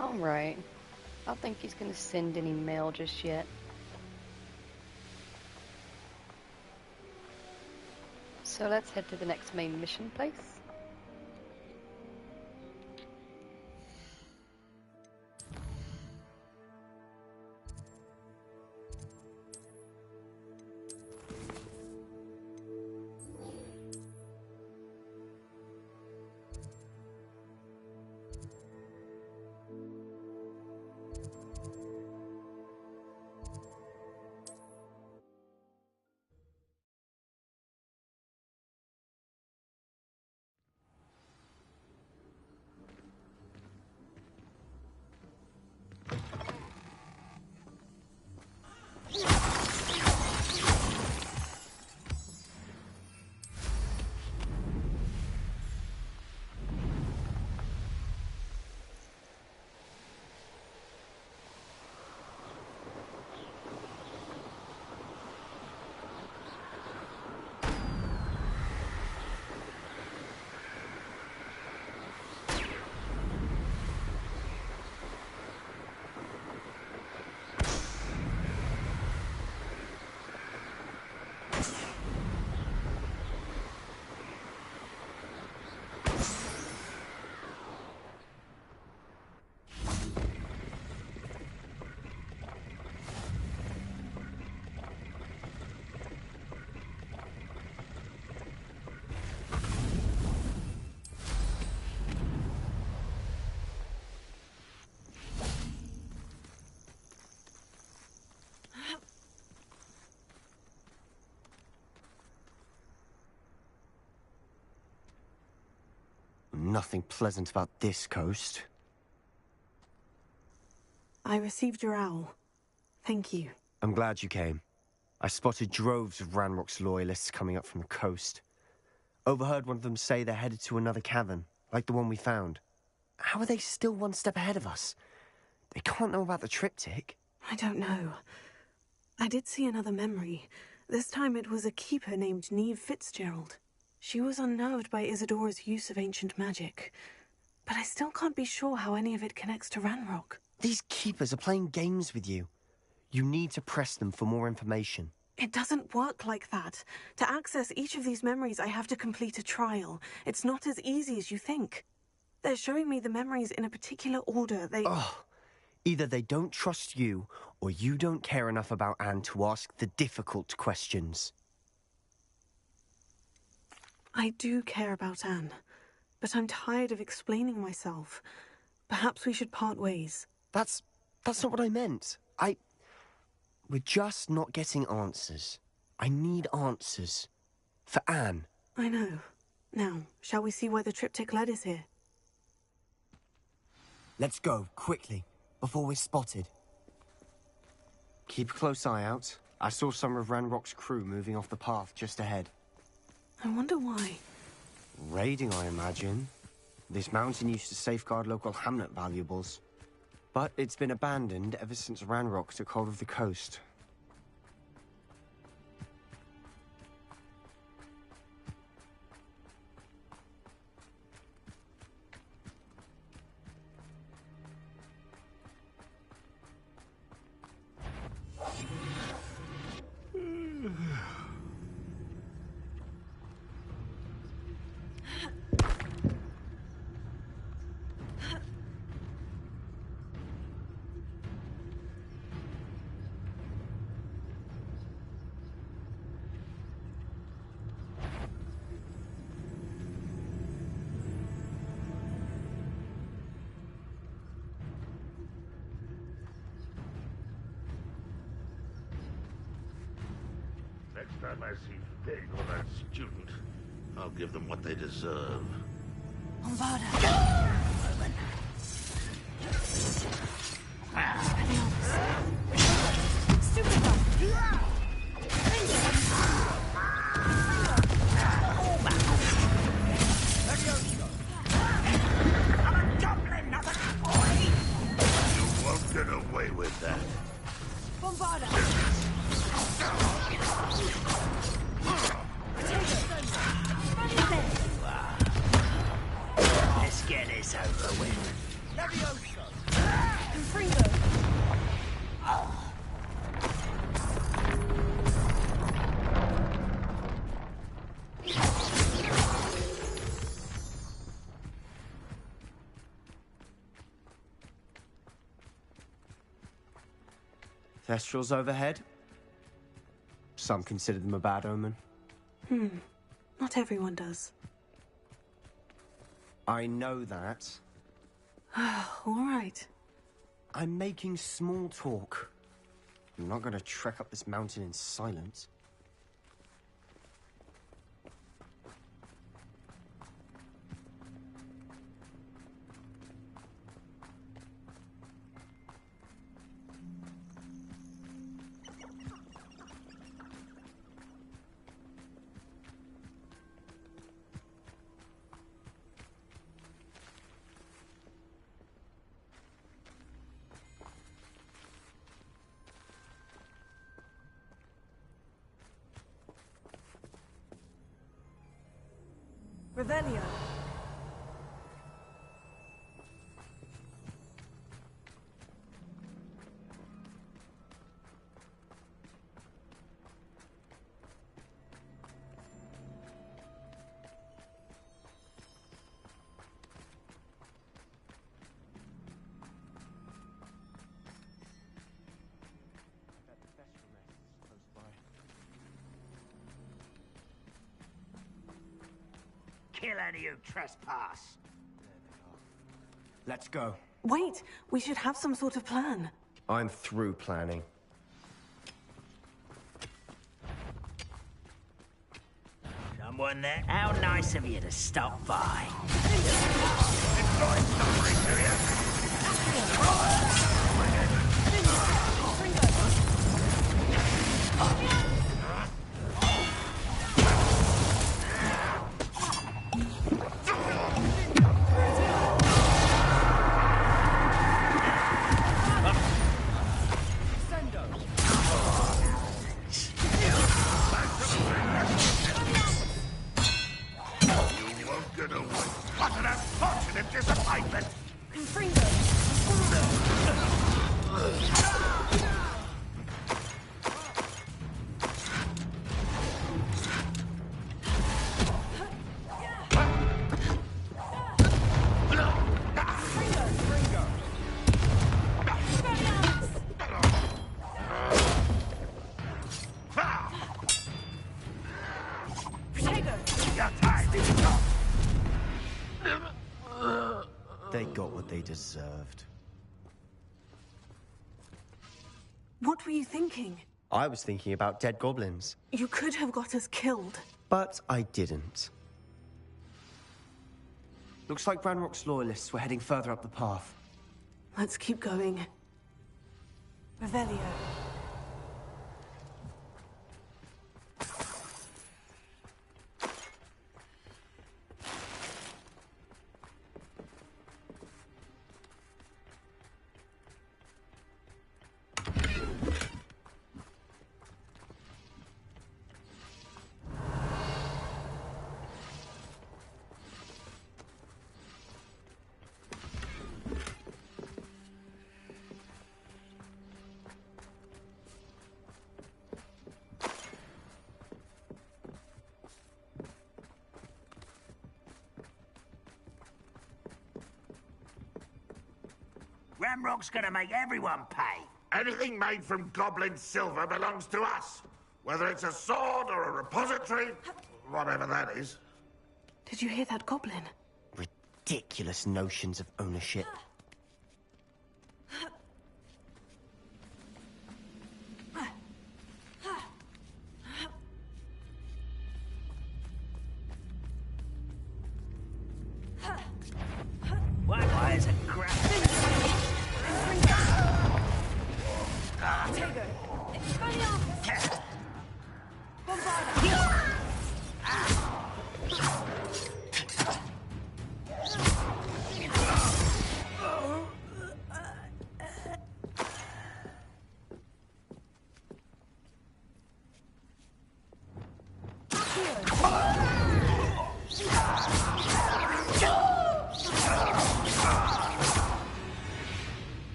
Alright. I don't think he's gonna send any mail just yet. So let's head to the next main mission place. Nothing pleasant about this coast. I received your owl. Thank you. I'm glad you came. I spotted droves of Ranrock's loyalists coming up from the coast. Overheard one of them say they're headed to another cavern, like the one we found. How are they still one step ahead of us? They can't know about the triptych. I don't know. I did see another memory. This time it was a keeper named Neve Fitzgerald. She was unnerved by Isadora's use of ancient magic. But I still can't be sure how any of it connects to Ranrock. These keepers are playing games with you. You need to press them for more information. It doesn't work like that. To access each of these memories, I have to complete a trial. It's not as easy as you think. They're showing me the memories in a particular order. Either they don't trust you, or you don't care enough about Anne to ask the difficult questions. I do care about Anne, but I'm tired of explaining myself. Perhaps we should part ways. That's not what I meant. We're just not getting answers. I need answers. For Anne. I know. Now, shall we see why the triptych led us here? Let's go, quickly, before we're spotted. Keep a close eye out. I saw some of Ranrock's crew moving off the path just ahead. I wonder why. Raiding, I imagine. This mountain used to safeguard local hamlet valuables. But it's been abandoned ever since Ranrock took hold of the coast. Next time I see Pig or that student, I'll give them what they deserve. You won't get away with that. Let's get this over with. Thestrals overhead? Some consider them a bad omen. Not everyone does. I know that. All right. I'm making small talk. I'm not going to trek up this mountain in silence. Revelio. Kill any who trespass. Let's go. Wait, we should have some sort of plan. I'm through planning. Someone there? How nice of you to stop by. They got what they deserved. What were you thinking? I was thinking about dead goblins. You could have got us killed. But I didn't. Looks like Ranrock's loyalists were heading further up the path. Let's keep going. Revelio. Ramrock's gonna make everyone pay. Anything made from goblin silver belongs to us. Whether it's a sword or a repository, whatever that is. Did you hear that goblin? Ridiculous notions of ownership. Why is it crap?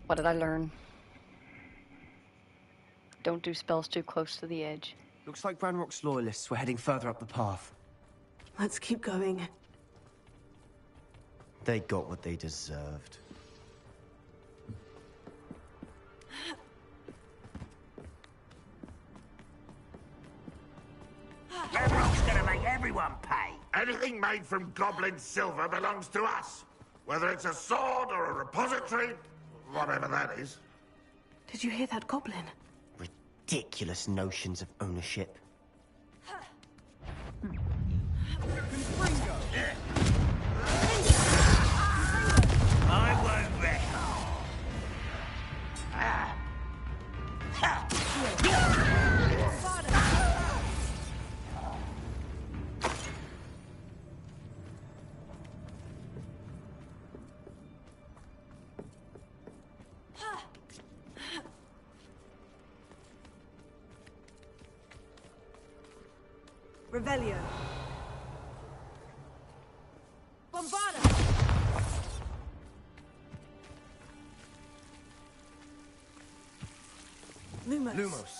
What did I learn? Don't do spells too close to the edge. Looks like Ranrock's loyalists were heading further up the path. Let's keep going. They got what they deserved. Ranrock's gonna make everyone pay. Anything made from goblin silver belongs to us. Whether it's a sword or a repository, whatever that is. Did you hear that goblin? Ridiculous notions of ownership. I won't rest. Revelio. Bombada. Lumos.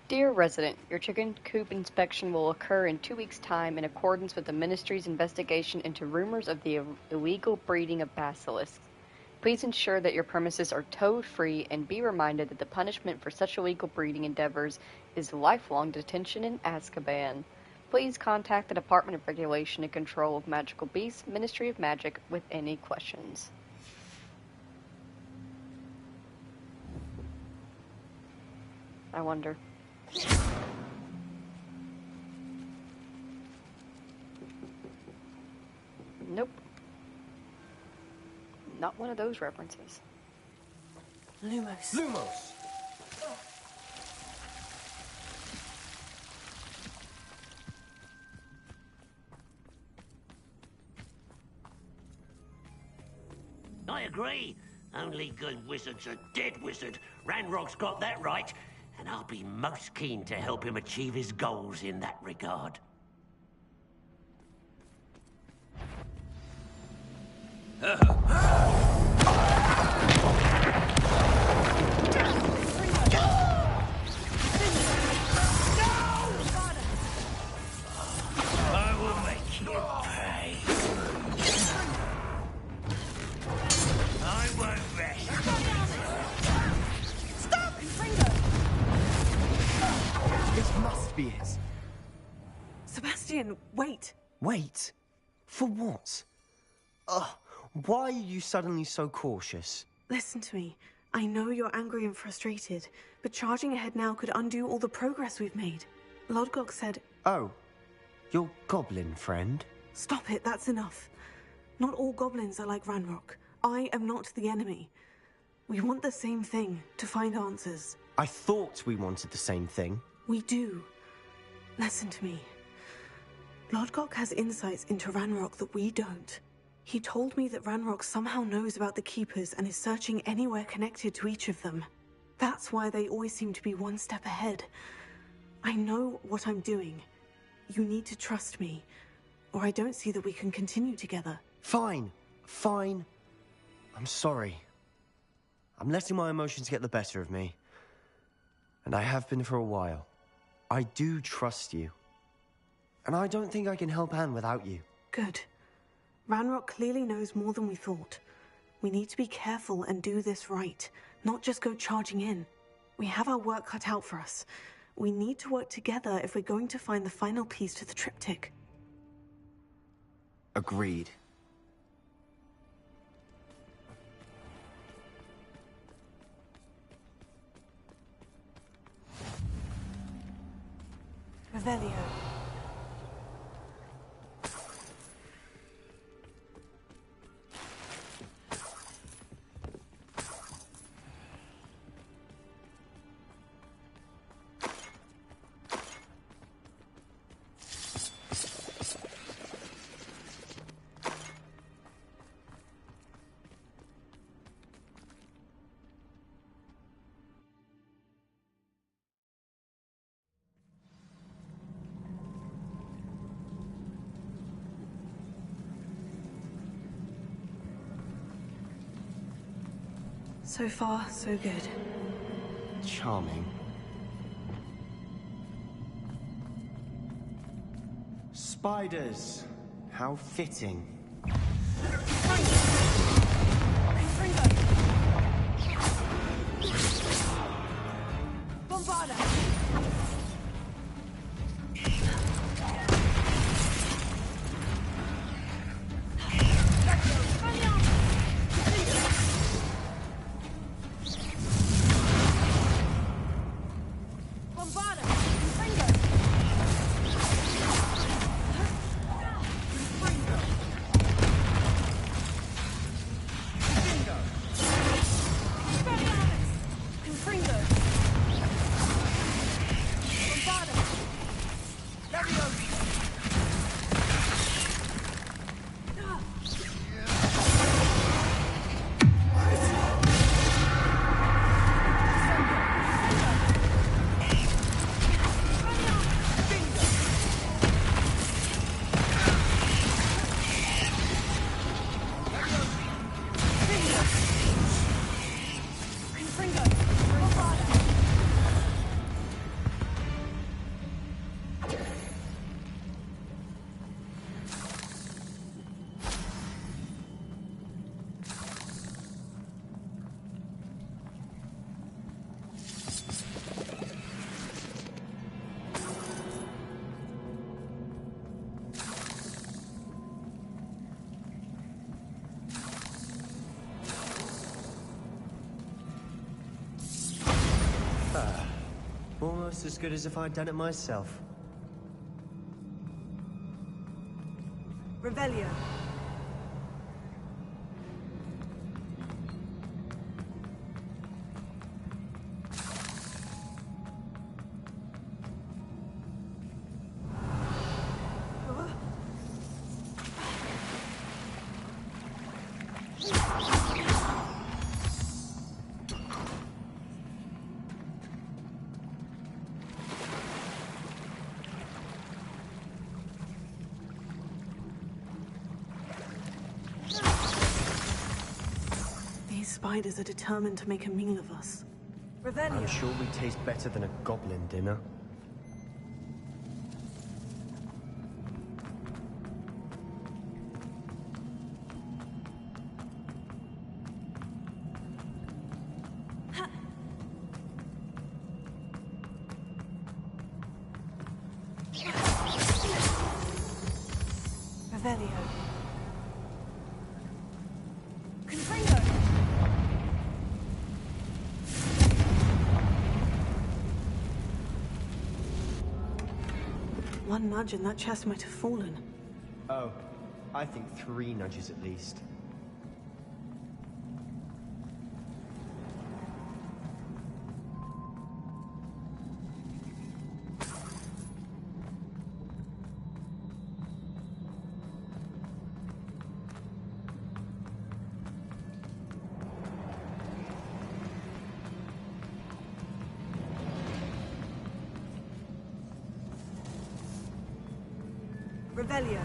Dear resident, your chicken coop inspection will occur in 2 weeks' time in accordance with the Ministry's investigation into rumors of the illegal breeding of basilisks. Please ensure that your premises are toad-free and be reminded that the punishment for such illegal breeding endeavors is lifelong detention in Azkaban. Please contact the Department of Regulation and Control of Magical Beasts, Ministry of Magic, with any questions. I wonder. Nope. Not one of those references. Lumos. Lumos! I agree. Only good wizard's a dead wizard. Ranrock's got that right, and I'll be most keen to help him achieve his goals in that regard. I will make you pay. I won't rest. Stop! This must be it. Sebastian, wait. Wait? For what? Why are you suddenly so cautious? Listen to me. I know you're angry and frustrated, but charging ahead now could undo all the progress we've made. Lodgok said... Oh, your goblin friend? Stop it, that's enough. Not all goblins are like Ranrock. I am not the enemy. We want the same thing, to find answers. I thought we wanted the same thing. We do. Listen to me. Lodgok has insights into Ranrock that we don't. He told me that Ranrock somehow knows about the Keepers and is searching anywhere connected to each of them. That's why they always seem to be one step ahead. I know what I'm doing. You need to trust me, or I don't see that we can continue together. Fine. Fine. I'm sorry. I'm letting my emotions get the better of me. And I have been for a while. I do trust you. And I don't think I can help Anne without you. Good. Ranrock clearly knows more than we thought. We need to be careful and do this right, not just go charging in. We have our work cut out for us. We need to work together if we're going to find the final piece to the triptych. Agreed. Revelio. So far, so good. Charming. Spiders. How fitting. Almost as good as if I'd done it myself. Revelio. Spiders are determined to make a meal of us. I'm sure we taste better than a goblin dinner. Revelio. One nudge and that chest might have fallen. Oh, I think 3 nudges at least. Revelio.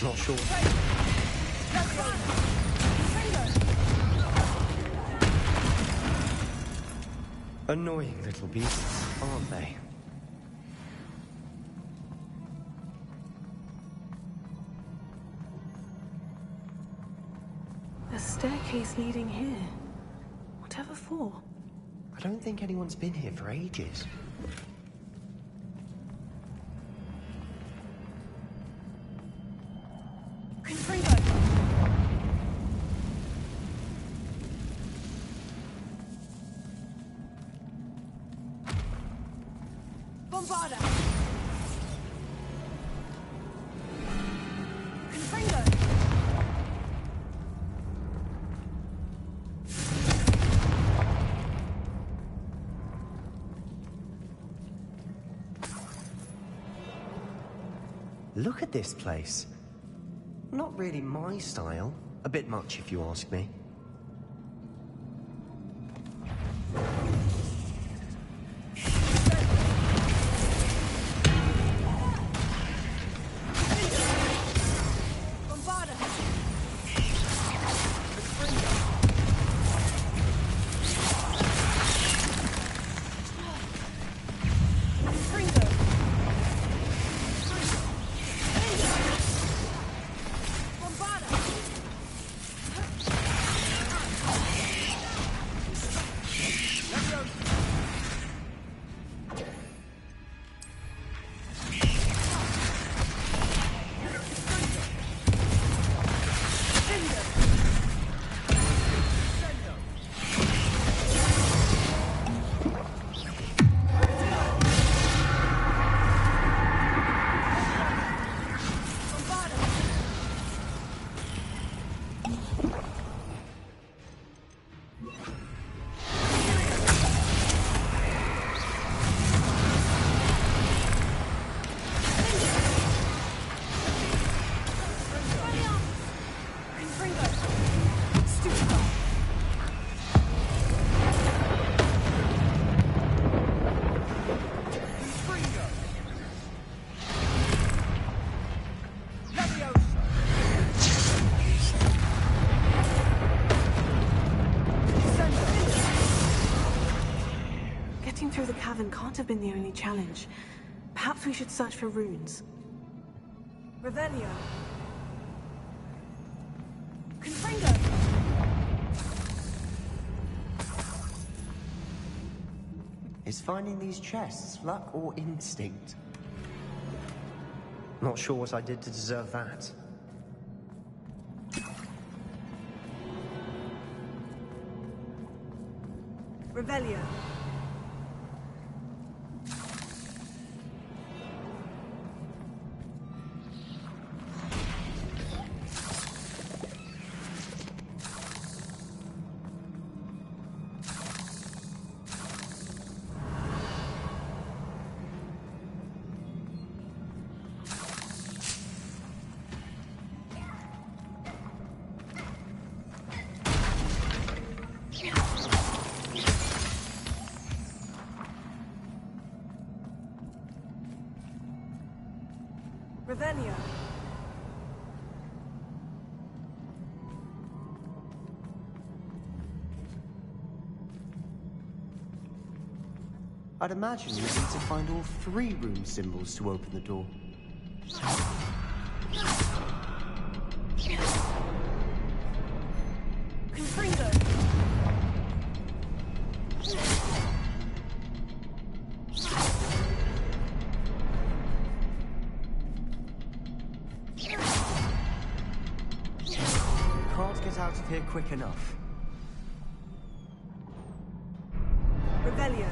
Not sure. Annoying little beasts, aren't they? A staircase leading here. Whatever for? I don't think anyone's been here for ages. Bombarda! Look at this place. Not really my style. A bit much, if you ask me. Through the cavern can't have been the only challenge. Perhaps we should search for runes. Revelio. Confringo. Is finding these chests luck or instinct? Not sure what I did to deserve that. Revelio. Revelio. I'd imagine you need to find all 3 rune symbols to open the door. Confringo. Can't get out of here quick enough. Revelio.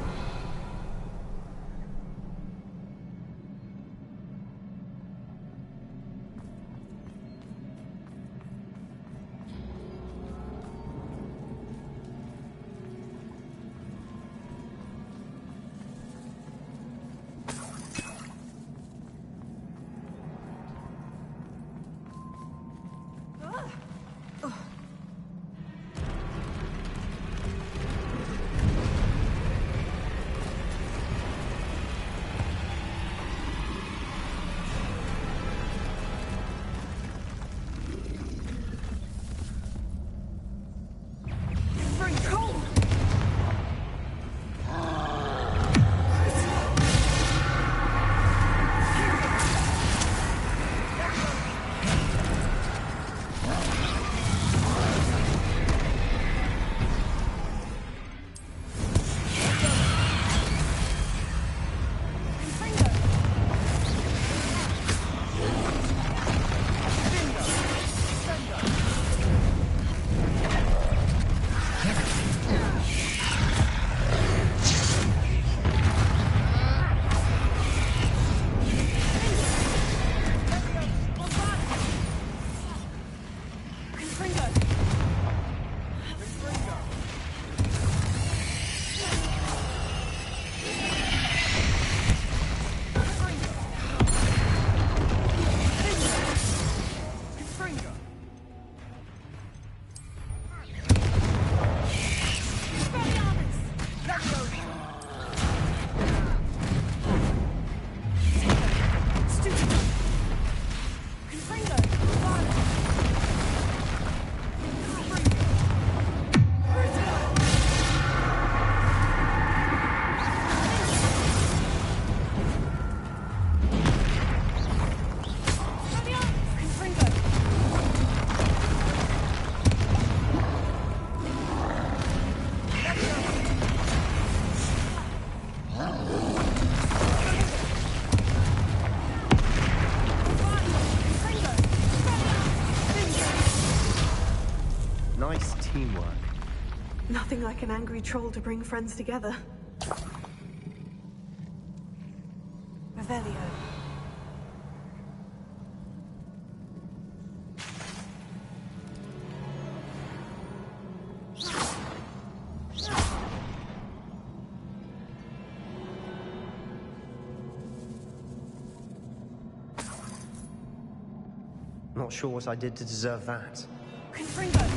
teamwork. Nothing like an angry troll to bring friends together. Revelio. Not sure what I did to deserve that. Confringo.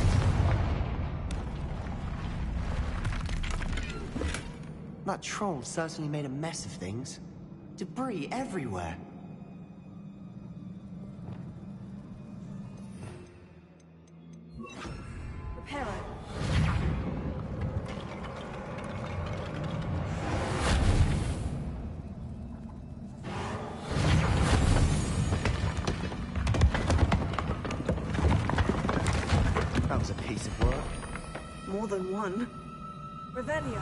That troll certainly made a mess of things. Debris everywhere. Reparo. That was a piece of work. More than one. Revelio.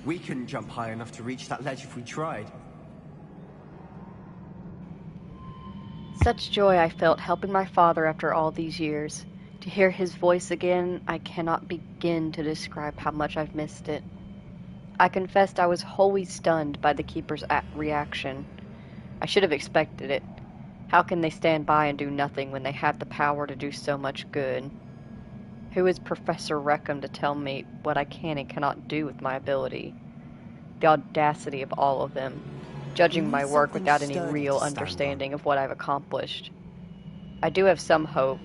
We couldn't jump high enough to reach that ledge if we tried. Such joy I felt helping my father after all these years. To hear his voice again, I cannot begin to describe how much I've missed it. I confessed I was wholly stunned by the Keeper's reaction. I should have expected it. How can they stand by and do nothing when they have the power to do so much good? Who is Professor Reckham to tell me what I can and cannot do with my ability? The audacity of all of them, judging my work without any real understanding of what I've accomplished. I do have some hope.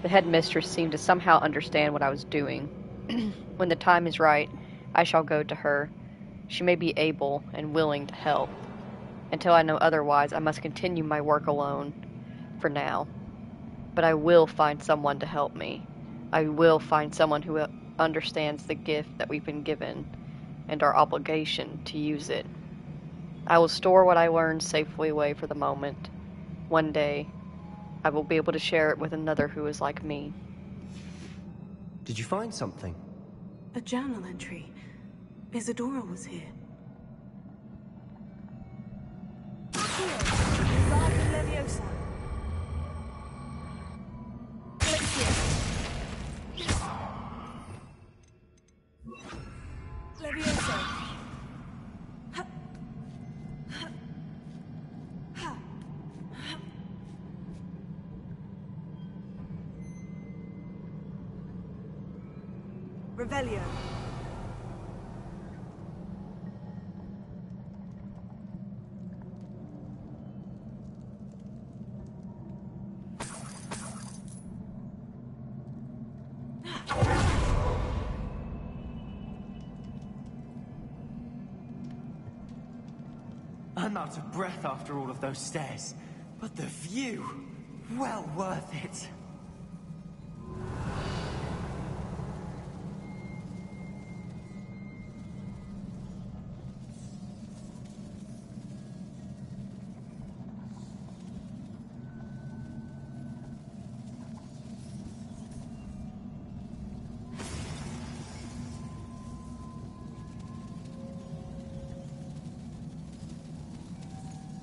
The headmistress seemed to somehow understand what I was doing. When the time is right, I shall go to her. She may be able and willing to help. Until I know otherwise, I must continue my work alone, for now. But I will find someone to help me. I will find someone who understands the gift that we've been given, and our obligation to use it. I will store what I learned safely away for the moment. One day, I will be able to share it with another who is like me. Did you find something? A journal entry. Isadora was here. Leviosa. Leviosa. Revelio. I'm out of breath after all of those stairs. But the view, well worth it.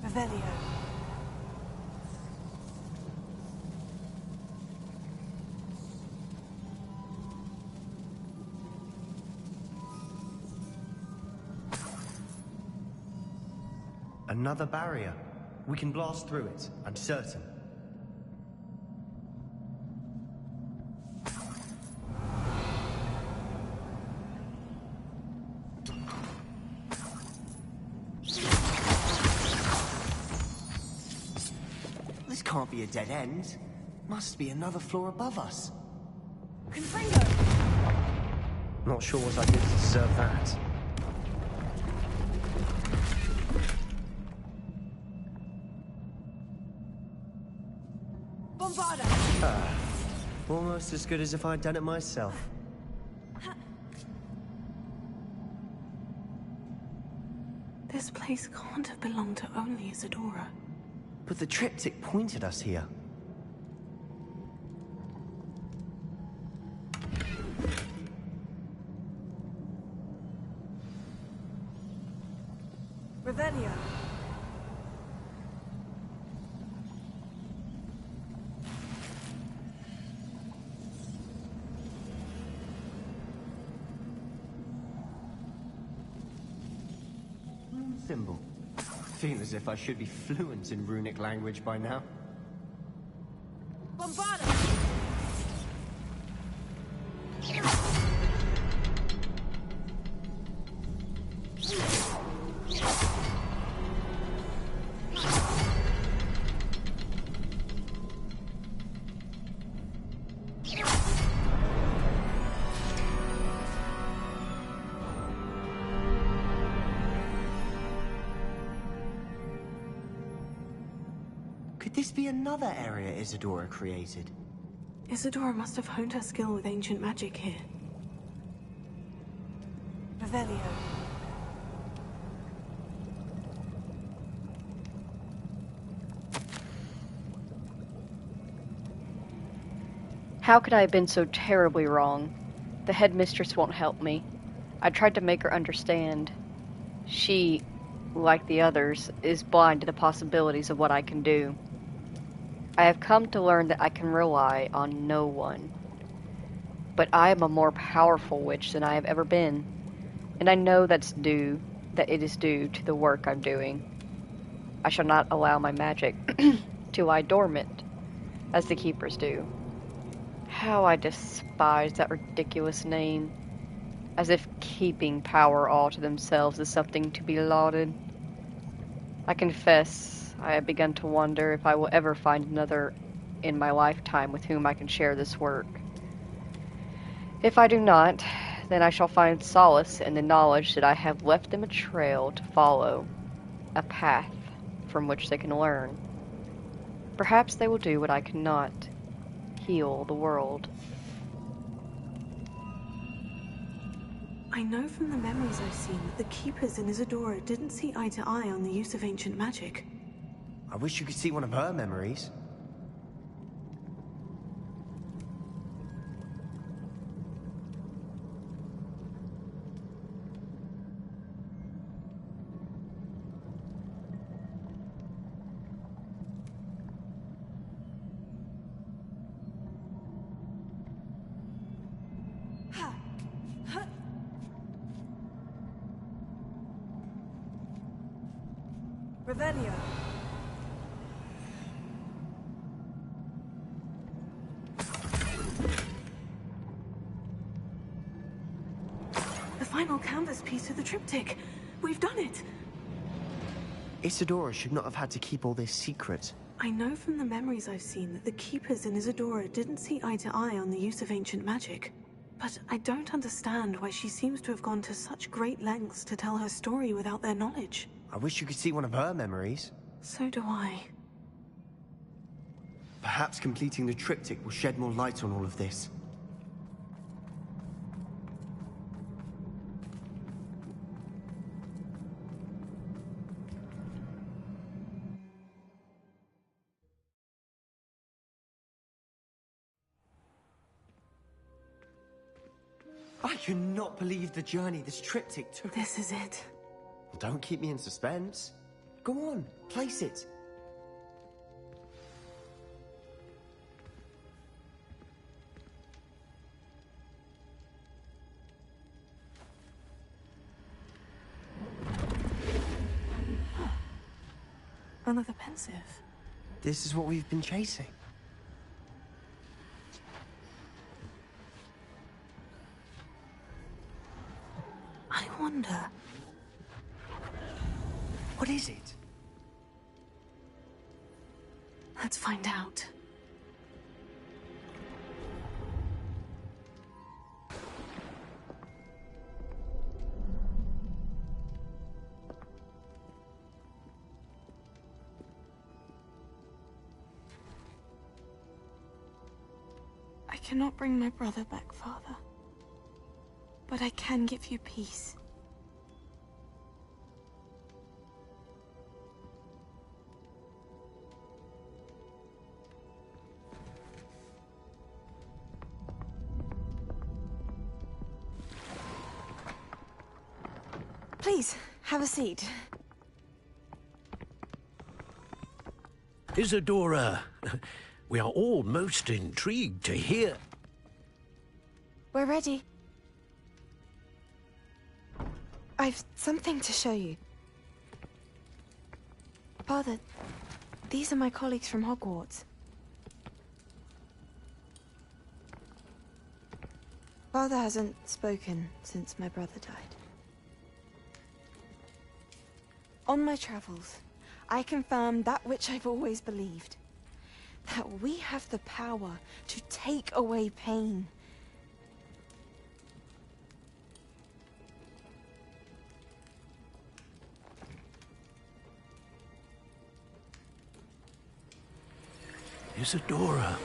Revelio. Another barrier. We can blast through it, I'm certain. This can't be a dead end. Must be another floor above us. Confringo. Not sure what I did to deserve that. Bombarda. Almost as good as if I'd done it myself. This place can't have belonged to only Isadora. But the triptych pointed us here. Revelio. Symbol. Feel as if I should be fluent in runic language by now. Bombarda! Could this be another area Isadora created? Isadora must have honed her skill with ancient magic here. Revelio. How could I have been so terribly wrong? The headmistress won't help me. I tried to make her understand. She, like the others, is blind to the possibilities of what I can do. I have come to learn that I can rely on no one. But I am a more powerful witch than I have ever been, and I know that it is due to the work I'm doing. I shall not allow my magic to lie dormant, as the keepers do. How I despise that ridiculous name, as if keeping power all to themselves is something to be lauded. I confess, I have begun to wonder if I will ever find another in my lifetime with whom I can share this work. If I do not, then I shall find solace in the knowledge that I have left them a trail to follow, a path from which they can learn. Perhaps they will do what I cannot, heal the world. I know from the memories I've seen that the Keepers in Isadora didn't see eye to eye on the use of ancient magic. I wish you could see one of her memories. Revelio. The final canvas piece of the triptych. We've done it. Isadora should not have had to keep all this secret. I know from the memories I've seen that the Keepers in Isadora didn't see eye to eye on the use of ancient magic. But I don't understand why she seems to have gone to such great lengths to tell her story without their knowledge. I wish you could see one of her memories. So do I. Perhaps completing the triptych will shed more light on all of this. I cannot believe the journey this triptych took. This is it. Don't keep me in suspense. Go on, place it. Another pensive. This is what we've been chasing. I wonder. What is it? Let's find out. I cannot bring my brother back, Father. But I can give you peace. Please, have a seat. Isadora, we are all most intrigued to hear. We're ready. I've something to show you. Father, these are my colleagues from Hogwarts. Father hasn't spoken since my brother died. On my travels, I confirmed that which I've always believed. That we have the power to take away pain. Isadora.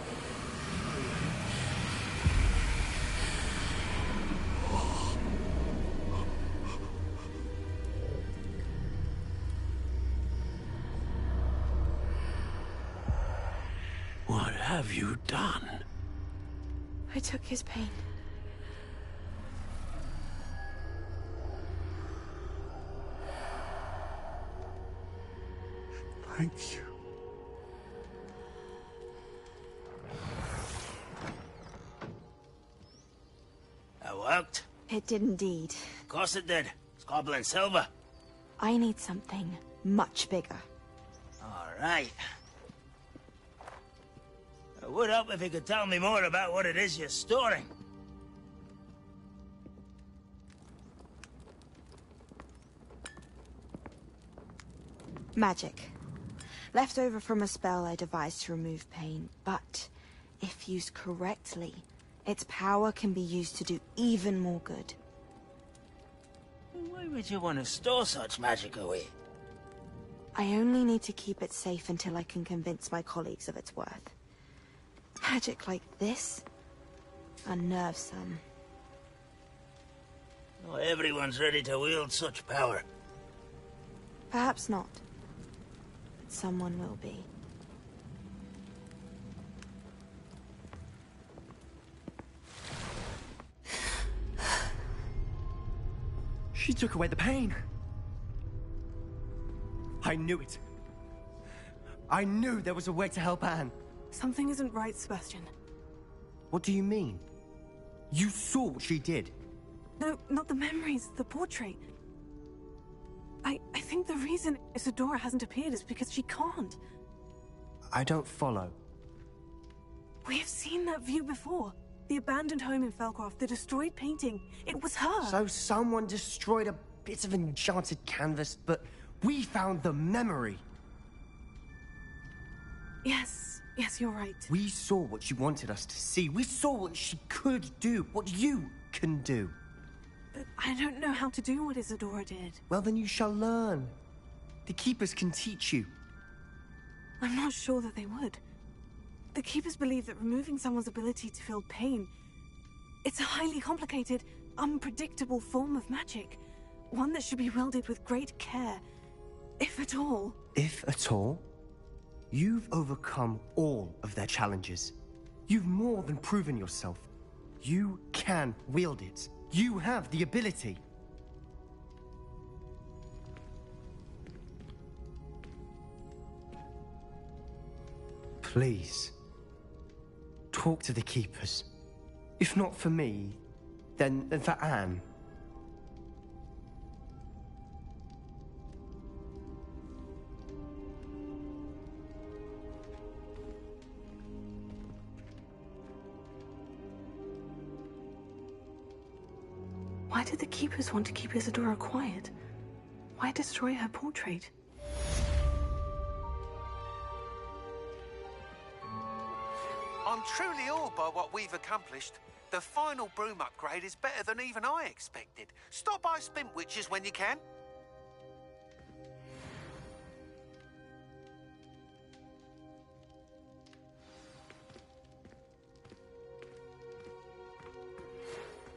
What have you done? I took his pain. Thank you. That worked? It did indeed. Of course it did. It's goblin silver. I need something much bigger. All right. It would help if you could tell me more about what it is you're storing. Magic. Left over from a spell I devised to remove pain, but if used correctly, its power can be used to do even more good. Why would you want to store such magic away? I only need to keep it safe until I can convince my colleagues of its worth. Magic like this unnerves some. Not everyone's ready to wield such power. Perhaps not. But someone will be. She took away the pain. I knew it. I knew there was a way to help Anne. Something isn't right, Sebastian. What do you mean? You saw what she did. No, not the memories, the portrait. I think the reason Isadora hasn't appeared is because she can't. I don't follow. We have seen that view before. The abandoned home in Felcroft, the destroyed painting. It was her. So someone destroyed a bit of enchanted canvas, but we found the memory. Yes, you're right. We saw what she wanted us to see. We saw what she could do, what you can do. But I don't know how to do what Isadora did. Well, then you shall learn. The Keepers can teach you. I'm not sure that they would. The Keepers believe that removing someone's ability to feel pain, it's a highly complicated, unpredictable form of magic. One that should be wielded with great care, if at all. If at all? You've overcome all of their challenges. You've more than proven yourself. You can wield it. You have the ability. Please, talk to the Keepers. If not for me, then for Anne. Why did the Keepers want to keep Isadora quiet? Why destroy her portrait? I'm truly awed by what we've accomplished. The final broom upgrade is better than even I expected. Stop by Spintwitches when you can.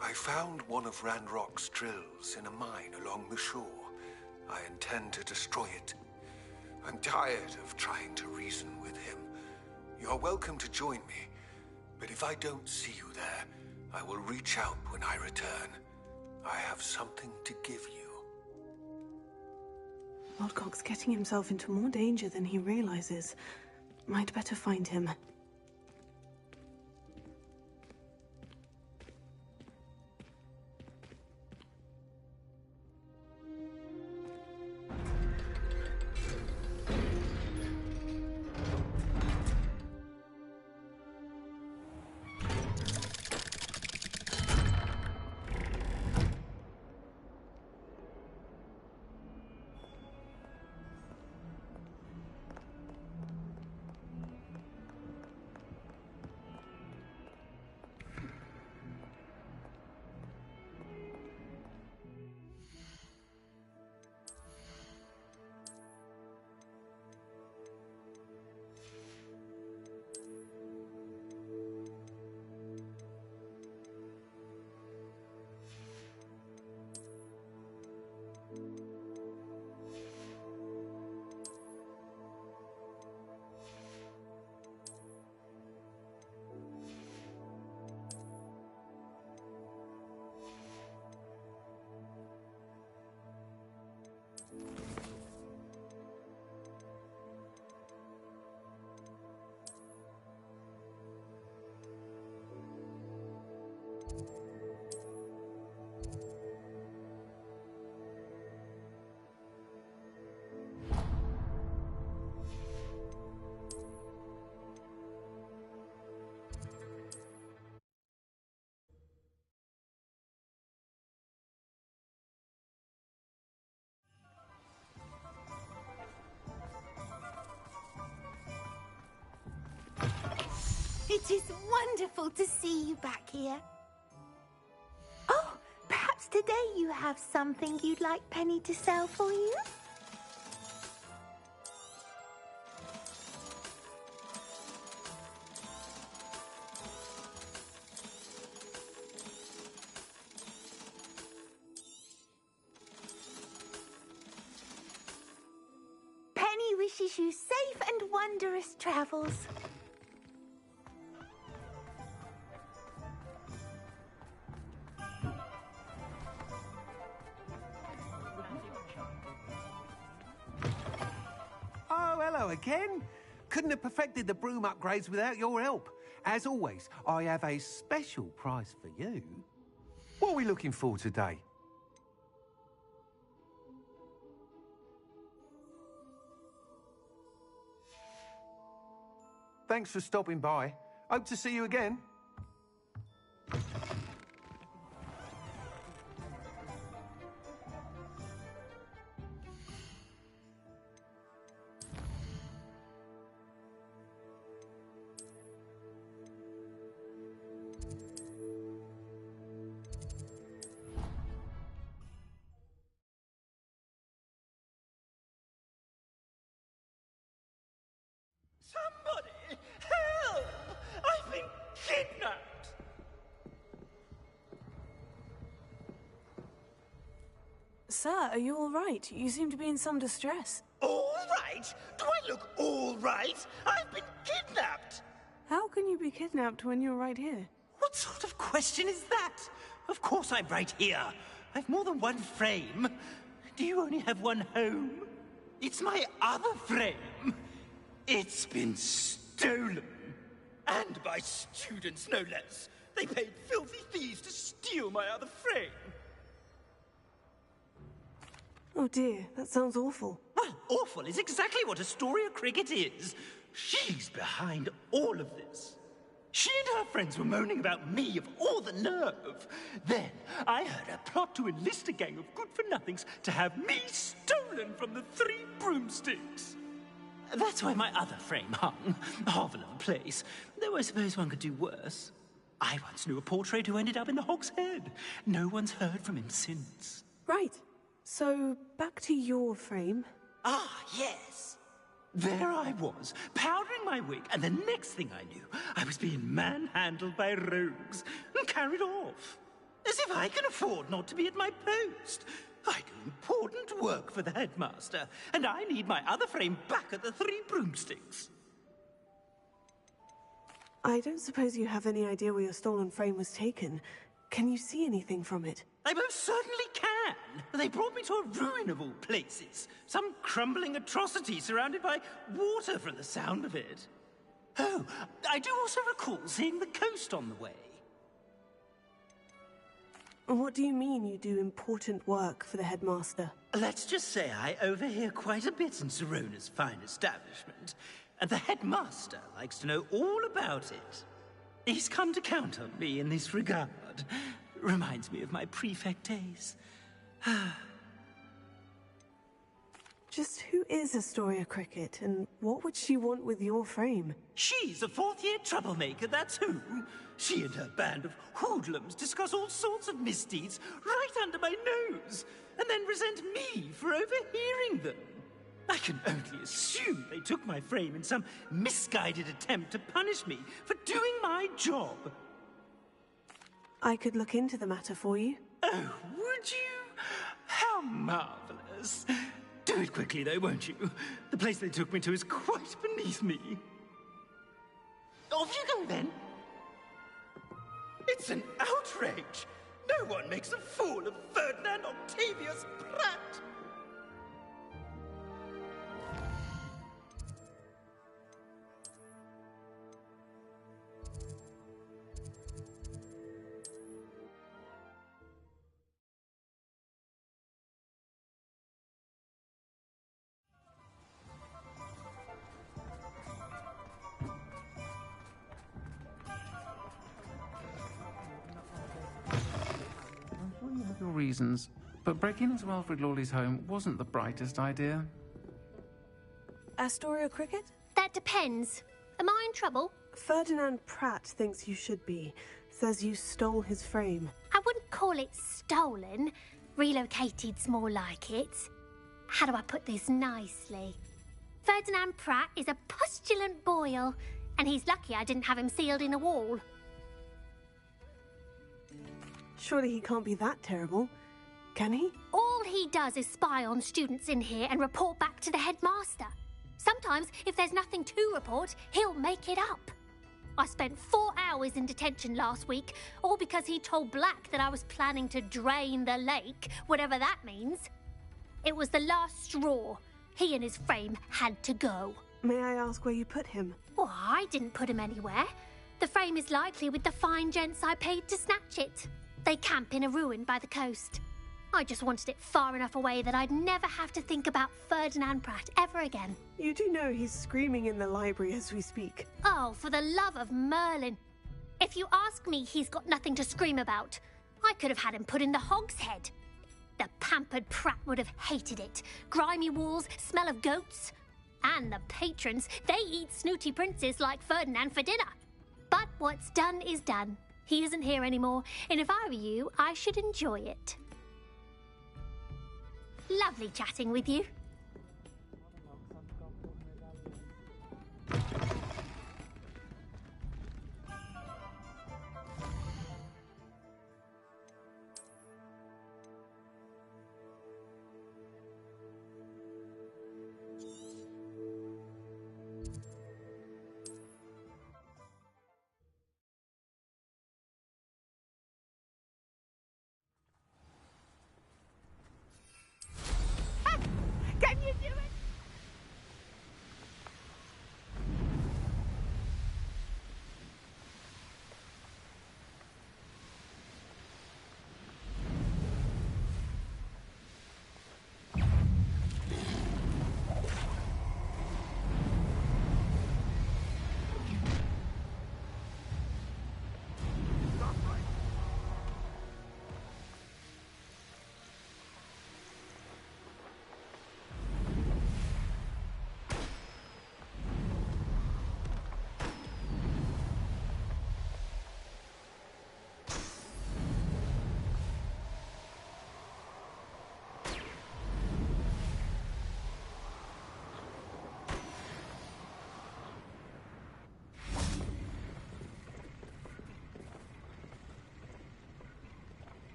I found one of Randrock's drills in a mine along the shore. I intend to destroy it. I'm tired of trying to reason with him. You're welcome to join me, but if I don't see you there, I will reach out when I return. I have something to give you. Lodcock's getting himself into more danger than he realizes. Might better find him. It is wonderful to see you back here. Oh, perhaps today you have something you'd like Penny to sell for you? Penny wishes you safe and wondrous travels. Oh, hello again. Couldn't have perfected the broom upgrades without your help. As always, I have a special prize for you. What are we looking for today? Thanks for stopping by. Hope to see you again. Somebody! Help! I've been kidnapped! Sir, are you all right? You seem to be in some distress. All right? Do I look all right? I've been kidnapped! How can you be kidnapped when you're right here? What sort of question is that? Of course I'm right here. I've more than one frame. Do you only have one home? It's my other frame. It's been stolen. And by students, no less. They paid filthy thieves to steal my other frame. Oh dear, that sounds awful. Well, awful is exactly what Astoria Cricket is. She's behind all of this. She and her friends were moaning about me of all the nerve. Then I heard a plot to enlist a gang of good-for-nothings to have me stolen from the Three Broomsticks. That's where my other frame hung. Half a little place. Though I suppose one could do worse. I once knew a portrait who ended up in the Hog's Head. No one's heard from him since. Right. So, back to your frame. Ah, yes. There I was, powdering my wig, and the next thing I knew, I was being manhandled by rogues and carried off. As if I can afford not to be at my post. I do important work for the headmaster, and I need my other frame back at the Three Broomsticks. I don't suppose you have any idea where your stolen frame was taken. Can you see anything from it? I most certainly can. They brought me to a ruin of all places. Some crumbling atrocity surrounded by water from the sound of it. Oh, I do also recall seeing the coast on the way. What do you mean you do important work for the headmaster? Let's just say I overhear quite a bit in Serona's fine establishment, and the headmaster likes to know all about it. He's come to count on me in this regard. Reminds me of my prefect days. Just who is Astoria Cricket, and what would she want with your frame? She's a fourth-year troublemaker, that's who. She and her band of hoodlums discuss all sorts of misdeeds right under my nose, and then resent me for overhearing them. I can only assume they took my frame in some misguided attempt to punish me for doing my job. I could look into the matter for you. Oh, would you? How marvelous. Do it quickly, though, won't you? The place they took me to is quite beneath me. Off you go, then. It's an outrage. No one makes a fool of Ferdinand Octavius Pratt. You have your reasons, but breaking into Alfred Lawley's home wasn't the brightest idea. Astoria Cricket? That depends. Am I in trouble? Ferdinand Pratt thinks you should be. Says you stole his frame. I wouldn't call it stolen. Relocated's more like it. How do I put this nicely? Ferdinand Pratt is a postulant boil, and he's lucky I didn't have him sealed in a wall. Surely he can't be that terrible, can he? All he does is spy on students in here and report back to the headmaster. Sometimes, if there's nothing to report, he'll make it up. I spent 4 hours in detention last week, all because he told Black that I was planning to drain the lake, whatever that means. It was the last straw. He and his frame had to go. May I ask where you put him? Well, I didn't put him anywhere. The frame is likely with the fine gents I paid to snatch it. They camp in a ruin by the coast. I just wanted it far enough away that I'd never have to think about Ferdinand Pratt ever again. You do know he's screaming in the library as we speak. Oh, for the love of Merlin. If you ask me, he's got nothing to scream about. I could have had him put in the hogshead. The pampered Pratt would have hated it. Grimy walls, smell of goats. And the patrons, they eat snooty princes like Ferdinand for dinner. But what's done is done. He isn't here anymore, and if I were you, I should enjoy it. Lovely chatting with you. Can you do it?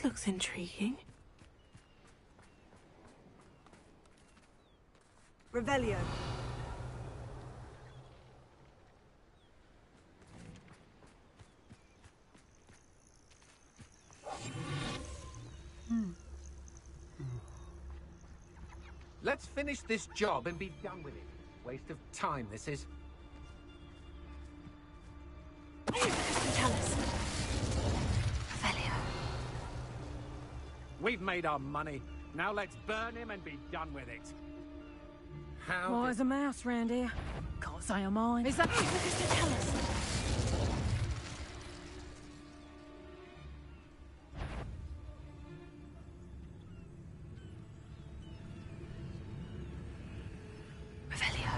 looks intriguing. Revelio. Let's finish this job and be done with it. Waste of time, this is. Tell us. Revelio. We've made our money. Now let's burn him and be done with it. How Why did... is a mouse round here? Can't say I'm mine. Is that tell us? Revelio.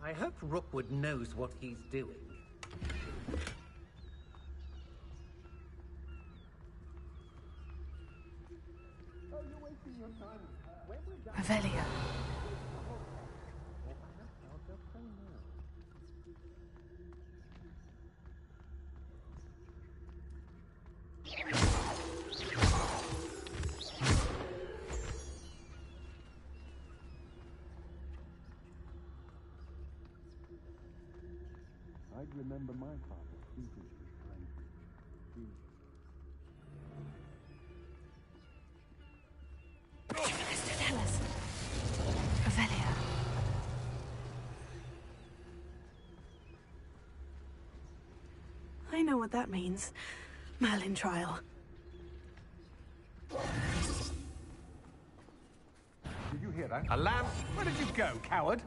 I hope Rookwood knows what he's doing. Revelio. I'd remember my father speaking to his friend. Tell us. Revelio. I know what that means. Merlin trial. Did you hear that? A lamb? Where did you go, coward?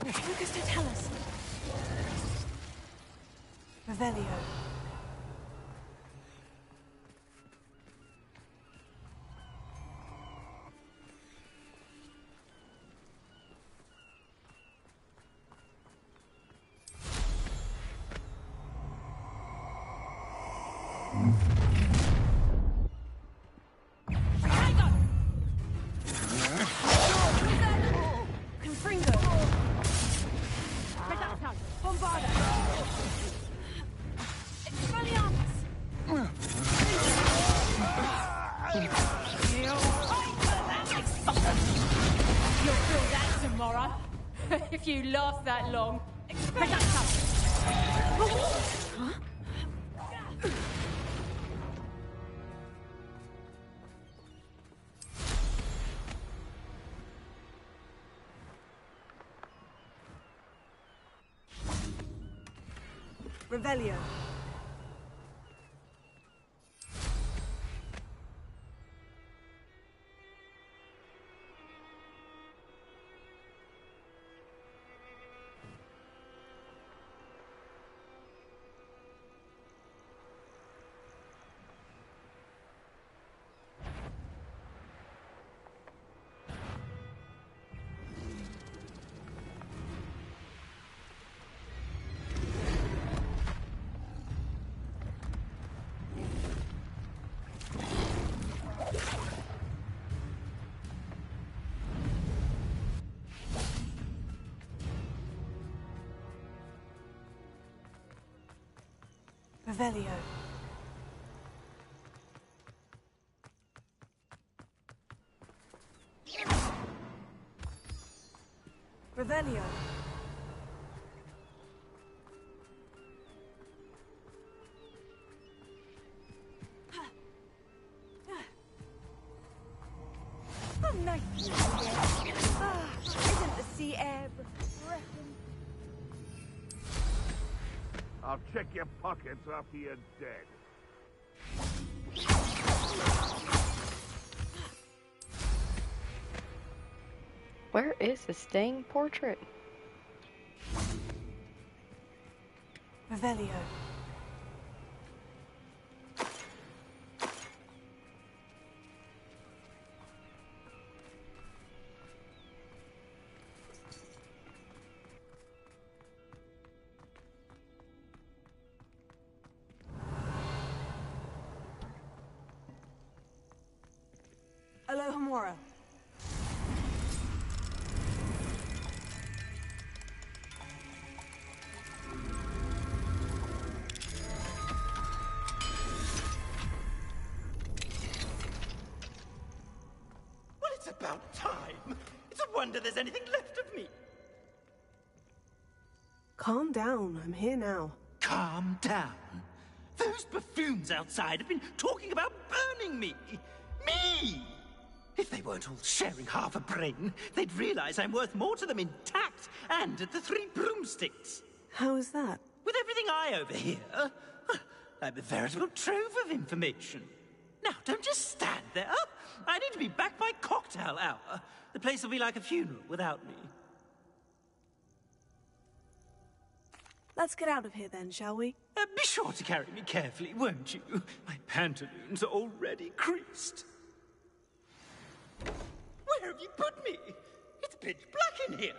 Augusta, tell us. Revelio. If you last that long. Revelio. Revelio. Revelio. Oh, nice. Isn't the sea air refreshing? I'll check your pockets after you're dead. Where is this dang portrait? Revelio. Alohomora. Well, it's about time. It's a wonder there's anything left of me. Calm down. I'm here now. Calm down. Those buffoons outside have been talking about burning me. Me! If they weren't all sharing half a brain, they'd realize I'm worth more to them intact and at the 3 broomsticks. How is that? With everything I overhear, I'm a veritable trove of information. Now, don't just stand there. I need to be back by cocktail hour. The place will be like a funeral without me. Let's get out of here then, shall we? Be sure to carry me carefully, won't you? My pantaloons are already creased. Where have you put me? It's pitch black in here.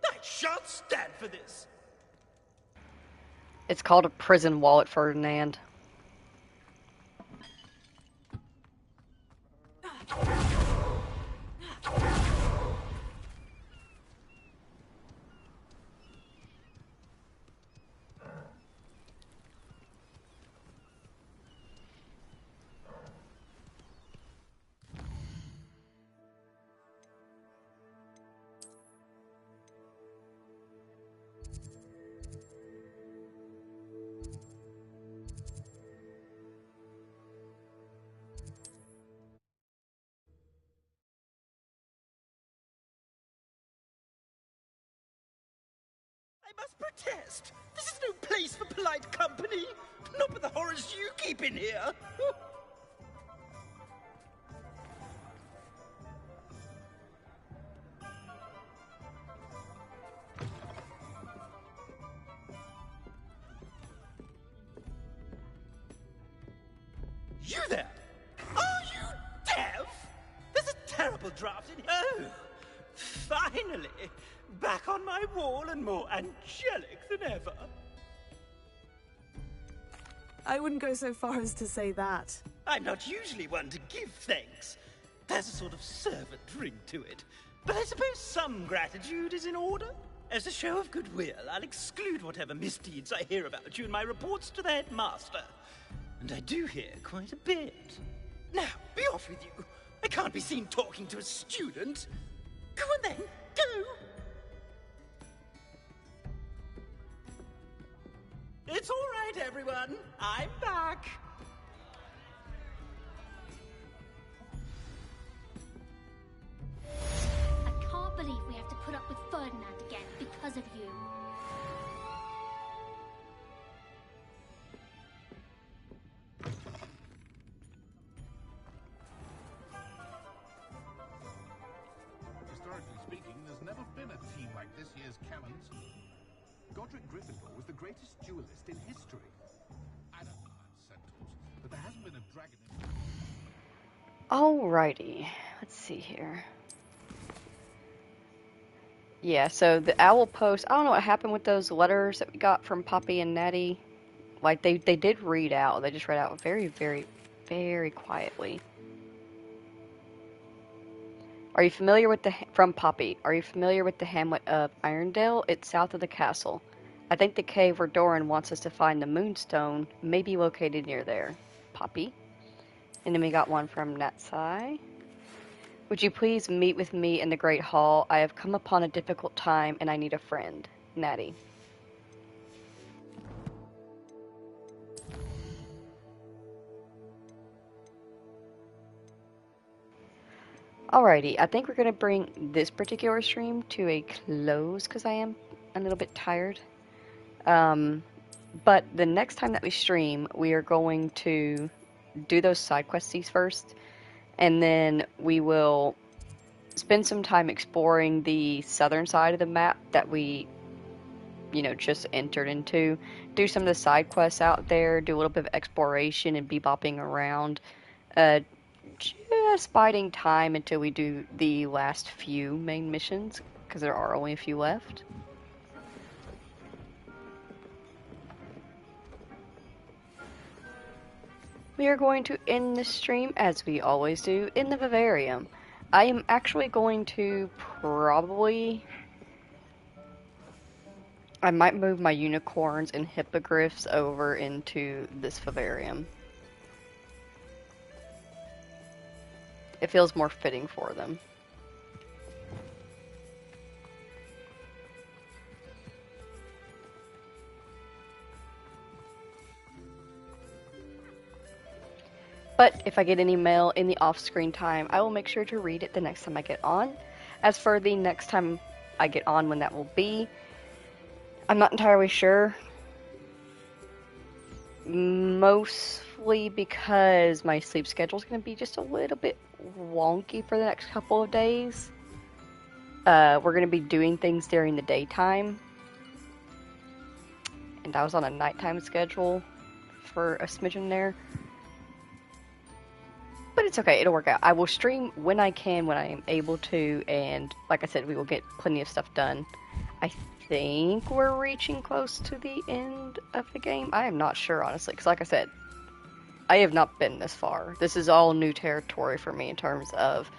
I shan't stand for this. It's called a prison wallet, Ferdinand. I must protest. This is no place for polite company. Not with the horrors you keep in here. You there! Are you deaf? There's a terrible draft in here. Oh, finally! Back on my wall and more angelic than ever. I wouldn't go so far as to say that. I'm not usually one to give thanks. There's a sort of servant ring to it. But I suppose some gratitude is in order. As a show of goodwill, I'll exclude whatever misdeeds I hear about you in my reports to the headmaster. And I do hear quite a bit. Now, be off with you. I can't be seen talking to a student. Go on then, go! It's all right, everyone. I'm back. I can't believe we have to put up with Ferdinand again because of you. Historically speaking, there's never been a team like this year's Cannons. Godric Gryffindor was the greatest duelist in history. I don't know centaurs, but there hasn't been a dragon in... Alrighty, let's see here. Yeah, so the owl post, I don't know what happened with those letters that we got from Poppy and Natty. Like, they did read out. They just read out very, very, very quietly. Are you familiar with from Poppy, are you familiar with the hamlet of Irondale? It's south of the castle. I think the cave where Doran wants us to find the Moonstone may be located near there. Poppy. And then we got one from Natsai. Would you please meet with me in the Great Hall? I have come upon a difficult time and I need a friend. Natty. Alrighty, I think we're going to bring this particular stream to a close because I am a little bit tired. But the next time that we stream, we are going to do those side questies first, and then we will spend some time exploring the southern side of the map that we, just entered into. Do some of the side quests out there, do a little bit of exploration and be-bopping around. Just biding time until we do the last few main missions, because there are only a few left. We are going to end this stream, as we always do, in the vivarium. I am actually going to I might move my unicorns and hippogriffs over into this vivarium. It feels more fitting for them. But if I get any mail in the off-screen time, I will make sure to read it the next time I get on. As for the next time I get on, when that will be, I'm not entirely sure. Mostly because my sleep schedule is going to be just a little bit wonky for the next couple of days. We're going to be doing things during the daytime. And I was on a nighttime schedule for a smidgen there. But it's okay, it'll work out. I will stream when I can, when I am able to, and like I said, we will get plenty of stuff done. I think we're reaching close to the end of the game. I am not sure, honestly, because like I said, I have not been this far. This is all new territory for me in terms of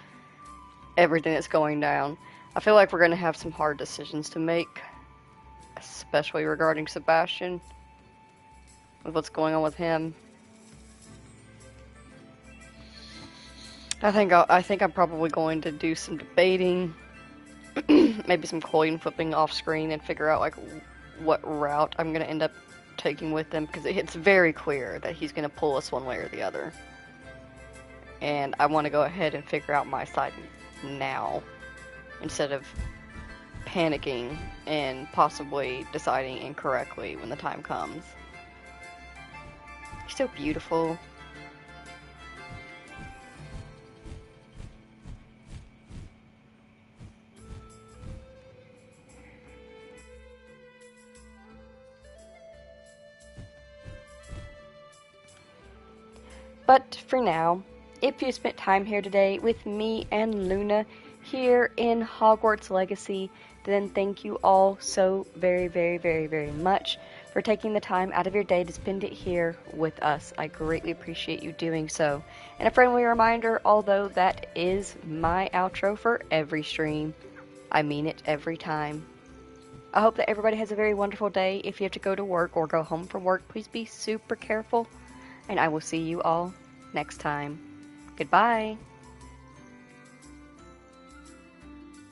everything that's going down. I feel like we're going to have some hard decisions to make, especially regarding Sebastian, with what's going on with him. I think I'm probably going to do some debating, maybe some coin flipping off screen, and figure out like what route I'm gonna end up taking with him, because it's very clear that he's gonna pull us one way or the other, and I want to go ahead and figure out my side now instead of panicking and possibly deciding incorrectly when the time comes. You're so beautiful. But for now, if you spent time here today with me and Luna here in Hogwarts Legacy, then thank you all so very, very, very, very much for taking the time out of your day to spend it here with us. I greatly appreciate you doing so. And a friendly reminder, although that is my outro for every stream, I mean it every time. I hope that everybody has a very wonderful day. If you have to go to work or go home from work, please be super careful. And I will see you all next time. Goodbye.